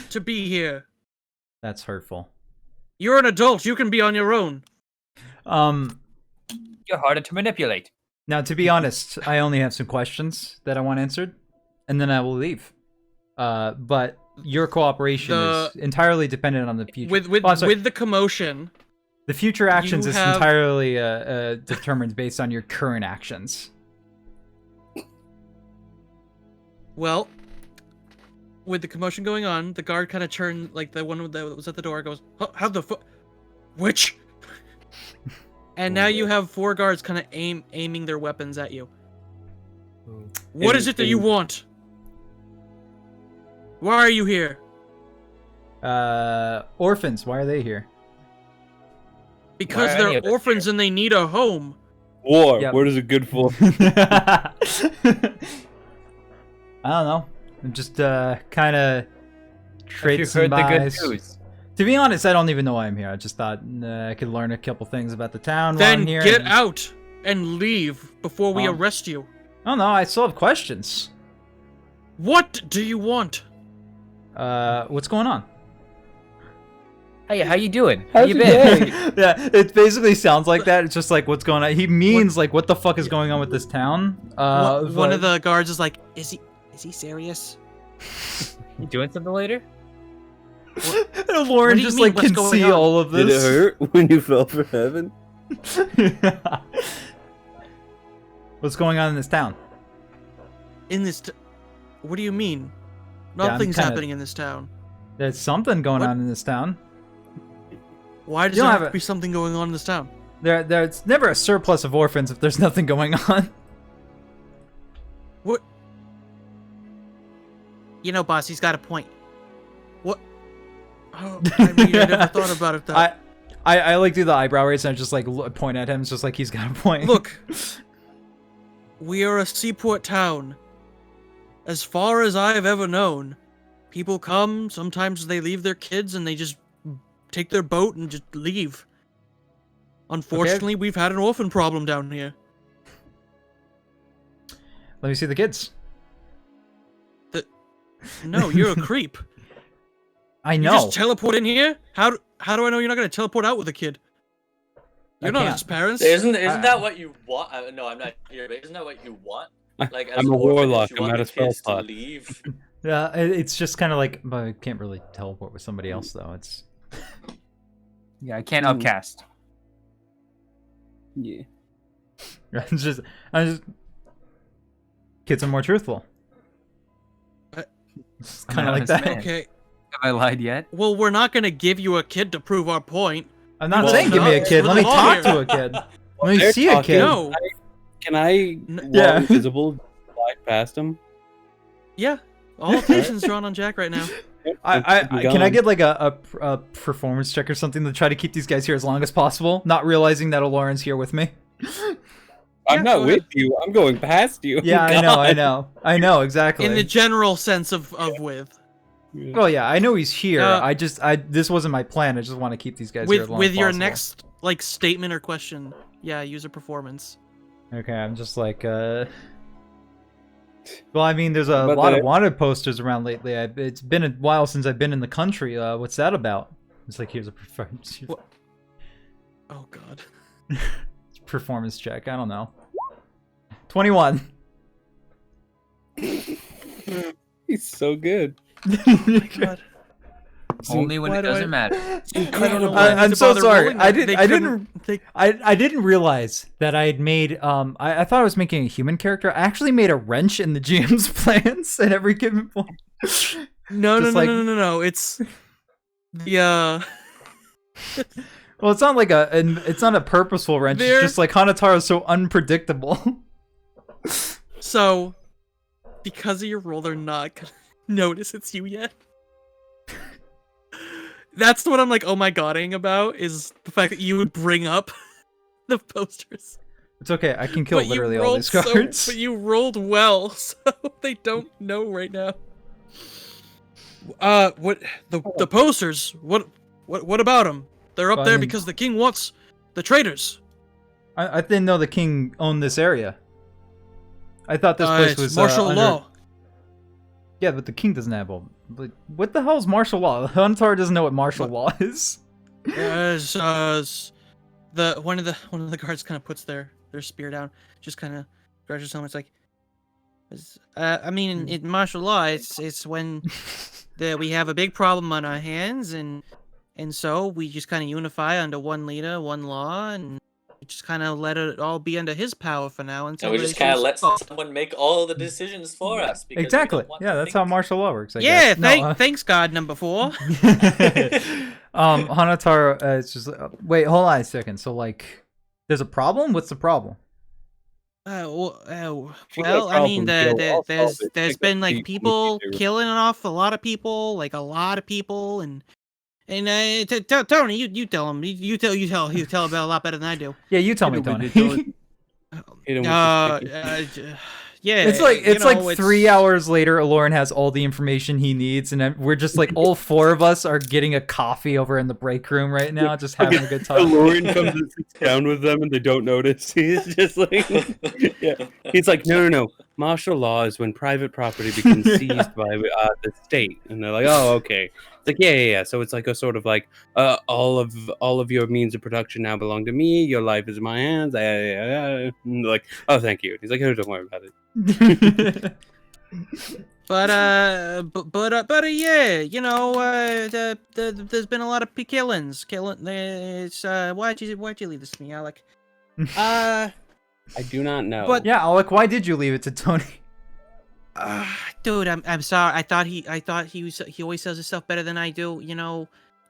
to be here. That's hurtful. You're an adult. You can be on your own. You're harder to manipulate. Now, to be honest, I only have some questions that I want answered, and then I will leave. But your cooperation is entirely dependent on the future. With Oh, I'm sorry. with the commotion. The future actions is have- entirely determined based on your current actions. Well, with the commotion going on, the guard kind of turned, like the one that was at the door goes, how the fuck? Which? And now you have 4 guards kind of aiming their weapons at you. What is it that you want? Why are you here? Orphans, why are they here? Because Why are any they're of us orphans and they need a home. War. Yep. What is it good for? I don't know. I'm just kind of Have you some heard the good buys. news? To be honest, I don't even know why I'm here. I just thought I could learn a couple things about the town while Then I'm here. get and- out and leave before we Um, arrest you. Oh no, I still have questions. What do you want? What's going on? Hey, how you doing? How's How you your been? day? Yeah, it basically sounds like that. It's just like, what's going on? He means like, what the fuck is going on with this town? One of the guards is like, is he serious? You doing something later? And Lauren What do you just mean, like what's can going see on? all of Did it this. hurt when you fell for heaven? What's going on in this town? In this what do you mean? Yeah, I'm Nothing's kinda- happening in this town. There's something going What? on in this town. Why does You there don't have have to be something going on in this town? There's never a surplus of orphans if there's nothing going on. What? You know, boss, he's got a point. What? Oh, I mean, I never thought about it that. I like do the eyebrow raise and I just like point at him. It's just like he's got a point. Look, we are a seaport town. As far as I've ever known, people come, sometimes they leave their kids and they just take their boat and just leave. Unfortunately, we've had an orphan problem down here. Let me see the kids. No, you're a creep. I You know. just teleport in here? How do I know you're not going to teleport out with a kid? You're I not can't. his parents. Isn't I- that what you want? No, I'm not here, but isn't that what you want? Like, as I'm an a orphanage, warlock, you I'm want out the of spell kids to slot. leave. Yeah, it's just kind of like, but I can't really teleport with somebody else though. It's Yeah, I can't Hmm. upcast. Yeah. I'm just kids are more truthful. It's I'm kind of an like honest that. man. Okay. Have I lied yet? Well, we're not going to give you a kid to prove our point. I'm not Well, saying give me a no, kid. we're Let me the talk lawyer. to a kid. Let me They're see a talking. kid. No. Can I walk Yeah. invisible, slide past him? Yeah. All attention's drawn on Jack right now. Can I get like a performance check or something to try to keep these guys here as long as possible, not realizing that Lauren's here with me? I'm Yeah, not go with ahead. you. I'm going past you. Yeah, I know exactly. In the general sense of with. Well, yeah, I know he's here. Uh, This wasn't my plan. I just want to keep these guys here With as long with as your possible. next like statement or question. Yeah, use a performance. Okay, I'm just like, well, I mean, there's a But lot of the- wanted posters around lately. It's been a while since I've been in the country. What's that about? It's like, here's a What? Oh god. performance check. I don't know. 21. He's so good. God. Only when why it do I- doesn't matter. I don't know why I need I'm to so bother sorry. rolling I that. didn't. They I couldn't- didn't. I didn't realize that I had made. I thought I was making a human character. I actually made a wrench in the GM's plans at every given point. No, Just no, like- no, no, no, no. It's the Well, it's not like it's not a purposeful wrench. There- It's just like Hanataro's so unpredictable. So, because of your role, they're not gonna notice it's you yet. That's what I'm like, oh my godding about, is the fact that you would bring up the posters. It's okay. I can kill But you literally all rolled these cards. but you rolled well, so they don't know right now. What the posters? What about them? They're up Well, I there mean- because the king wants the traitors. I didn't know the king owned this area. I thought this place It's was martial under... law. Yeah, but the king doesn't have all. Like, what the hell is martial law? Hunter doesn't know what martial law is. The one of the guards kind of puts their spear down, just kind of grudges him. It's like, I mean, in martial law, it's when we have a big problem on our hands, and so we just kind of unify under one leader, one law, and we just kind of let it all be under his power for now. Until And we they just kind of say, let "Oh." someone make all the decisions for us. Because we Exactly. don't want Yeah, to that's how think. martial law works. I Yeah, guess. No, thanks, God number 4. Hanataro, it's just wait, hold on a second. So like, there's a problem. What's the problem? Well, got I mean, problems, Joe. I'll solve it. there's Take been that like deep people into- killing off a lot of people, and Tony, you tell him, you tell about a lot better than I do. Yeah, you tell Hit me, him with Tony. it, Hit him with the sticky. Yeah, It's like you know, 3 hours later. Aloran has all the information he needs, and we're just like all 4 of us are getting a coffee over in the break room right now, just having a good time. Lauren comes and sits down with them, and they don't notice. He's just like, yeah. He's like, no. Martial law is when private property becomes seized by the state, and they're like, oh, okay. It's like, yeah. So it's like a sort of like, all of your means of production now belong to me. Your life is in my hands. And they're like, oh, thank you. He's like, oh, don't worry about it. But yeah, you know, there's been a lot of killings. It's why'd you leave this to me, Alec? I do not know. But- Yeah, Alec, why did you leave it to Tony? Dude, I'm sorry. I thought he always says his stuff better than I do. You know,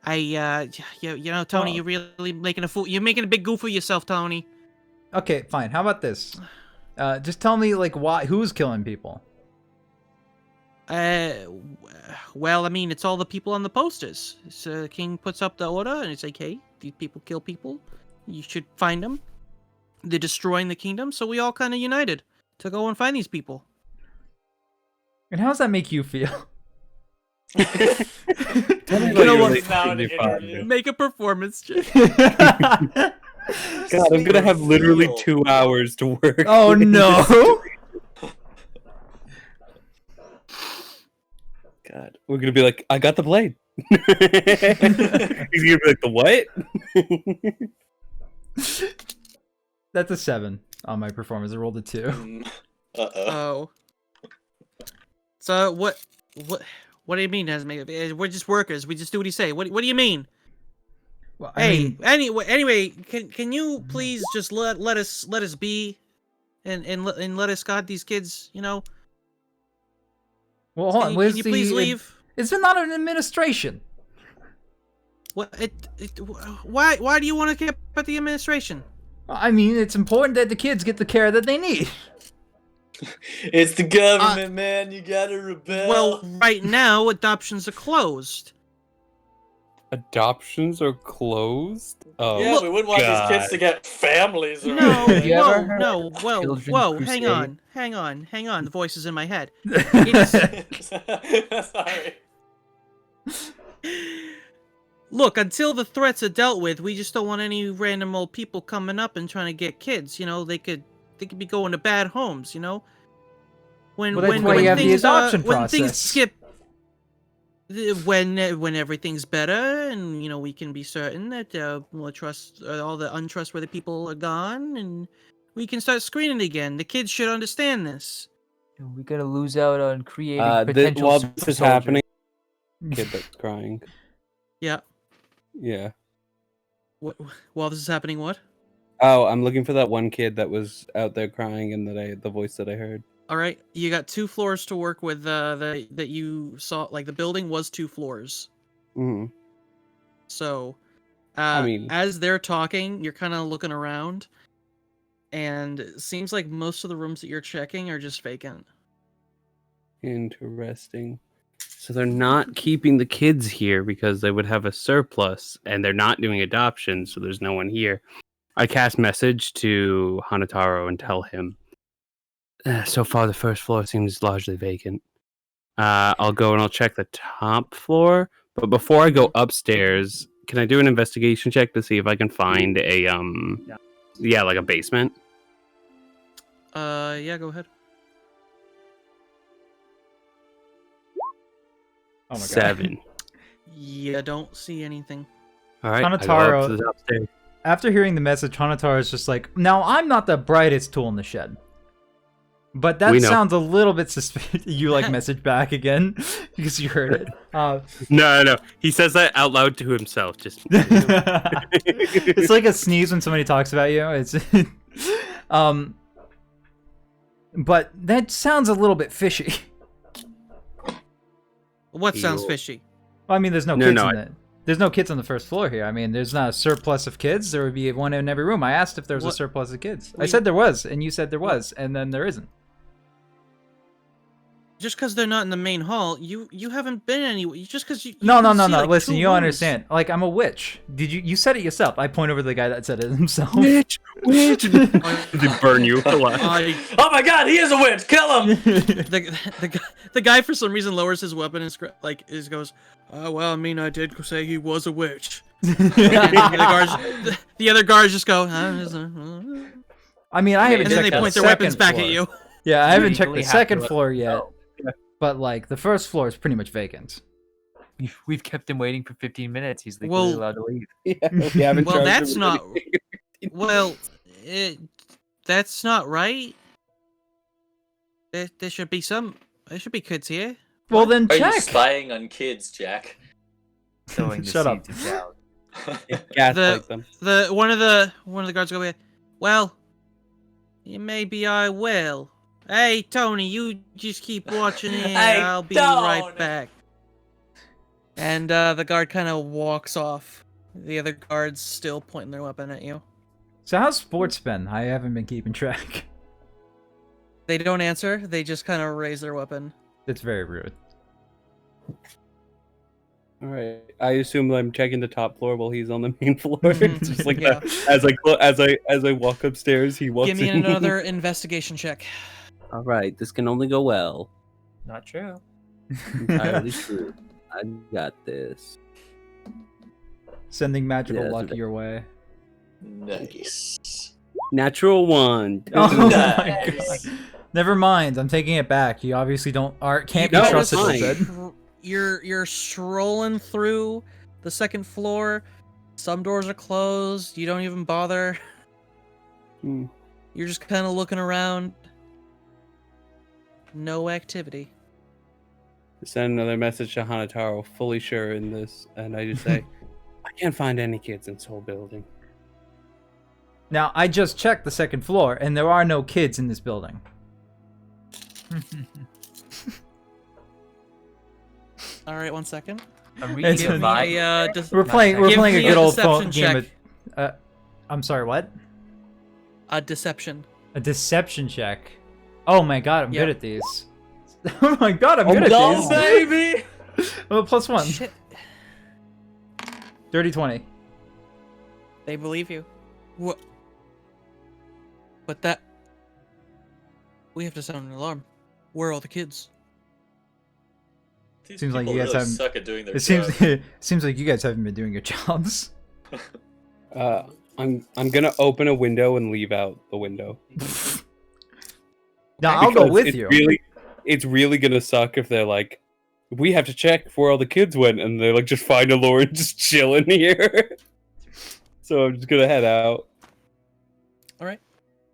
you know, Tony, Oh. you're really making a fool. You're making a big goof of yourself, Tony. Okay, fine. How about this? Just tell me like who's killing people? Well, I mean, it's all the people on the posters. So the king puts up the order, and it's like, hey, these people kill people. You should find them. They're destroying the kingdom, so we all kind of united to go and find these people. And how does that make you feel? Tell me You about know your what? relationship Now with an your father. interview. Make a performance check. God, I'm gonna have literally 2 hours to work. Oh no! God, we're gonna be like, I got the blade. He's gonna be like, the what? That's a 7 on my performance. I rolled a 2. Uh-oh. Oh. So what do you mean, Esme? We're just workers. We just do what you say. What do you mean? Well, Hey, anyway, can you please just let us be, and let us guard these kids? You know. well, hold on. Can you please leave? It's not an administration. What? Why do you want to get at the administration? I mean, it's important that the kids get the care that they need. It's the government, man. You gotta rebel. Well, right now adoptions are closed. Adoptions are closed? Oh, yeah, we wouldn't want God. these kids to get families. Or No, anything. You ever whoa, heard no, of whoa, Children's whoa, Crusade? hang on. The voice is in my head. Sorry. Look, until the threats are dealt with, we just don't want any random old people coming up and trying to get kids. You know, they could be going to bad homes. You know, when Well, that's why you have the adoption when things process. skip, when everything's better, and you know we can be certain that all the untrustworthy people are gone, and we can start screening again. The kids should understand this. We gotta lose out on creating While potential this super is soldiers. happening, kid that's crying. Yeah. Yeah. While this is happening, what? Oh, I'm looking for that one kid that was out there crying and the voice that I heard. All right, you got 2 floors to work with. That you saw, like the building was 2 floors. Hmm. So, I mean- as they're talking, you're kind of looking around, and it seems like most of the rooms that you're checking are just vacant. Interesting. So they're not keeping the kids here because they would have a surplus, and they're not doing adoption, so there's no one here. I cast message to Hanataro and tell him, so far the first floor seems largely vacant. I'll go and I'll check the top floor, but before I go upstairs, can I do an investigation check to see if I can find a like a basement? Yeah, go ahead. Oh my god. 7. Yeah, don't see anything. All right, Hanataro- I go up to the upstairs. After hearing the message, Hanataro is just like, now I'm not the brightest tool in the shed. But that We know. sounds a little bit suspicious. You like message back again because you heard it. No. He says that out loud to himself. Just It's like a sneeze when somebody talks about you. It's but that sounds a little bit fishy. What sounds Ew. fishy? Well, I mean, there's no No, kids no, in it. There's no kids on the first floor here. I mean, there's not a surplus of kids. There would be one in every room. I asked if there was a What- surplus of kids. I we- said there was, and you said there was, and then there isn't. Just because they're not in the main hall, you haven't been anywhere. Just because you No. can see, like, Listen, 2 you don't rooms. understand. Like, I'm a witch. You said it yourself. I point over to the guy that said it himself. witch. They burn you for life. Oh my god, he is a witch! Kill him! The guy for some reason lowers his weapon and goes, oh well, I mean, I did say he was a witch. And the other guards just go, I mean, I haven't and then checked they the point their weapons second back floor. at you. Yeah, I You haven't checked legally the have to second let floor them yet. go. But like, the first floor is pretty much vacant. We've kept him waiting for 15 minutes. He's legally Well- allowed to leave. We haven't Well, charged that's him not. anything. Well, that's not right. There should be some. There should be kids here. Well, then Are you check. spying on kids, Jack? Sowing the Shut up. seeds of doubt. Gaslight them. One of the guards go, well, maybe I will. Hey, Tony, you just keep watching it. Hey, I'll be Tony. right back. And the guard kind of walks off. The other guards still pointing their weapon at you. So how's sports been? I haven't been keeping track. They don't answer. They just kind of raise their weapon. It's very rude. All right. I assume I'm checking the top floor while he's on the main floor. Mhm. It's just like Yeah. that. As I walk upstairs, he walks Give me in. another investigation check. All right. This can only go well. Not true. Entirely true. I got this. Sending magical Yeah, luck that's- your way. Nice. Natural 1. Oh Nice. my god. Never mind. I'm taking it back. You obviously can't be No, trusted it's with fine. it. You're strolling through the second floor. Some doors are closed. You don't even bother. Hmm. You're just kind of looking around. No activity. Send another message to Hanataro, fully sure in this, and I just say, I can't find any kids in Soul Building. Now, I just checked the second floor, and there are no kids in this building. All right, 1 second. I'm It's reading a- a Give me vibe. a, We're playing a Give me good a old phone deception game. check. I'm sorry, what? a deception. A deception check. Oh my god, I'm Yep. good at these. Oh my god, I'm good at No, these. baby! Oh, +1. Shit, Dirty 20. they believe you. What? But that. We have to sound an alarm. Where are all the kids? These Seems like people you guys really haven't- suck at doing their It seems job. seems like you guys haven't been doing your jobs. I'm gonna open a window and leave out the window. Now I'll go Because with it's you. It's really gonna suck if they're like, we have to check where all the kids went, and they're like, just find a Lauren just chilling here. So I'm just gonna head out.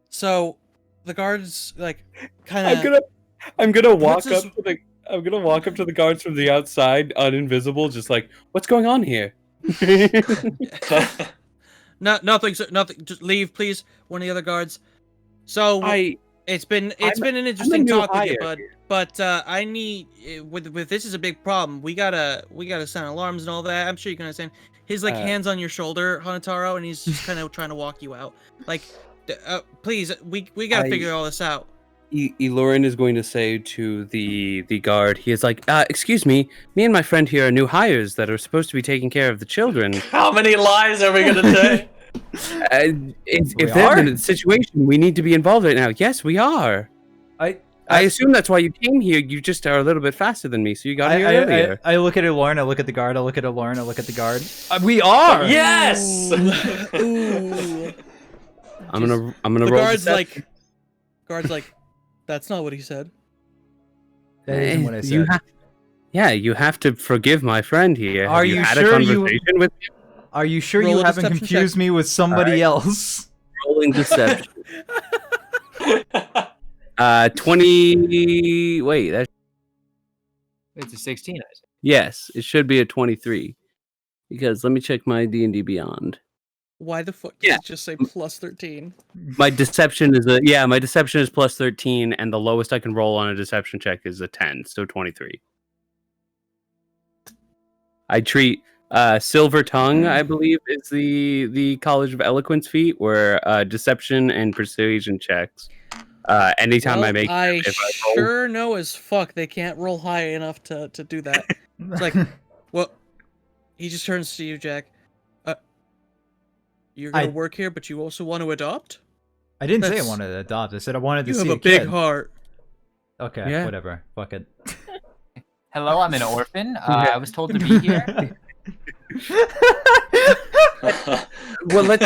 So, the guards like kind of. I'm gonna walk What's his- up to the. I'm gonna walk up to the guards from the outside, uninvisible, just like, what's going on here? No, nothing. Nothing. Just leave, please. One of the other guards. So it's been an interesting new talk with you, hire bud. But I need with this is a big problem. We gotta sound alarms and all that. I'm sure you can understand. His hands on your shoulder, Hanataro, and he's just kind of trying to walk you out. Like Please, we gotta figure all this out. Elorin is going to say to the guard, he is like, excuse me and my friend here are new hires that are supposed to be taking care of the children. How many lies are we gonna say? If they're in a situation, we need to be involved right now. Yes, we are. I assume that's why you came here. You just are a little bit faster than me, so you got here earlier. I look at Lauren, I look at the guard, I look at Lauren, I look at the guard. We are! Yes! Ooh. I'm gonna The roll guard's like, that's not what he said. That isn't what I said. You have to forgive my friend here. Are Have you had sure a conversation with him? Are you sure Roll you a haven't deception confused check. me with somebody else? Rolling deception. 20. Wait, that's It's a 16. I think. yes. It should be a 23. Because let me check my D&D Beyond. Why the fuck did Yeah. it just say plus 13? My deception is my deception is plus 13, and the lowest I can roll on a deception check is a 10, so 23. I treat Silver Tongue, I believe, is the College of Eloquence feat, where deception and persuasion checks. Anytime I make, I if I roll- sure know as fuck they can't roll high enough to do that. It's like, well, he just turns to you, Jack. You're gonna work here, but you also want to adopt? I didn't say I That's- wanted to adopt. I said I wanted to You see have a a big kid. heart. Okay, Yeah. whatever. Fuck it. Hello, I'm an orphan. I was told to be here. well,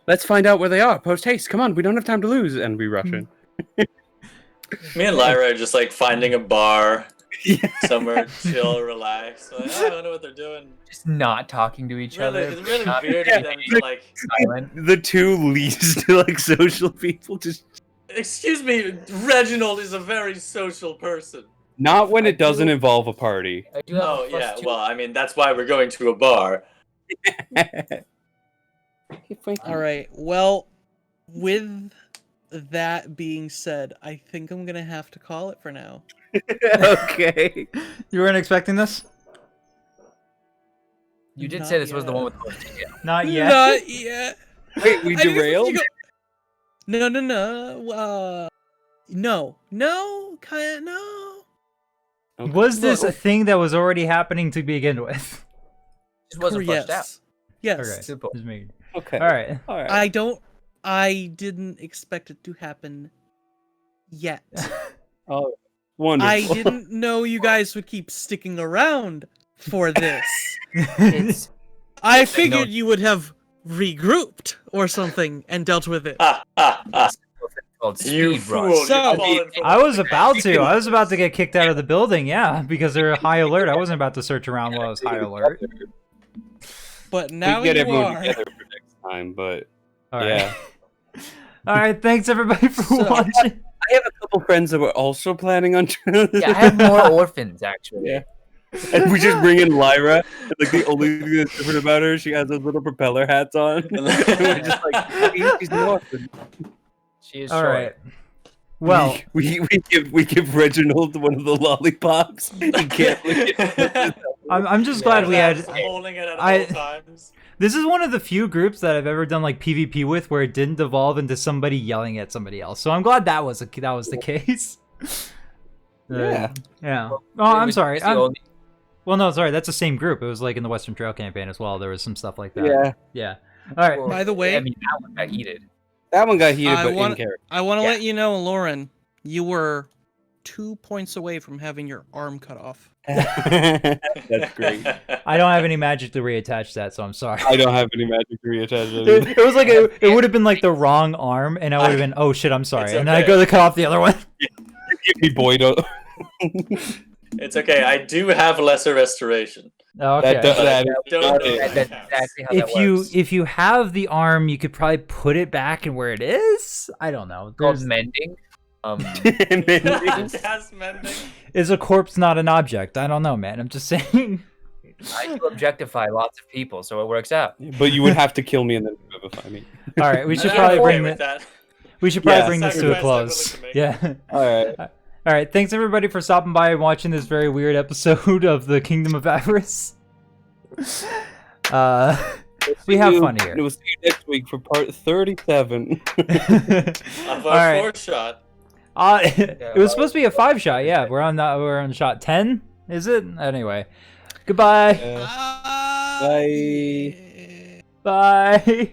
let's find out where they are. Post haste. Come on, we don't have time to lose, and we rush in. Me and Lyra are just like finding a bar somewhere chill, relax. Like, I don't know what they're doing. Just not talking to each Really, other. it's really not weird of them to like. silent. The two least like social people just Excuse me, Reginald is a very social person. not when it doesn't involve a party. I do have Oh a plus yeah, 2. well, I mean that's why we're going to a bar. All right. Well, with that being said, I think I'm gonna have to call it for now. Okay. You weren't expecting this? You did Not say this was the yet. one with the most ticket. Not yet. Not yet. Wait, we I didn't derailed? think you No. No. Kind of no. Was this a Look. thing that was already happening to begin with? Just wasn't yes. fleshed out. Yes. Okay. Simple. Just me. Okay. All right. All right. I didn't expect it to happen yet. Oh, wonderful. I didn't know you guys would keep sticking around for this. It's I figured you would have regrouped or something and dealt with it. Ha ha ha! called You speed fool! rush. You've So- fallen for I the was trick. about to. I was about to get kicked out of the building, yeah, because they're high alert. I wasn't about to search around while I was high alert. But We now can get you everyone are. together for next time, but All right. yeah. All right. Thanks everybody for So- watching. I have a couple friends that were also planning on trying this. Yeah, I have more orphans actually. Yeah. And we just bring in Lyra. And, like the only thing that's different about her, she has those little propeller hats on. And we're just like, hey, she's an orphan. She is All short. right. Well, we give Reginald one of the lollipops. He can't lick it. I'm just glad we had. holding it at I- all times. This is one of the few groups that I've ever done like PvP with where it didn't devolve into somebody yelling at somebody else. So I'm glad that was the case. Yeah. Yeah. Oh, It I'm was sorry. the only- Well, no, sorry. That's the same group. It was like in the Western Trail campaign as well. There was some stuff like that. Yeah. Yeah. All right. well, By the way- I mean that one got heated. That one got heated, I but want- in character. I want to Yeah. let you know, Lauren, you were 2 points away from having your arm cut off. That's great. I don't have any magic to reattach that, so I'm sorry. I don't have any magic to reattach it. It was like it would have been like the wrong arm, and I would have been, oh shit, I'm sorry, It's and then I okay. go to cut off the other one. Give me Boyd. It's okay. I do have lesser restoration. Oh, okay. That Don't got know it. if That's that counts. exactly how that works. if you have the arm, you could probably put it back in where it is. I don't know. It's called There's- mending. That's mending. Is a corpse not an object? I don't know, man. I'm just saying. I do objectify lots of people, so it works out. But you would have to kill me and then vivify me. All right, we should I'm probably okay bring with this. that. We should probably Yeah, bring this to a sacrifice I'm close. willing to make. Yeah. All right. All right. Thanks everybody for stopping by and watching this very weird episode of the Kingdom of Avarice. We We have fun And here. we'll see you next week for part 37. Of All our right. 4-shot. It was supposed to be a 5-shot. Yeah, we're on shot 10. Is it? Anyway, goodbye. Bye. Bye.